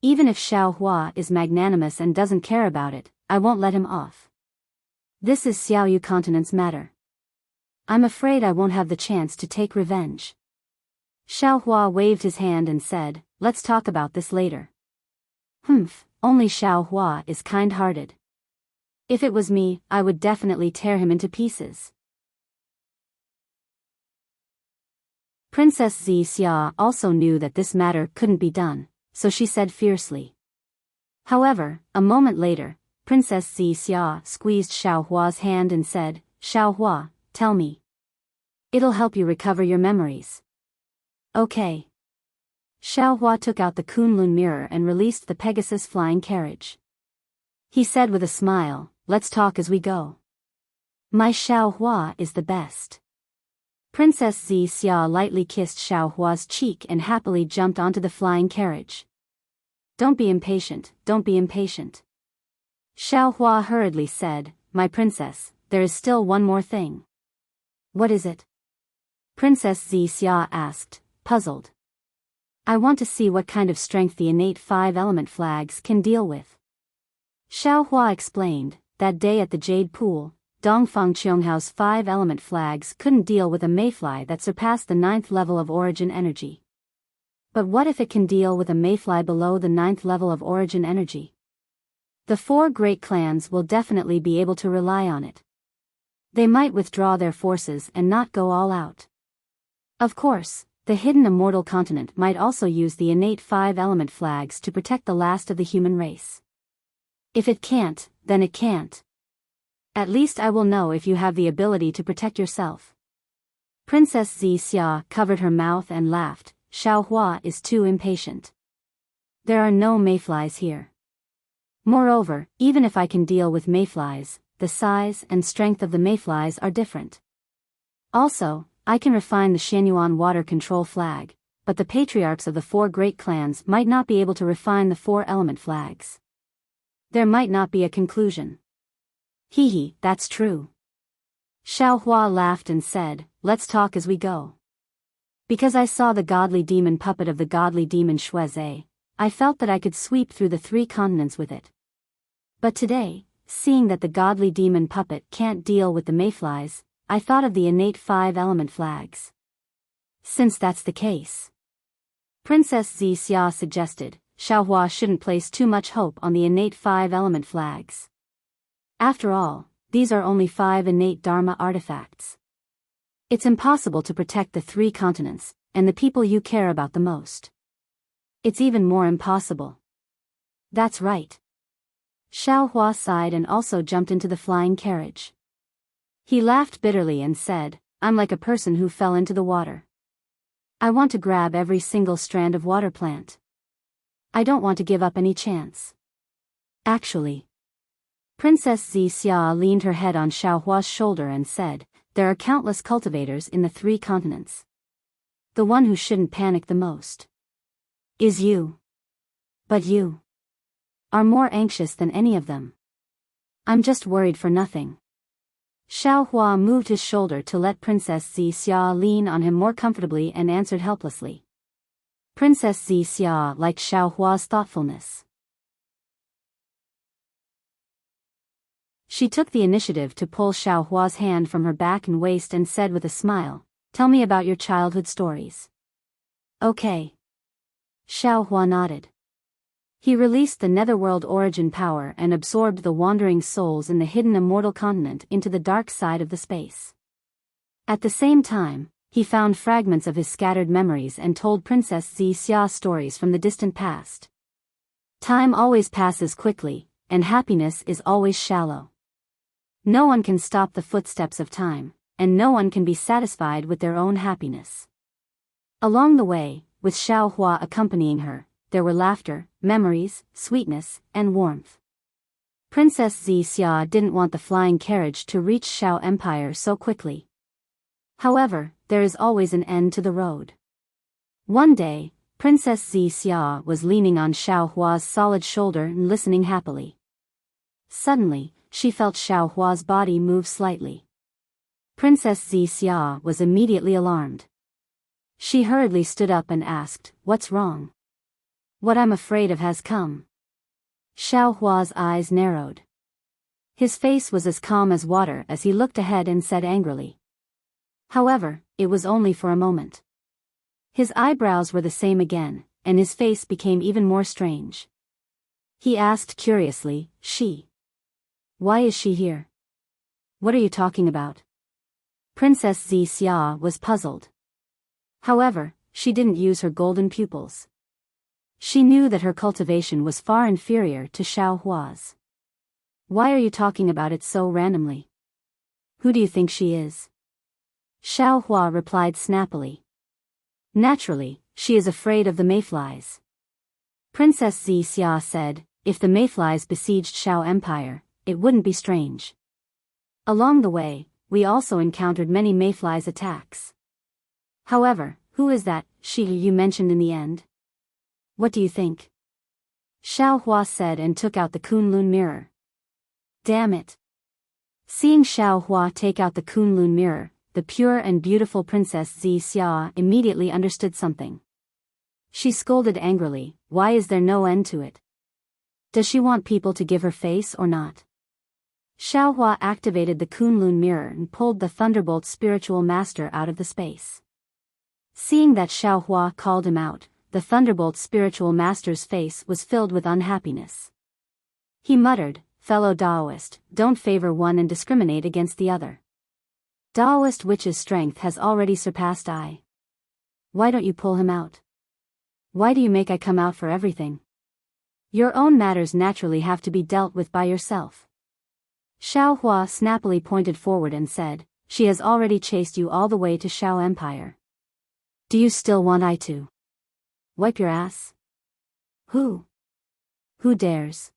Even if Xiaohua is magnanimous and doesn't care about it, I won't let him off. This is Xiaoyu continent's matter. I'm afraid I won't have the chance to take revenge. Xiaohua waved his hand and said, "Let's talk about this later." Only Xiaohua is kind-hearted. If it was me, I would definitely tear him into pieces. Princess Xixia also knew that this matter couldn't be done, so she said fiercely. However, a moment later, Princess Xixia squeezed Xiaohua's hand and said, "Xiaohua, tell me. It'll help you recover your memories." "Okay." Xiaohua took out the Kunlun mirror and released the Pegasus flying carriage. He said with a smile, "Let's talk as we go. My Xiaohua is the best." Princess Xixia lightly kissed Xiaohua's cheek and happily jumped onto the flying carriage. "Don't be impatient, don't be impatient." Xiaohua hurriedly said, "My princess, there is still one more thing." "What is it?" Princess Xixia asked, puzzled. "I want to see what kind of strength the innate 5-element flags can deal with." Xiaohua explained, that day at the Jade Pool, Dongfang Cheonghao's 5 element flags couldn't deal with a mayfly that surpassed the 9th level of origin energy. But what if it can deal with a mayfly below the 9th level of origin energy? The 4 great clans will definitely be able to rely on it. They might withdraw their forces and not go all out. Of course, the hidden immortal continent might also use the innate 5 element flags to protect the last of the human race. If it can't, then it can't. At least I will know if you have the ability to protect yourself. Princess Xia covered her mouth and laughed. Xiaohua is too impatient. There are no mayflies here. Moreover, even if I can deal with mayflies, the size and strength of the mayflies are different. Also, I can refine the Shenyuan water control flag, but the patriarchs of the 4 great clans might not be able to refine the 4 element flags. There might not be a conclusion. Hee, that's true. Xiaohua laughed and said, let's talk as we go. Because I saw the godly demon puppet of the godly demon Shueze, I felt that I could sweep through the 3 continents with it. But today, seeing that the godly demon puppet can't deal with the mayflies, I thought of the innate 5 element flags. Since that's the case, Princess Xia suggested, Xiaohua shouldn't place too much hope on the innate 5 element flags. After all, these are only 5 innate Dharma artifacts. It's impossible to protect the 3 continents, and the people you care about the most. It's even more impossible. That's right. Xiaohua sighed and also jumped into the flying carriage. He laughed bitterly and said, I'm like a person who fell into the water. I want to grab every single strand of water plant. I don't want to give up any chance. Actually, Princess Xia leaned her head on Xiaohua's shoulder and said, there are countless cultivators in the 3 continents. The one who shouldn't panic the most is you. But you are more anxious than any of them. I'm just worried for nothing. Xiaohua moved his shoulder to let Princess Xia lean on him more comfortably and answered helplessly. Princess Xia liked Xiaohua's thoughtfulness. She took the initiative to pull Xiaohua's hand from her back and waist and said with a smile, tell me about your childhood stories. Okay. Xiaohua nodded. He released the netherworld origin power and absorbed the wandering souls in the hidden immortal continent into the dark side of the space. At the same time, he found fragments of his scattered memories and told Princess Xia stories from the distant past. Time always passes quickly, and happiness is always shallow. No one can stop the footsteps of time, and no one can be satisfied with their own happiness. Along the way, with Xiaohua accompanying her, there were laughter, memories, sweetness, and warmth. Princess Xia didn't want the flying carriage to reach Xiao Empire so quickly. However, there is always an end to the road. One day, Princess Xia was leaning on Xiaohua's solid shoulder and listening happily. Suddenly, she felt Xiaohua's body move slightly. Princess Xia was immediately alarmed. She hurriedly stood up and asked, what's wrong? What I'm afraid of has come. Xiaohua's eyes narrowed. His face was as calm as water as he looked ahead and said angrily. However, it was only for a moment. His eyebrows were the same again, and his face became even more strange. He asked curiously, she? Why is she here? What are you talking about? Princess Xia was puzzled. However, she didn't use her golden pupils. She knew that her cultivation was far inferior to Xiaohua's. Why are you talking about it so randomly? Who do you think she is? Xiaohua replied snappily. Naturally, she is afraid of the mayflies. Princess Xia said, if the mayflies besieged Xiao Empire, it wouldn't be strange. Along the way, we also encountered many mayflies attacks. However, who is that she you mentioned in the end? What do you think? Xiaohua said and took out the Kunlun mirror. Damn it. Seeing Xiaohua take out the Kunlun mirror, the pure and beautiful Princess Xia immediately understood something. She scolded angrily, why is there no end to it? Does she want people to give her face or not? Xiaohua activated the Kunlun mirror and pulled the Thunderbolt spiritual master out of the space. Seeing that Xiaohua called him out, the Thunderbolt spiritual master's face was filled with unhappiness. He muttered, "Fellow Daoist, don't favor one and discriminate against the other. Daoist witch's strength has already surpassed I. Why don't you pull him out? Why do you make I come out for everything? Your own matters naturally have to be dealt with by yourself." Xiaohua snappily pointed forward and said, "She has already chased you all the way to Shao Empire. Do you still want I to wipe your ass? Who dares?"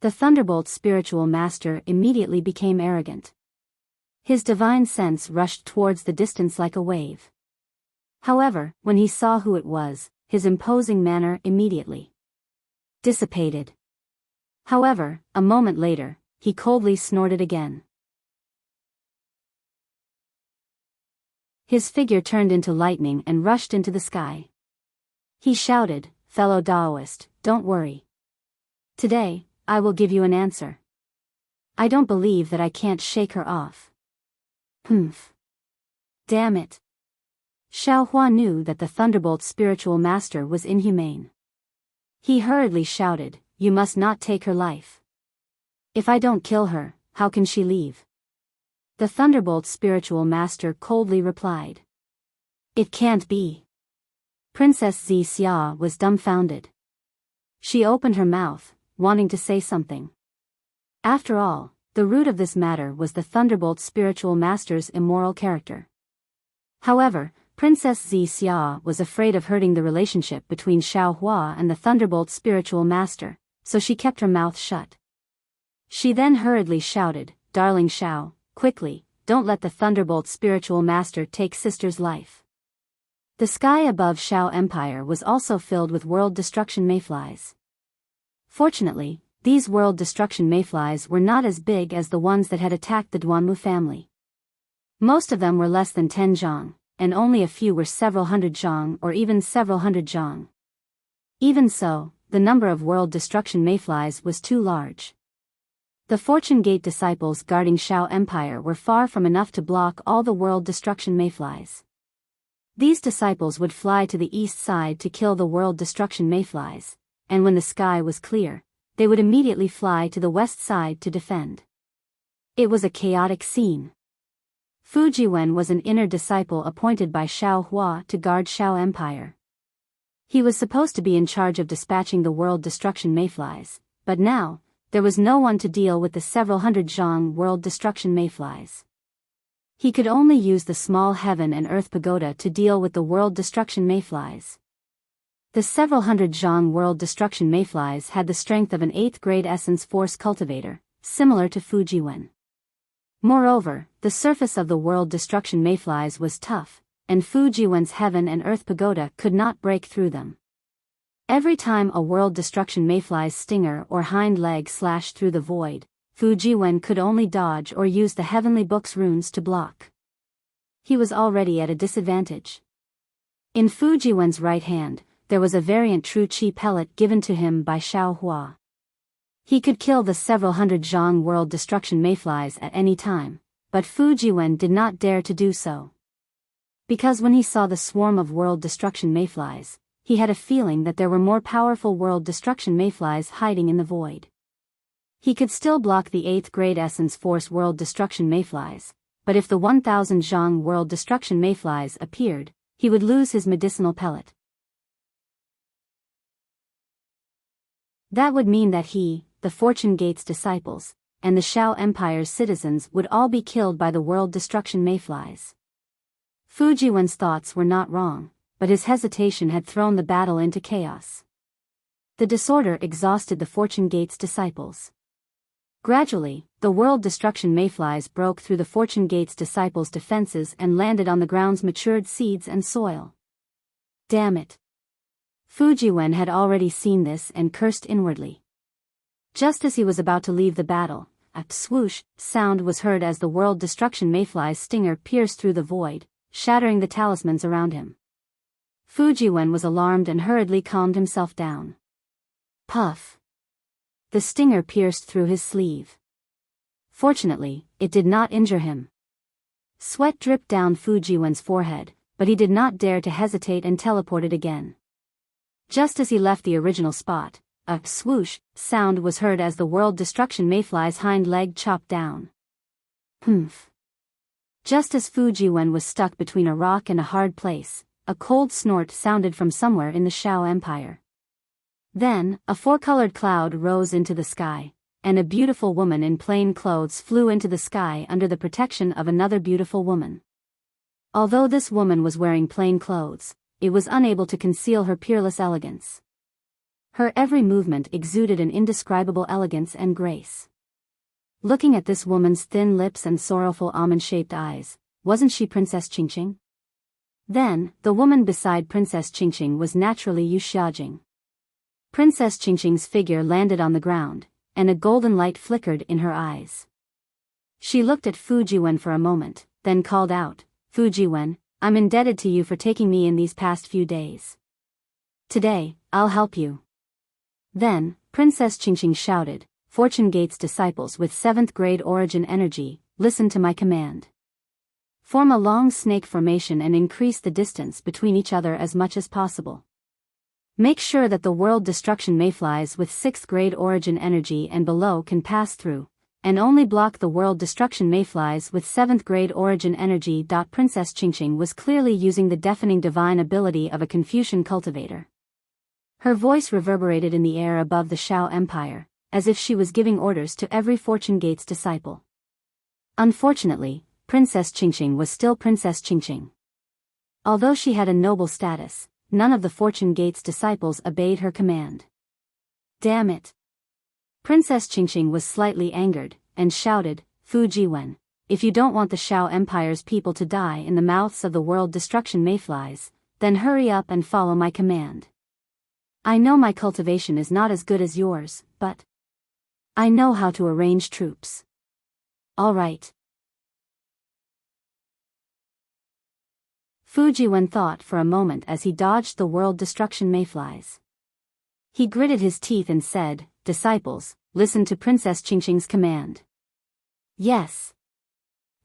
The Thunderbolt spiritual master immediately became arrogant. His divine sense rushed towards the distance like a wave. However, when he saw who it was, his imposing manner immediately dissipated. However, a moment later, he coldly snorted again. His figure turned into lightning and rushed into the sky. He shouted, "Fellow Daoist, don't worry. Today, I will give you an answer. I don't believe that I can't shake her off." Humph. Damn it. Xiaohua knew that the Thunderbolt spiritual master was inhumane. He hurriedly shouted, "You must not take her life. If I don't kill her, how can she leave?" The Thunderbolt spiritual master coldly replied, "It can't be." Princess Xia was dumbfounded. She opened her mouth, wanting to say something. After all, the root of this matter was the Thunderbolt spiritual master's immoral character. However, Princess Xia was afraid of hurting the relationship between Xiaohua and the Thunderbolt spiritual master, so she kept her mouth shut. She then hurriedly shouted, "Darling Xiao, quickly, don't let the Thunderbolt spiritual master take sister's life." The sky above Shao Empire was also filled with world destruction mayflies. Fortunately, these world destruction mayflies were not as big as the ones that had attacked the Duanmu family. Most of them were less than 10 zhang, and only a few were several hundred zhang or even several hundred zhang. Even so, the number of world destruction mayflies was too large. The Fortune Gate disciples guarding Shao Empire were far from enough to block all the world destruction mayflies. These disciples would fly to the east side to kill the world destruction mayflies, and when the sky was clear, they would immediately fly to the west side to defend. It was a chaotic scene. Fujiwen was an inner disciple appointed by Xiaohua to guard Shao Empire. He was supposed to be in charge of dispatching the world destruction mayflies, but now, there was no one to deal with the several hundred zhang world destruction mayflies. He could only use the small heaven and earth pagoda to deal with the world destruction mayflies. The several hundred zhang world destruction mayflies had the strength of an 8th grade essence force cultivator, similar to Fujiwen. Moreover, the surface of the world destruction mayflies was tough, and Fujiwen's heaven and earth pagoda could not break through them. Every time a world destruction mayfly's stinger or hind leg slashed through the void, Fujiwen could only dodge or use the heavenly book's runes to block. He was already at a disadvantage. In Fujiwen's right hand, there was a variant true qi pellet given to him by Xiaohua. He could kill the several hundred zhang world destruction mayflies at any time, but Fujiwen did not dare to do so. Because when he saw the swarm of world destruction mayflies, he had a feeling that there were more powerful world destruction mayflies hiding in the void. He could still block the 8th grade essence force world destruction mayflies, but if the 1000 zhang world destruction mayflies appeared, he would lose his medicinal pellet. That would mean that he, the Fortune Gate's disciples, and the Shao Empire's citizens would all be killed by the world destruction mayflies. Fujiwen's thoughts were not wrong, but his hesitation had thrown the battle into chaos. The disorder exhausted the Fortune Gate's disciples. Gradually, the world destruction mayflies broke through the Fortune Gate's disciples' defenses and landed on the ground's matured seeds and soil. Damn it. Fujiwen had already seen this and cursed inwardly. Just as he was about to leave the battle, a swoosh sound was heard as the world destruction mayfly's stinger pierced through the void, shattering the talismans around him. Fujiwen was alarmed and hurriedly calmed himself down. Puff. The stinger pierced through his sleeve. Fortunately, it did not injure him. Sweat dripped down Fujiwen's forehead, but he did not dare to hesitate and teleported again. Just as he left the original spot, a swoosh sound was heard as the world destruction mayfly's hind leg chopped down. Humph. Just as Fujiwen was stuck between a rock and a hard place, a cold snort sounded from somewhere in the Shao Empire. Then, a four-colored cloud rose into the sky, and a beautiful woman in plain clothes flew into the sky under the protection of another beautiful woman. Although this woman was wearing plain clothes, it was unable to conceal her peerless elegance. Her every movement exuded an indescribable elegance and grace. Looking at this woman's thin lips and sorrowful almond-shaped eyes, wasn't she Princess Qingqing? Then, the woman beside Princess Qingqing was naturally Yu Xiaojing. Princess Qingqing's figure landed on the ground, and a golden light flickered in her eyes. She looked at Fujiwen for a moment, then called out, "Fujiwen, I'm indebted to you for taking me in these past few days. Today, I'll help you." Then, Princess Qingqing shouted, "Fortune Gate's disciples with 7th grade origin energy, listen to my command. Form a long snake formation and increase the distance between each other as much as possible. Make sure that the world destruction mayflies with 6th grade origin energy and below can pass through, and only block the world destruction mayflies with 7th grade origin energy." Princess Qingqing was clearly using the deafening divine ability of a Confucian cultivator. Her voice reverberated in the air above the Shao Empire, as if she was giving orders to every Fortune Gate's disciple. Unfortunately, Princess Qingqing was still Princess Qingqing. Although she had a noble status, none of the Fortune Gate's disciples obeyed her command. Damn it! Princess Qingqing was slightly angered, and shouted, "Fujiwen, if you don't want the Shao Empire's people to die in the mouths of the world destruction mayflies, then hurry up and follow my command. I know my cultivation is not as good as yours, but I know how to arrange troops. All right." Fujiwen thought for a moment as he dodged the world destruction mayflies. He gritted his teeth and said, "Disciples, listen to Princess Qingqing's command." Yes.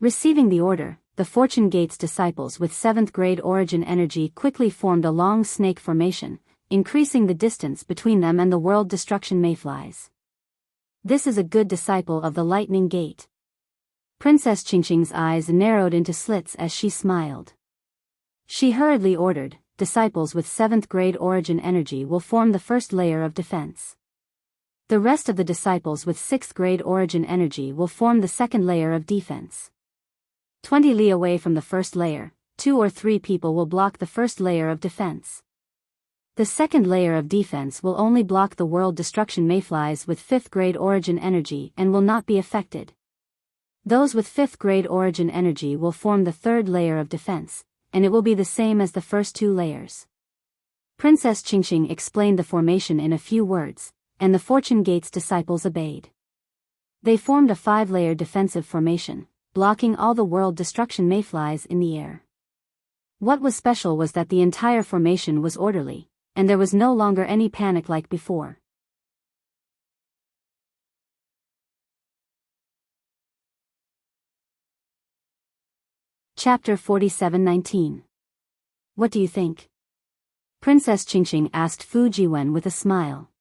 Receiving the order, the Fortune Gate's disciples with 7th grade origin energy quickly formed a long snake formation, increasing the distance between them and the world destruction mayflies. This is a good disciple of the Lightning Gate. Princess Qingqing's eyes narrowed into slits as she smiled. She hurriedly ordered, "Disciples with 7th grade origin energy will form the first layer of defense. The rest of the disciples with 6th grade origin energy will form the second layer of defense. 20 li away from the first layer, 2 or 3 people will block the first layer of defense. The second layer of defense will only block the world destruction mayflies with 5th grade origin energy and will not be affected. Those with 5th grade origin energy will form the third layer of defense, and it will be the same as the first 2 layers." Princess Qingqing explained the formation in a few words, and the Fortune Gate's disciples obeyed. They formed a 5-layer defensive formation, blocking all the world destruction mayflies in the air. What was special was that the entire formation was orderly, and there was no longer any panic like before. Chapter 47:19. What do you think? Princess Qingqing asked Fujiwen with a smile.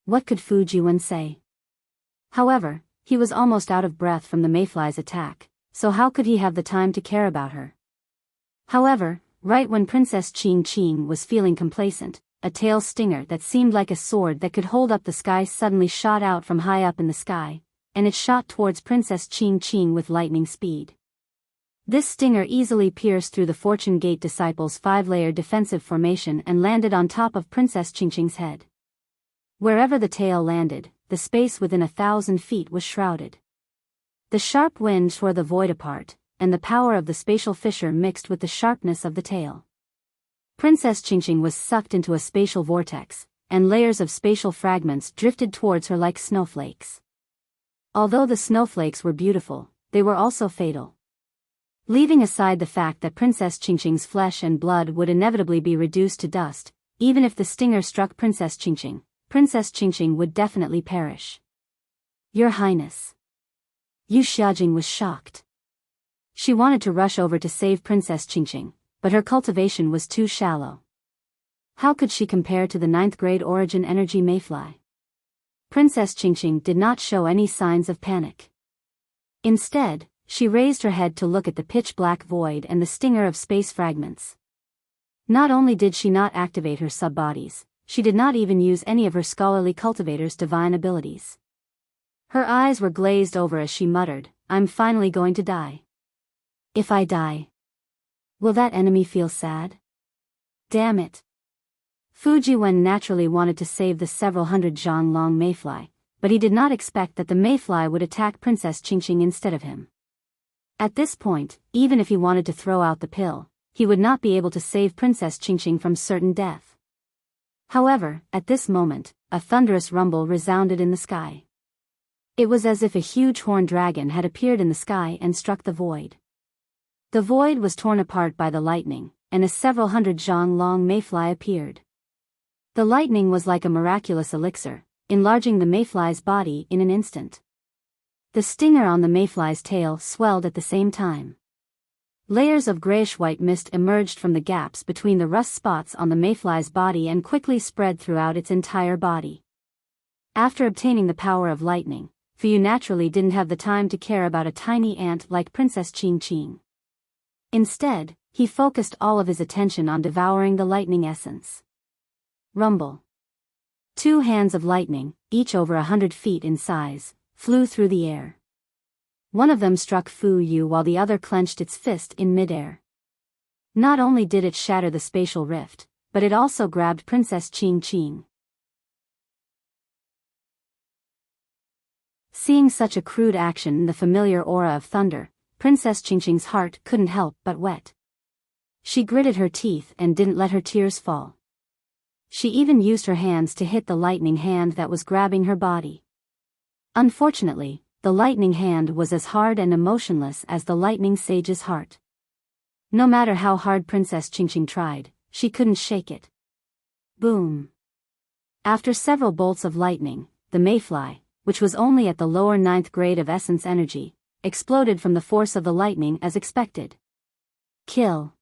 What could Fujiwen say? However, he was almost out of breath from the mayfly's attack, so how could he have the time to care about her? However, right when Princess Qingqing was feeling complacent, a tail stinger that seemed like a sword that could hold up the sky suddenly shot out from high up in the sky, and it shot towards Princess Qingqing with lightning speed. This stinger easily pierced through the Fortune Gate disciples' 5-layer defensive formation and landed on top of Princess Qingqing's head. Wherever the tail landed, the space within 1,000 feet was shrouded. The sharp wind tore the void apart, and the power of the spatial fissure mixed with the sharpness of the tail. Princess Qingqing was sucked into a spatial vortex, and layers of spatial fragments drifted towards her like snowflakes. Although the snowflakes were beautiful, they were also fatal. Leaving aside the fact that Princess Qingqing's flesh and blood would inevitably be reduced to dust, even if the stinger struck Princess Qingqing would definitely perish. Your Highness. Yu Xiaojing was shocked. She wanted to rush over to save Princess Qingqing, but her cultivation was too shallow. How could she compare to the 9th grade origin energy mayfly? Princess Qingqing did not show any signs of panic. Instead, she raised her head to look at the pitch-black void and the stinger of space fragments. Not only did she not activate her sub-bodies, she did not even use any of her scholarly cultivator's divine abilities. Her eyes were glazed over as she muttered, "I'm finally going to die. If I die, will that enemy feel sad? Damn it." Fu Jiwen naturally wanted to save the several hundred zhang long mayfly, but he did not expect that the mayfly would attack Princess Qingqing instead of him. At this point, even if he wanted to throw out the pill, he would not be able to save Princess Qingqing from certain death. However, at this moment, a thunderous rumble resounded in the sky. It was as if a huge horned dragon had appeared in the sky and struck the void. The void was torn apart by the lightning, and a several hundred zhang long mayfly appeared. The lightning was like a miraculous elixir, enlarging the mayfly's body in an instant. The stinger on the mayfly's tail swelled at the same time. Layers of grayish-white mist emerged from the gaps between the rust spots on the mayfly's body and quickly spread throughout its entire body. After obtaining the power of lightning, Fu naturally didn't have the time to care about a tiny ant like Princess Qingqing. Instead, he focused all of his attention on devouring the lightning essence. Rumble. 2 hands of lightning, each over 100 feet in size, flew through the air. One of them struck Fu Yu while the other clenched its fist in midair. Not only did it shatter the spatial rift, but it also grabbed Princess Qingqing. Seeing such a crude action in the familiar aura of thunder, Princess Qingqing's heart couldn't help but wet. She gritted her teeth and didn't let her tears fall. She even used her hands to hit the lightning hand that was grabbing her body. Unfortunately, the lightning hand was as hard and emotionless as the lightning sage's heart. No matter how hard Princess Qingqing tried, she couldn't shake it. Boom. After several bolts of lightning, the mayfly, which was only at the lower 9th grade of essence energy, exploded from the force of the lightning as expected. Kill.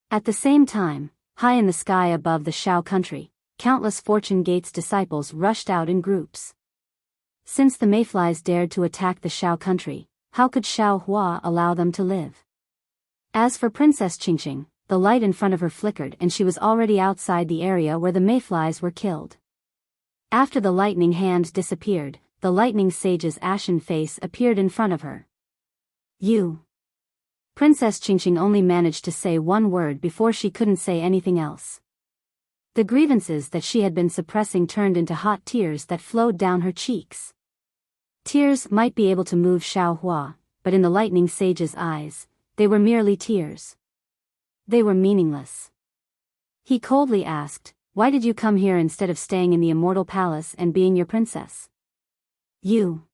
At the same time, high in the sky above the Shao country, countless Fortune Gate's disciples rushed out in groups. Since the mayflies dared to attack the Shao country, how could Shao Hua allow them to live? As for Princess Qingqing, the light in front of her flickered and she was already outside the area where the mayflies were killed. After the lightning hand disappeared, the lightning sage's ashen face appeared in front of her. "You." Princess Qingqing only managed to say one word before she couldn't say anything else. The grievances that she had been suppressing turned into hot tears that flowed down her cheeks. Tears might be able to move Shao Hua, but in the lightning sage's eyes, they were merely tears. They were meaningless. He coldly asked, "Why did you come here instead of staying in the immortal palace and being your princess?" "You."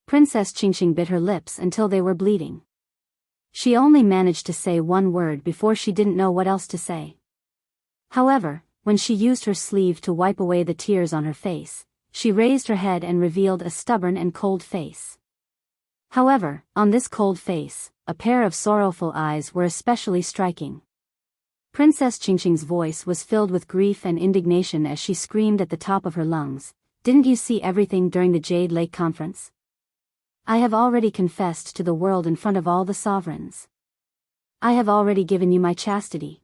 Princess Qingqing bit her lips until they were bleeding. She only managed to say one word before she didn't know what else to say. However, when she used her sleeve to wipe away the tears on her face, she raised her head and revealed a stubborn and cold face. However, on this cold face, a pair of sorrowful eyes were especially striking. Princess Qingqing's voice was filled with grief and indignation as she screamed at the top of her lungs, "Didn't you see everything during the Jade Lake Conference? I have already confessed to the world in front of all the sovereigns. I have already given you my chastity.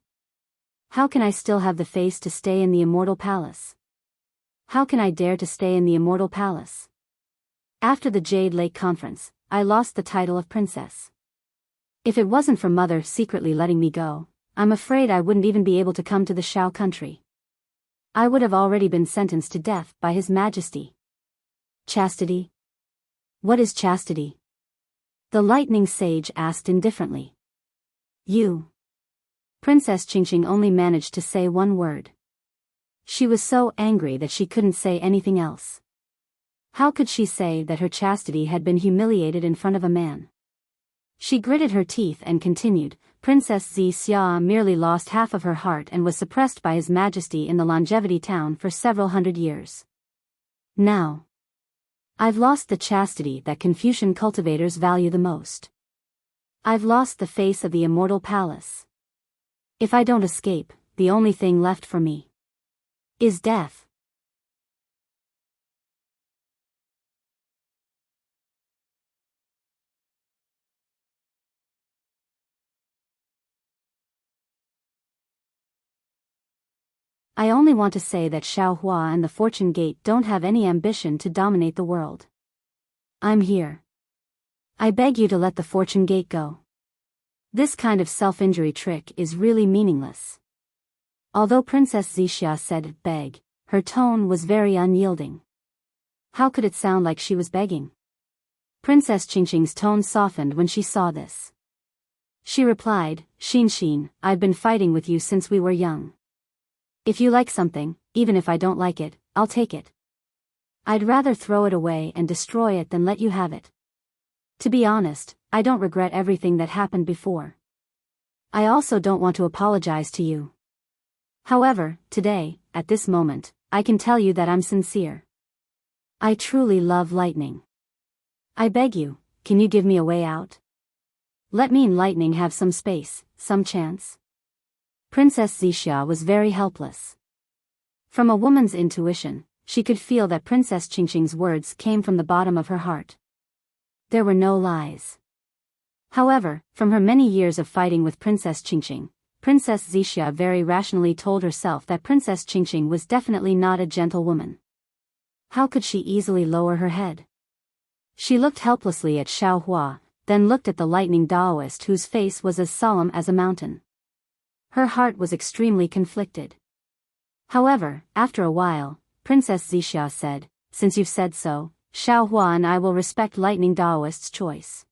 How can I still have the face to stay in the immortal palace? How can I dare to stay in the immortal palace? After the Jade Lake Conference, I lost the title of princess. If it wasn't for Mother secretly letting me go, I'm afraid I wouldn't even be able to come to the Shao country. I would have already been sentenced to death by His Majesty." "Chastity? What is chastity?" the lightning sage asked indifferently. "You." Princess Qingqing only managed to say one word. She was so angry that she couldn't say anything else. How could she say that her chastity had been humiliated in front of a man? She gritted her teeth and continued, "Princess Xia merely lost half of her heart and was suppressed by His Majesty in the Longevity Town for several hundred years. Now, I've lost the chastity that Confucian cultivators value the most. I've lost the face of the immortal palace. If I don't escape, the only thing left for me is death. I only want to say that Xiaohua and the Fortune Gate don't have any ambition to dominate the world. I'm here. I beg you to let the Fortune Gate go. This kind of self-injury trick is really meaningless. Although Princess Zixia said beg, her tone was very unyielding. How could it sound like she was begging? Princess Qingqing's tone softened when she saw this. She replied, Xin, I've been fighting with you since we were young. If you like something, even if I don't like it, I'll take it. I'd rather throw it away and destroy it than let you have it. To be honest, I don't regret everything that happened before. I also don't want to apologize to you. However, today, at this moment, I can tell you that I'm sincere. I truly love lightning. I beg you, can you give me a way out? Let me and lightning have some space, some chance. Princess Zixia was very helpless. From a woman's intuition, she could feel that Princess Qingqing's words came from the bottom of her heart. There were no lies. However, from her many years of fighting with Princess Qingqing, Princess Zixia very rationally told herself that Princess Qingqing was definitely not a gentle woman. How could she easily lower her head? She looked helplessly at Xiaohua, then looked at the lightning Taoist whose face was as solemn as a mountain. Her heart was extremely conflicted. However, after a while, Princess Zixia said, since you've said so, Xiaohua and I will respect lightning Taoist's choice.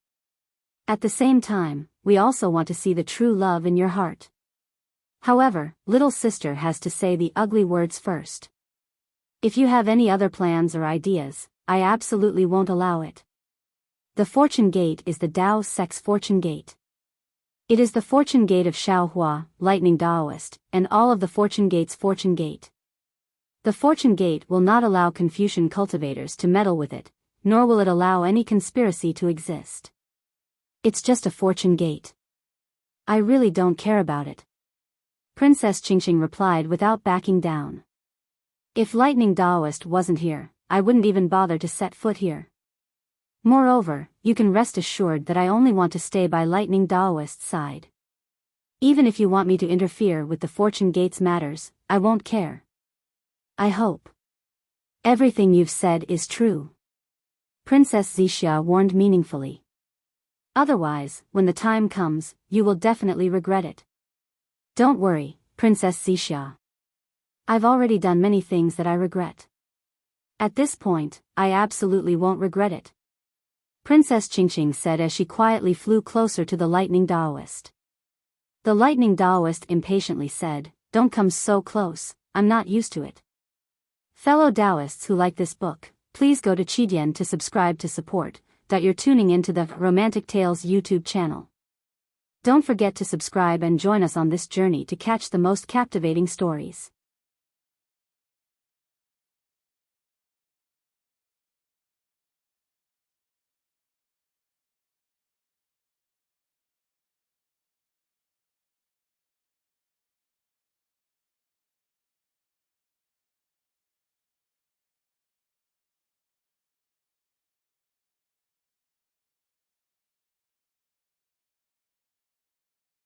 At the same time, we also want to see the true love in your heart. However, little sister has to say the ugly words first. If you have any other plans or ideas, I absolutely won't allow it. The Fortune Gate is the Tao Sex Fortune Gate. It is the Fortune Gate of Xiaohua, Lightning Taoist, and all of the Fortune Gate's Fortune Gate. The Fortune Gate will not allow Confucian cultivators to meddle with it, nor will it allow any conspiracy to exist. It's just a Fortune Gate. I really don't care about it. Princess Qingqing replied without backing down. If Lightning Taoist wasn't here, I wouldn't even bother to set foot here. Moreover, you can rest assured that I only want to stay by Lightning Taoist's side. Even if you want me to interfere with the Fortune Gate's matters, I won't care. I hope everything you've said is true. Princess Zixia warned meaningfully. Otherwise, when the time comes, you will definitely regret it. Don't worry, Princess Zixia. I've already done many things that I regret. At this point, I absolutely won't regret it. Princess Qingqing said as she quietly flew closer to the Lightning Taoist. The Lightning Taoist impatiently said, Don't come so close, I'm not used to it. Fellow Taoists who like this book, please go to Qidian to subscribe to support, that you're tuning into the Romantic Tales YouTube channel. Don't forget to subscribe and join us on this journey to catch the most captivating stories.